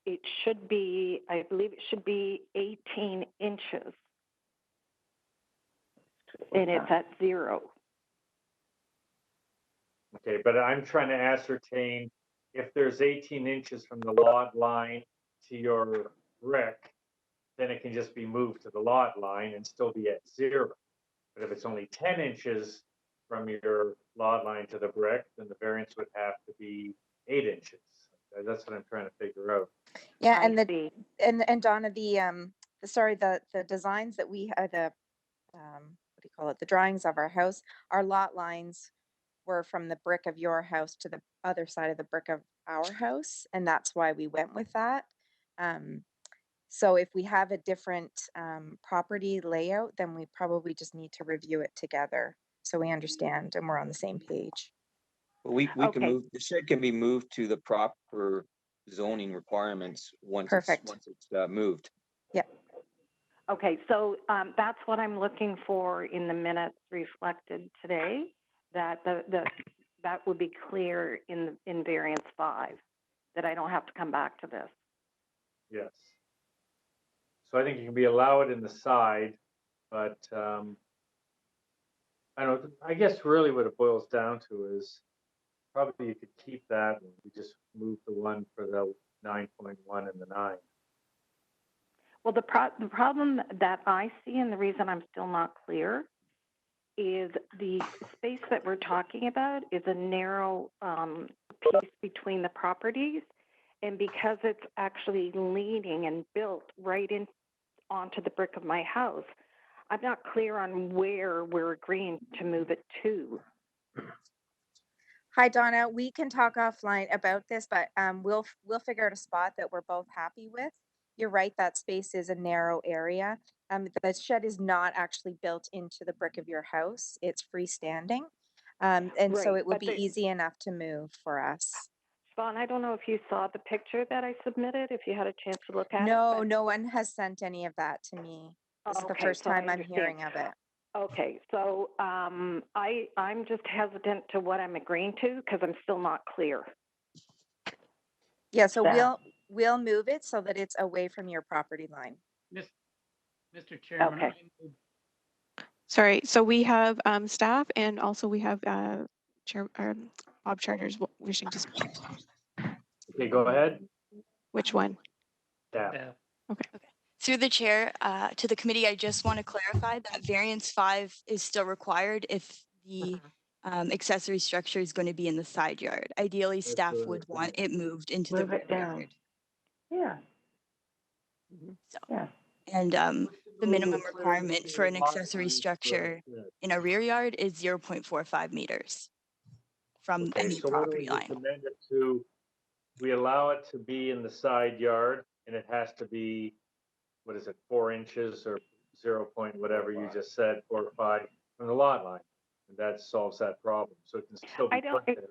it should be, I believe it should be 18 inches. And it's at 0. Okay, but I'm trying to ascertain if there's 18 inches from the lot line to your brick, then it can just be moved to the lot line and still be at 0. But if it's only 10 inches from your lot line to the brick, then the variance would have to be 8 inches. That's what I'm trying to figure out. Yeah, and and Donna, the designs that we had, what do you call it? The drawings of our house, our lot lines were from the brick of your house to the other side of the brick of our house, and that's why we went with that. So if we have a different property layout, then we probably just need to review it together so we understand and we're on the same page. But we can Okay. move, the shed can be moved to the proper zoning requirements once Perfect. it's moved. Yeah. Okay, so that's what I'm looking for in the minutes reflected today, that that would be clear in variance 5, that I don't have to come back to this. Yes. So I think you can be allowed in the side, but I don't, I guess really what it boils down to is probably you could keep that and you just move the one for the 9.1 and the 9. Well, the problem that I see, and the reason I'm still not clear, is the space that we're talking about is a narrow piece between the properties, and because it's actually leaning and built right in onto the brick of my house, I'm not clear on where we're agreeing to move it to. Hi, Donna. We can talk offline about this, but we'll figure out a spot that we're both happy with. You're right, that space is a narrow area. The shed is not actually built into the brick of your house. It's freestanding. And so Right, it would but be easy enough to move for us. Siobhan, I don't know if you saw the picture that I submitted, if you had a chance to look at it. No, no one has sent any of that to me. This is the Okay, first so I time I'm understand. hearing of it. Okay, so I'm just hesitant to what I'm agreeing to because I'm still not clear. Yeah, so Staff. we'll move it so that it's away from your property line. Mr. Chairman, Okay. I move Sorry, so we have staff and also we have Bob Charters wishing to speak. Okay, go ahead. Which one? Yeah. staff. Okay. Through the chair, to the committee, I just want to clarify that variance 5 is still required if the accessory structure is going to be in the side yard. Ideally, staff would want it moved into the Move it rear down. yard. Yeah. So, Yeah. and the minimum requirement for an accessory structure in a rear yard is 0.45 meters from Okay, any so what do we property just line. amend it to? We allow it to be in the side yard and it has to be, what is it, 4 inches or 0. Whatever you just said, 4 or 5 from the lot line. And that solves that problem. So it can still be I don't, put there.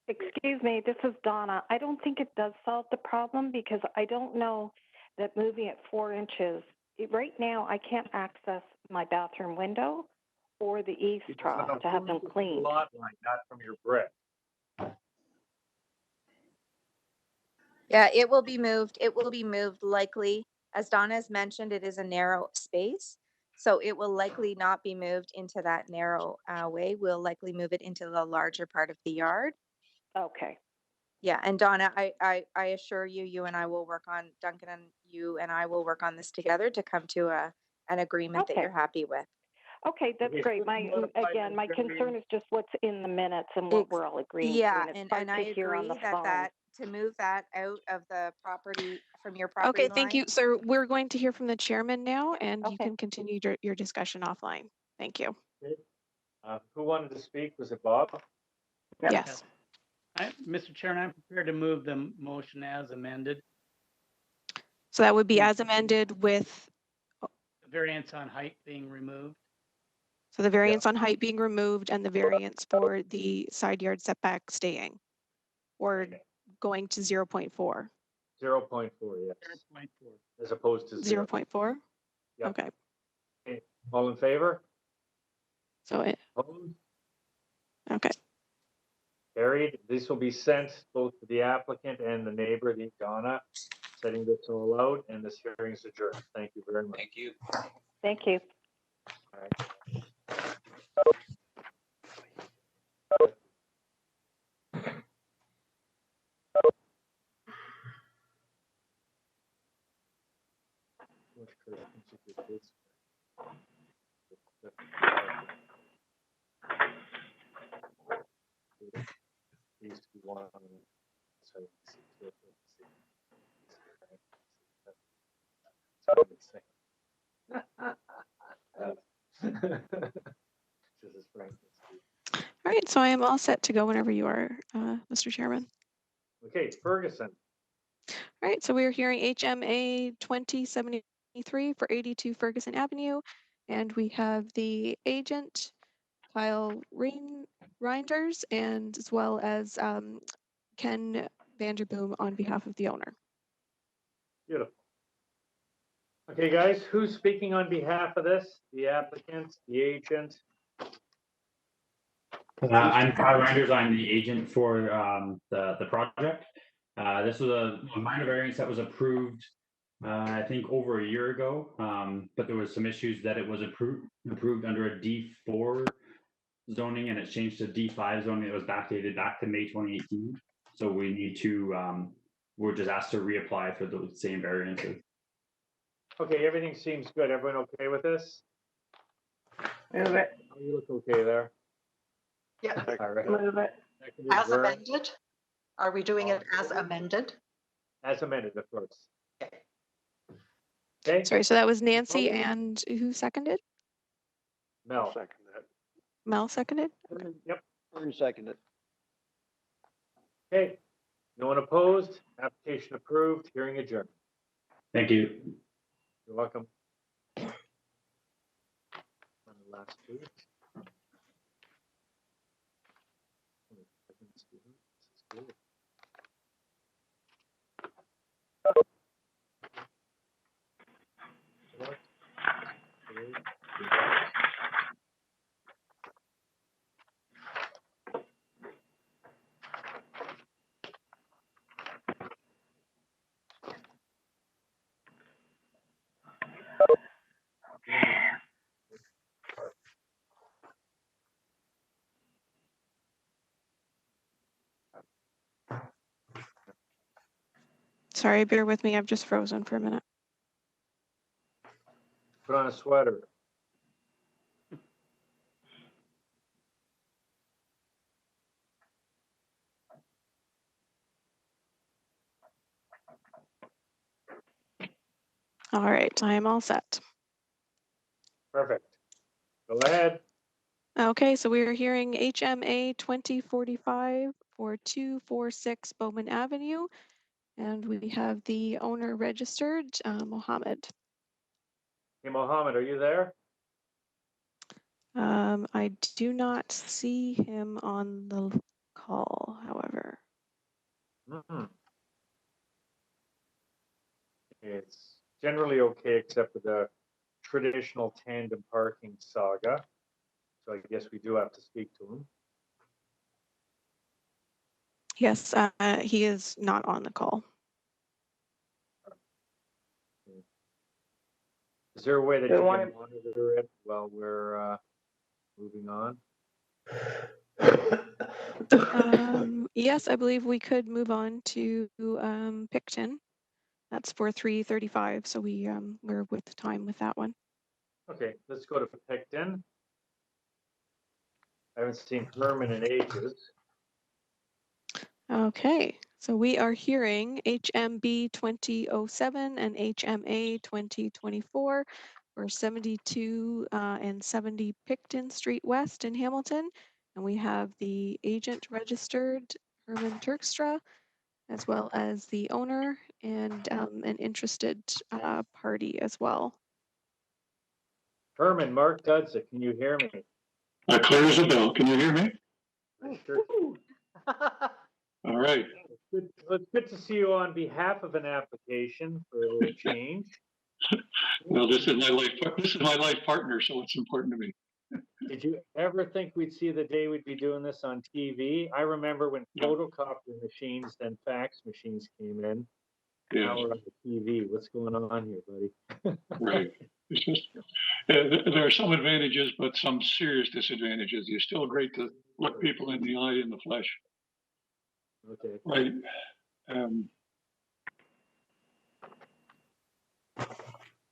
excuse me, this is Donna. I don't think it does solve the problem because I don't know that moving it 4 inches, right now I can't access my bathroom window or the eaves trough to have them cleaned. Lot line, not from your brick. Yeah, it will be moved. It will be moved likely. As Donna has mentioned, it is a narrow space. So it will likely not be moved into that narrow way. We'll likely move it into the larger part of the yard. Okay. Yeah, and Donna, I assure you, you and I will work on, Duncan and you and I will work on this together to come to an agreement that Okay. you're happy with. Okay, that's Okay, great. so Again, my concern is just what's in the minutes and what we're all agreeing to. Yeah, And it's hard and I to hear on agree the that phone. to move that out of the property, from your property Okay, line. thank you. So we're going to hear from the chairman now and you Okay. can continue your discussion offline. Thank you. Okay. Who wanted to speak? Was it Bob? Yes. Mr. Chairman, I'm prepared to move the motion as amended. So that would be as amended with, Variance on height being removed. so the variance on height being removed and the variance for the side yard setback staying or going to 0.4. 0.4, yes. 0.4. As opposed to 0. 0.4? Yep. Okay. Okay. All in favor? So it, Opposed? okay. Carried. This will be sent both to the applicant and the neighbor, the Donna, setting this all out, and this hearing is adjourned. Thank you very much. Thank you. Thank you. All right. Used to be one on the so All right, so I am all set to go whenever you are, Mr. Chairman. Okay, Ferguson. All right, so we are hearing HMA 2073 for 82 Ferguson Avenue, and we have the agent, Kyle Reinders, and as well as Ken Vanderboom on behalf of the owner. Beautiful. Okay, guys, who's speaking on behalf of this? The applicant, the agent? I'm Kyle Reinders. I'm the agent for the project. This was a minor variance that was approved, I think, over a year ago, but there was some issues that it was approved under a D4 zoning, and it's changed to D5 zoning. It was backdated back to May 2018. So we need to, we're just asked to reapply for the same variances. Okay, everything seems good. Everyone okay with this? Move it. Oh, you look okay there. Yeah. All right. Move it. As amended? Are we doing it as amended? As amended, of course. Okay. Okay. Sorry, so that was Nancy and who seconded? Mel. Second that. Mel seconded? Yep. Vern seconded. Okay. No one opposed. Application approved. Hearing adjourned. Thank you. You're welcome. On the last page. Sorry, bear with me. I've just frozen for a minute. Put on a sweater. All right, I am all set. Perfect. Go ahead. Okay, so we are hearing HMA 2045 for 246 Bowman Avenue, and we have the owner registered, Mohammed. Hey, Mohammed, are you there? I do not see him on the call, however. Mm-hmm. It's generally okay, except for the traditional tandem parking saga. So I guess we do have to speak to him. Yes, he is not on the call. Is there a way that Do you you want can monitor it while we're moving on? Yes, I believe we could move on to Picton. That's for 335, so we're with time with that one. Okay, let's go to Picton. I haven't seen Herman in ages. Okay, so we are hearing HMB 2007 and HMA 2024 for 72 and 70 Picton Street West in Hamilton. And we have the agent registered, Herman Turkstra, as well as the owner and an interested party as well. Herman, Mark Dudzik, can you hear me? Clear as a bell. Can you hear me? Sure. All right. It's good to see you on behalf of an application for a little change. Well, this is my life partner, so it's important to me. Did you ever think we'd see the day we'd be doing this on TV? I remember when photocopy machines and fax machines came in. Yeah. Now we're on the TV. What's going on here, buddy? Right. It's just, there are some advantages, but some serious disadvantages. It's still great to look people in the eye in the flesh. Okay. Right.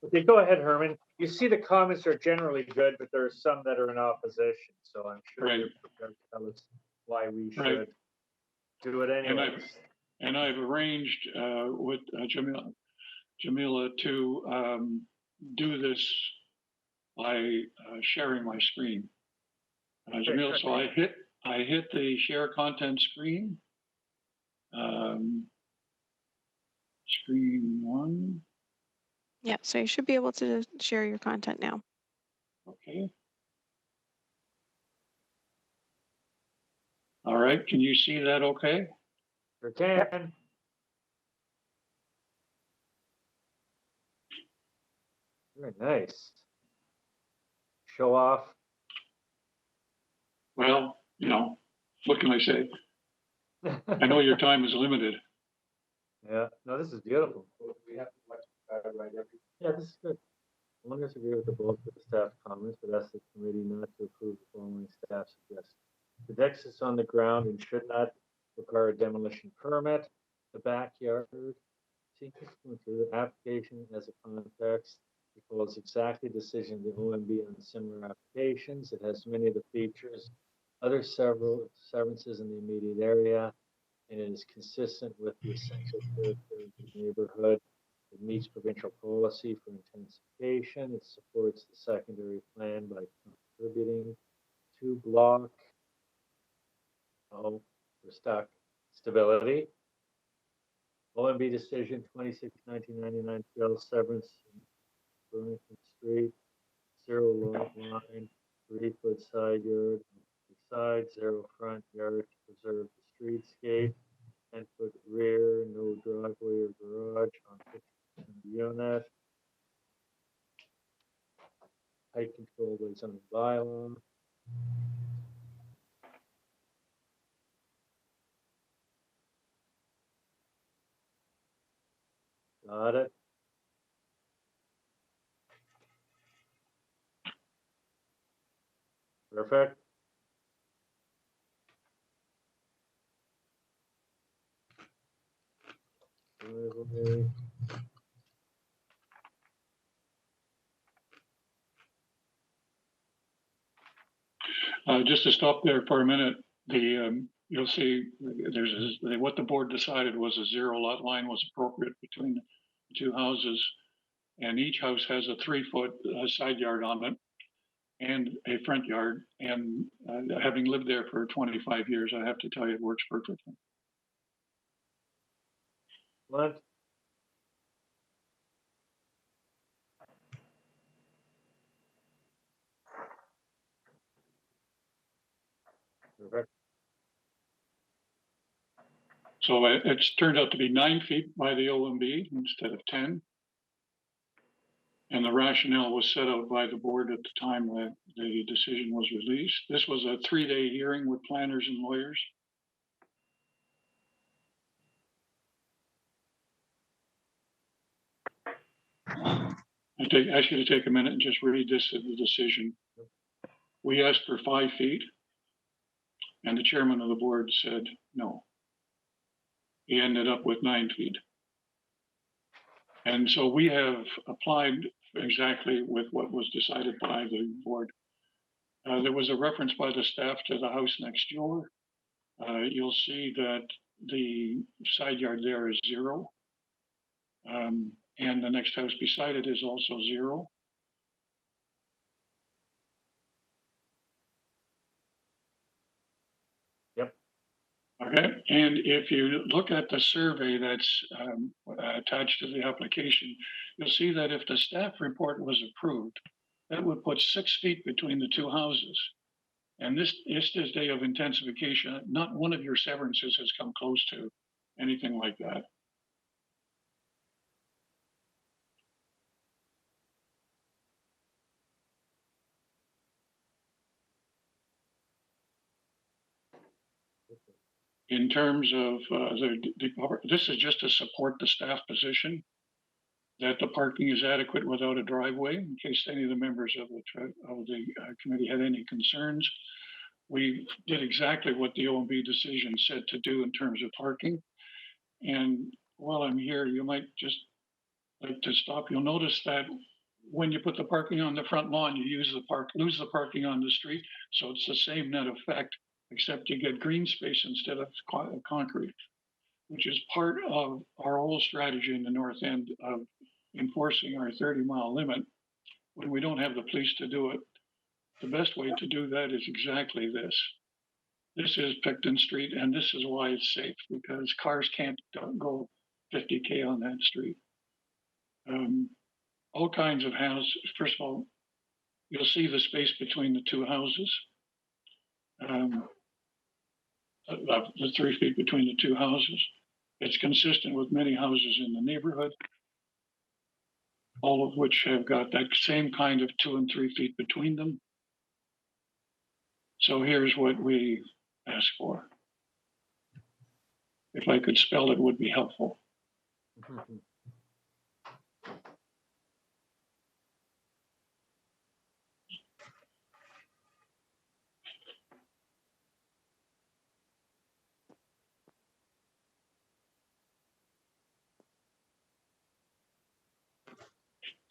Okay, go ahead, Herman. You see the comments are generally good, but there are some that are in opposition. So I'm sure you're prepared to tell us why we should do it anyway. And I've arranged with Jamila to do this by sharing my screen. Jamila, so I I hit the share content screen. Screen one. Yeah, so you should be able to share your content now. Okay. All right, can you see that okay? Sure can. Very nice. Show off. Well, you know, what can I say? I know your time is limited. Yeah, no, this is beautiful. Yeah, this is good. Owners agree with the bulk of the staff comments, but ask the committee not to approve the following staff suggestions. The deck sits on the ground and should not require a demolition permit. The backyard, sequence through the application as a context. It follows exactly decision of the OMB on similar applications. It has many of the features, other several severances in the immediate area, and it is consistent with the essential character of the neighborhood. It meets provincial policy for intensification. It supports the secondary plan by contributing to block, we're stuck, stability. OMB decision 26/1999 trail severance in Burlington Street, 0 lot line, 3-foot side yard, side, 0 front yard to preserve the streetscape, 10-foot rear, no driveway or garage on 50% unit. Height control based on the bylaw. Got it. Perfect. Driveway. Just to stop there for a minute, you'll see what the board decided was a 0 lot line was appropriate between the two houses. And each house has a 3-foot side yard on it and a front yard. And having lived there for 25 years, I have to tell you, it works perfectly. What? Perfect. So it's turned out to be 9 feet by the OMB instead of 10. And the rationale was set out by the board at the time that the decision was released. This was a 3-day hearing with planners and lawyers. I ask you to take a minute and just read this as the decision. We asked for 5 feet, and the chairman of the board said no. He ended up with 9 feet. And so we have applied exactly with what was decided by the board. There was a reference by the staff to the house next door. You'll see that the side yard there is 0. And the next house beside it is also 0. Yep. Okay, and if you look at the survey that's attached to the application, you'll see that if the staff report was approved, that would put 6 feet between the two houses. And this day of intensification, not one of your severances has come close to anything like that. In terms of this is just to support the staff position that the parking is adequate without a driveway. In case any of the members of the committee had any concerns, we did exactly what the OMB decision said to do in terms of parking. And while I'm here, you might just like to stop. You'll notice that when you put the parking on the front lawn, you lose the parking on the street. So it's the same net effect, except you get green space instead of concrete, which is part of our whole strategy in the north end of enforcing our 30-mile limit when we don't have the police to do it. The best way to do that is exactly this. this is Picton Street, and this is why it's safe, because cars can't go 50K on that street. All kinds of houses. First of all, you'll see the space between the two houses. The 3 feet between the two houses. It's consistent with many houses in the neighborhood, all of which have got that same kind of 2 and 3 feet between them. So here's what we ask for. If I could spell it, would be helpful.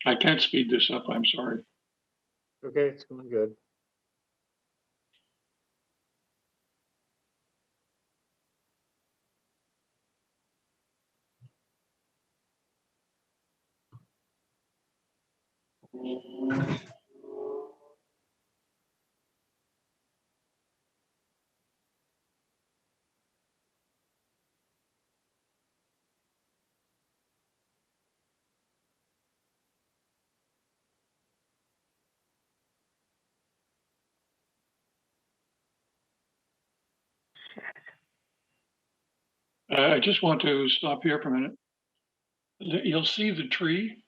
I can't speed this up, I'm sorry. Okay, it's going good. I just want to stop here for a minute. You'll see the tree.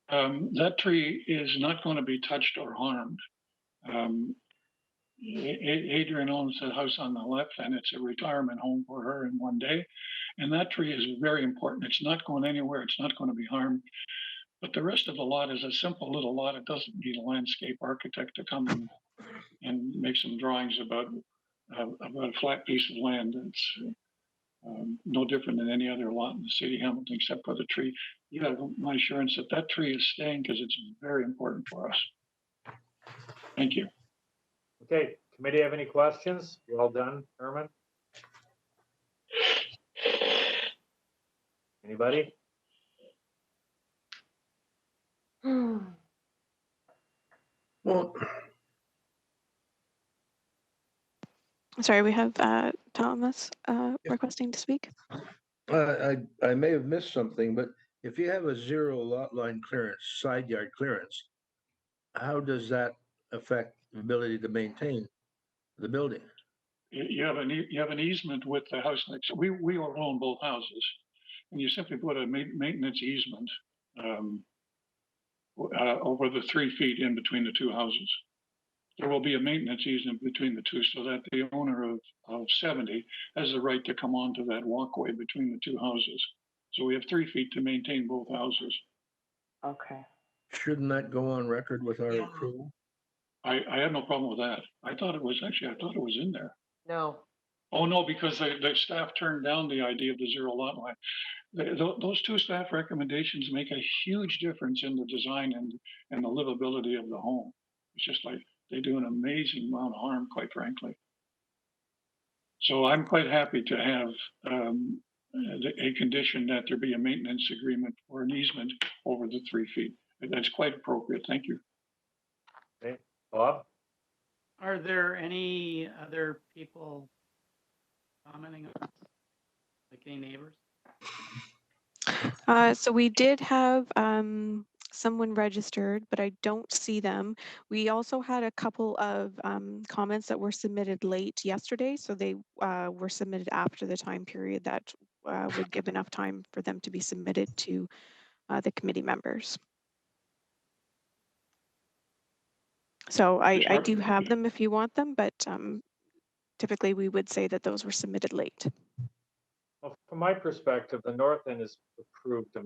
That tree is not going to be touched or harmed. Adrian owns the house on the left, and it's a retirement home for her in one day. And that tree is very important. It's not going anywhere. It's not going to be harmed. But the rest of the lot is a simple little lot. It doesn't need a landscape architect to come in and make some drawings about a flat piece of land. It's no different than any other lot in the city of Hamilton, except for the tree. You have my assurance that that tree is staying because it's very important for us. Thank you. Okay, committee have any questions? Well done, Herman. Anybody? Well, Sorry, we have Thomas requesting to speak. I may have missed something, but if you have a 0 lot line clearance, side yard clearance, how does that affect the ability to maintain the building? You have an easement with the house next. We own both houses, and you simply put a maintenance easement over the 3 feet in between the two houses. There will be a maintenance easement between the two, so that the owner of 70 has the right to come onto that walkway between the two houses. So we have 3 feet to maintain both houses. Okay. Shouldn't that go on record with our approval? I have no problem with that. I thought it was in there. No. Oh, no, because the staff turned down the idea of the 0 lot line. Those two staff recommendations make a huge difference in the design and the livability of the home. It's just like they do an amazing amount of harm, quite frankly. So I'm quite happy to have a condition that there be a maintenance agreement or an easement over the 3 feet. That's quite appropriate. Thank you. Okay, Bob? Are there any other people commenting on this? Like any neighbors? So we did have someone registered, but I don't see them. We also had a couple of comments that were submitted late yesterday, so they were submitted after the time period that would give enough time for them to be submitted to the committee members. So I do have them if you want them, but typically we would say that those were submitted late. Well, from my perspective, the North End has improved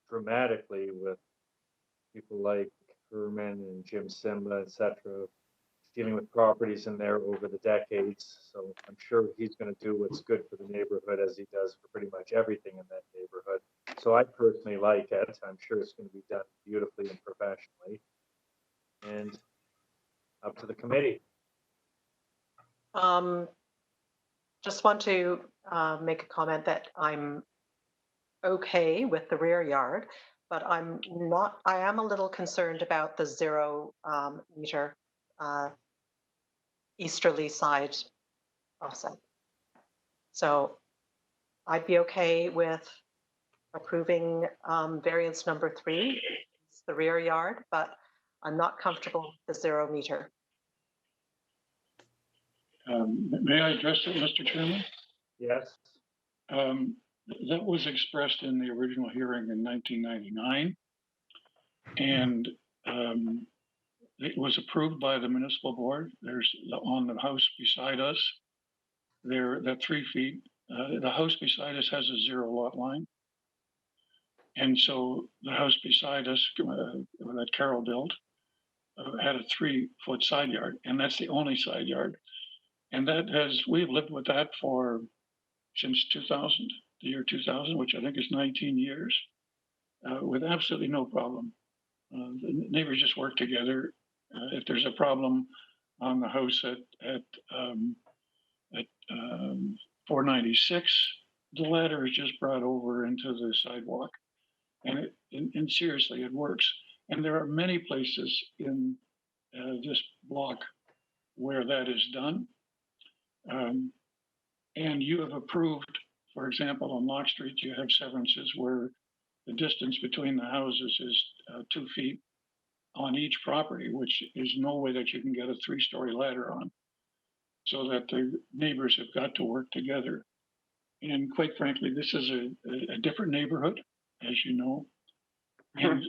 dramatically with people like Herman and Jim Simba, et cetera, dealing with properties in there over the decades. So I'm sure he's going to do what's good for the neighborhood, as he does for pretty much everything in that neighborhood. So I personally like it. I'm sure it's going to be done beautifully and professionally. And up to the committee. Just want to make a comment that I'm okay with the rear yard, but I am a little concerned about the 0 meter easterly side offset. So I'd be okay with approving variance number 3, it's the rear yard, but I'm not comfortable with the 0 meter. May I address it, Mr. Chairman? Yes. That was expressed in the original hearing in 1999. And it was approved by the municipal board. There's on the house beside us, that 3 feet, the house beside us has a 0 lot line. And so the house beside us that Carol built had a 3-foot side yard, and that's the only side yard. And we've lived with that since 2000, the year 2000, which I think is 19 years, with absolutely no problem. The neighbors just work together. If there's a problem on the house at 496, the ladder is just brought over into the sidewalk, and seriously, it works. And there are many places in this block where that is done. And you have approved, for example, on Lock Street, you have severances where the distance between the houses is 2 feet on each property, which is no way that you can get a 3-story ladder on, so that the neighbors have got to work together. And quite frankly, this is a different neighborhood, as you know. And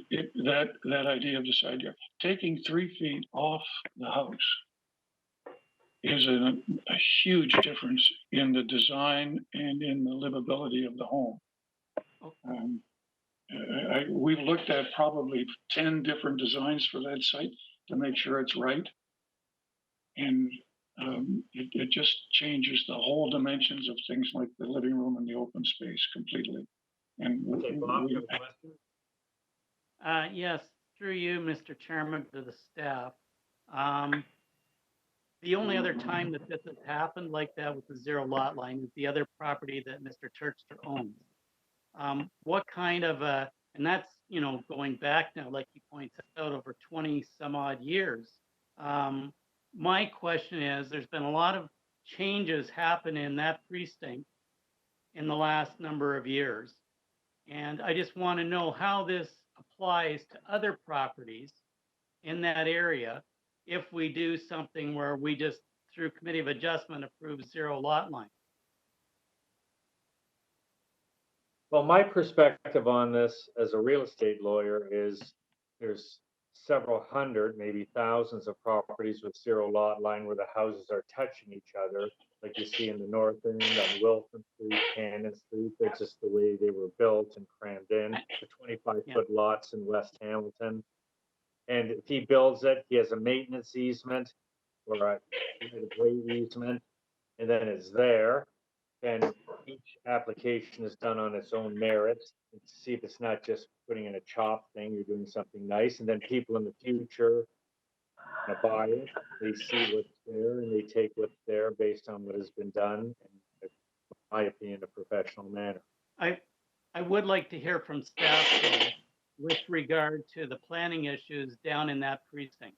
that idea of the side yard, taking 3 feet off the house is a huge difference in the design and in the livability of the home. We've looked at probably 10 different designs for that site to make sure it's right. And it just changes the whole dimensions of things like the living room and the open space completely. And Okay, Bob, you have a question? Yes, through you, Mr. Chairman, to the staff. The only other time that this has happened like that with the 0 lot line is the other property that Mr. Churchster owns. What kind of and that's, going back now, like he points out, over 20 some odd years. My question is, there's been a lot of changes happen in that precinct in the last number of years. And I just want to know how this applies to other properties in that area if we do something where we just, through committee of adjustment, approve 0 lot line. Well, my perspective on this as a real estate lawyer is there's several hundred, maybe thousands of properties with 0 lot line where the houses are touching each other, like you see in the north end on Wilson Street, Cannon Street. That's just the way they were built and crammed in, the 25-foot lots in West Hamilton. And if he builds it, he has a maintenance easement or a right-of-way easement, and then it's there. And each application is done on its own merits, and see if it's not just putting in a chop thing, you're doing something nice. And then people in the future buy it, they see what's there, and they take what's there based on what has been done, in my opinion, a professional manner. I would like to hear from staff though, with regard to the planning issues down in that precinct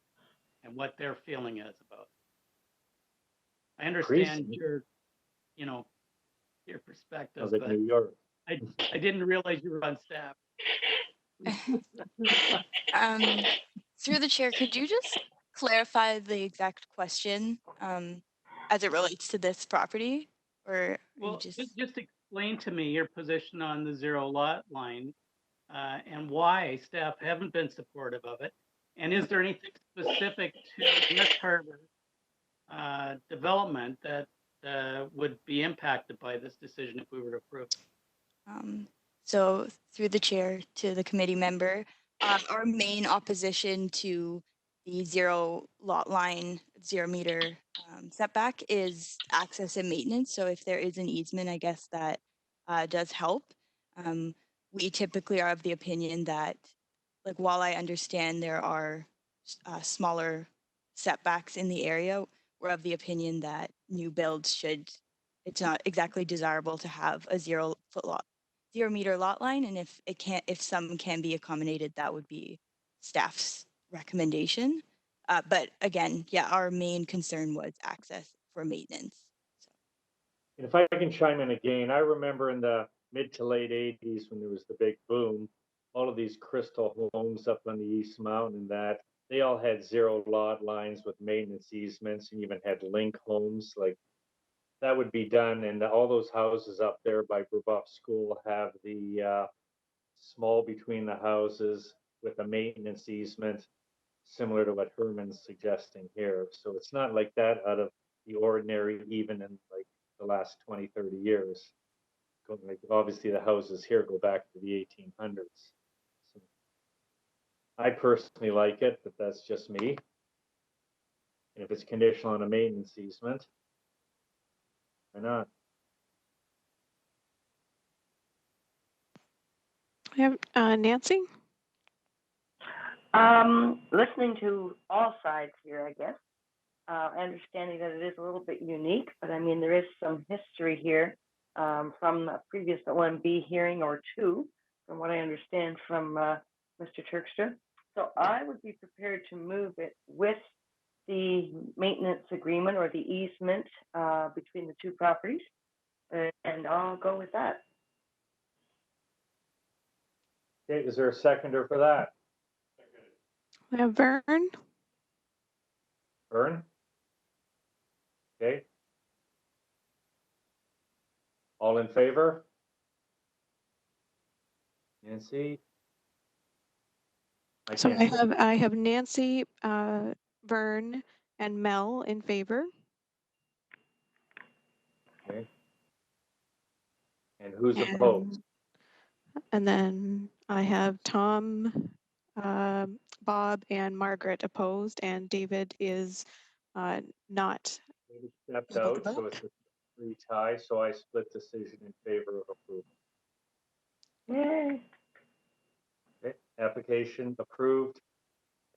and what their feeling is about it. I understand your perspective, Of the but New York. I didn't realize you were on staff. Through the chair, could you just clarify the exact question as it relates to this property? Or well, just explain to me your position on the 0 lot line and why staff haven't been supportive of it. And is there anything specific to West Harbor development that would be impacted by this decision if we were to approve? So through the chair to the committee member, our main opposition to the 0 lot line, 0 meter setback is access and maintenance. So if there is an easement, I guess that does help. We typically are of the opinion that, like, while I understand there are smaller setbacks in the area, we're of the opinion that new builds it's not exactly desirable to have a 0 meter lot line. And if some can be accommodated, that would be staff's recommendation. But again, yeah, our main concern was access for maintenance. And if I can chime in again, I remember in the mid to late 80s when there was the big boom, all of these crystal homes up on the East Mountain, that they all had zero lot lines with maintenance easements, and even had link homes. Like that would be done, and all those houses up there by Brebeuf School have the small between the houses with a maintenance easement, similar to what Herman's suggesting here. So it's not like that out of the ordinary, even in like the last 20, 30 years. Like obviously the houses here go back to the 1800s. So I personally like it, but that's just me. And if it's conditional on a maintenance easement, why not? We have Nancy. Listening to all sides here, I guess, understanding that it is a little bit unique, but I mean, there is some history here from a previous OMB hearing or two, from what I understand from Mr. Turkster. So I would be prepared to move it with the maintenance agreement or the easement between the two properties, and I'll go with that. Okay, is there a seconder for that? We have Vern. Vern? Okay. All in favor? Nancy? So can't. I have Nancy, Vern, and Mel in favor. Okay. And who's opposed? And then I have Tom, Bob, and Margaret opposed, and David is not. David stepped out, so it's a 3 tie, so I split decision in favor of approval. Yay. Okay, application approved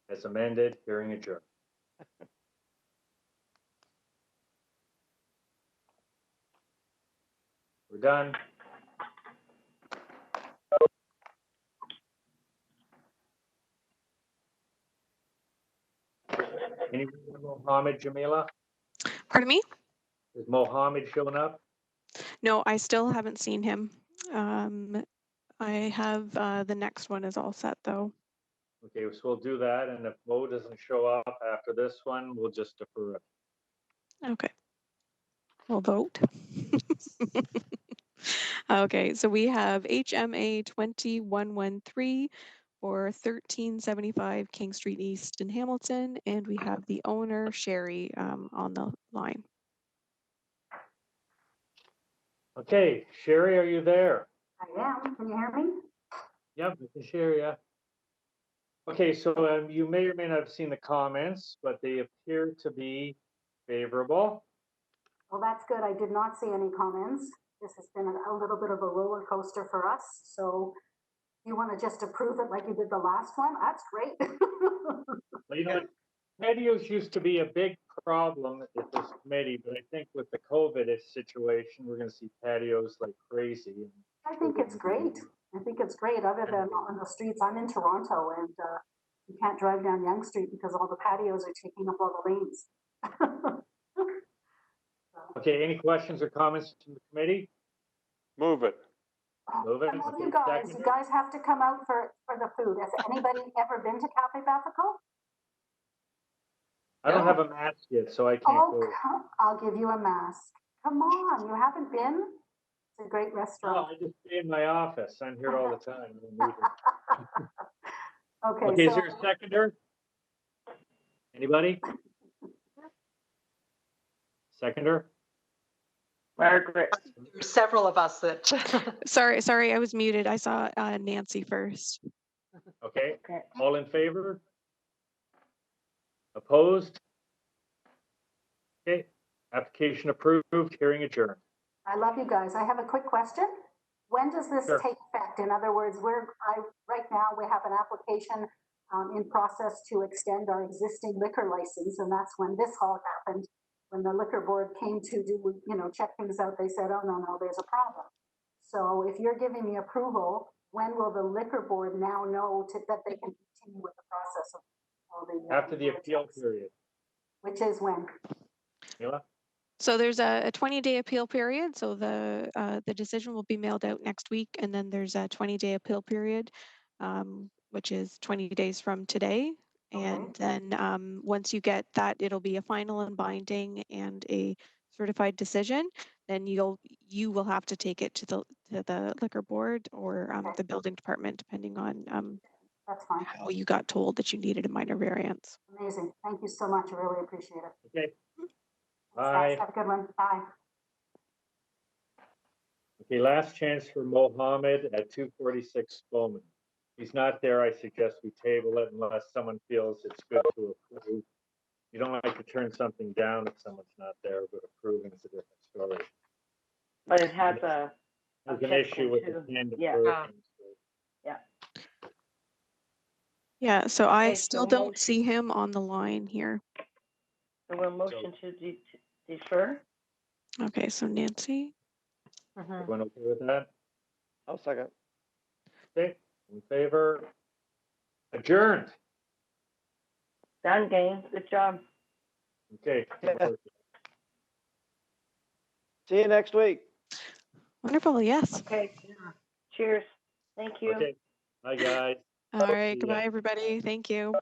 as amended, hearing adjourned. We're done. Anyone know Mohammed, Jamila? Pardon me? Is Mohammed showing up? No, I still haven't seen him. I have the next one is all set though. Okay, so we'll do that, and if Mo doesn't show up after this one, we'll just defer it. Okay. We'll vote. Okay, so we have HMA 2113 for 1375 King Street East in Hamilton, and we have the owner, Sherry, on the line. Okay, Sherry, are you there? I am. Can you hear me? Yep, I can hear you. Okay, so you may or may not have seen the comments, but they appear to be favorable. Well, that's good. I did not see any comments. This has been a little bit of a roller coaster for us. So you want to just approve it like you did the last one? That's great. Well, you know what? Patios used to be a big problem at this committee, but I think with the COVID situation, we're going to see patios like crazy. I think it's great. I think it's great. Other than on the streets, I'm in Toronto and you can't drive down Yonge Street because all the patios are taking up all the lanes. Okay, any questions or comments from the committee? Move it. Move it. I love you guys. You guys have to come out for the food. Has anybody ever been to Cafe Bathical? I don't have a mask yet, so I can't go. I'll give you a mask. Come on, you haven't been? It's a great No, restaurant. I just stay in my office. I'm here all the time. Okay. Okay, is so there a seconder? Anybody? Seconder? Margaret. Several of us that. Sorry, I was muted. I saw Nancy first. Okay, all in favor? Opposed? Okay, application approved, hearing adjourned. I love you guys. I have a quick question. When does this Sure. take effect? In other words, right now we have an application in process to extend our existing liquor license, and that's when this all happened. When the liquor board came to do, check things out, they said, oh, no, there's a problem. So if you're giving me approval, when will the liquor board now know that they can continue with the process of until the. After the appeal period. Which is when? Mila? So there's a 20-day appeal period. So the decision will be mailed out next week, and then there's a 20-day appeal period, which is 20 days from today. And then once you get that, it'll be a final and binding and a certified decision. Then you will have to take it to the liquor board or the building department, depending on That's fine. how you got told that you needed a minor variance. Amazing. Thank you so much. I really appreciate it. Okay. Thanks, guys. Have a good one. Bye. Okay, last chance for Mohammed at 246 Bowman. If he's not there, I suggest we table it unless someone feels it's good to approve. You don't like to turn something down if someone's not there, but approving is a different story. But it has a. There's an issue with the objection hand to- yeah. approval. Yeah. Yeah, so I Okay, so still don't motion- see him on the line here. So we'll motion to defer. Okay, so Nancy. Everyone okay with that? I'll second. Okay, in favor? Adjourned. Done, gang. Good job. Okay. See you next week. Wonderful, yes. Okay. Cheers. Thank you. Okay. Bye, guys. All right, See ya. goodbye, everybody. Thank you.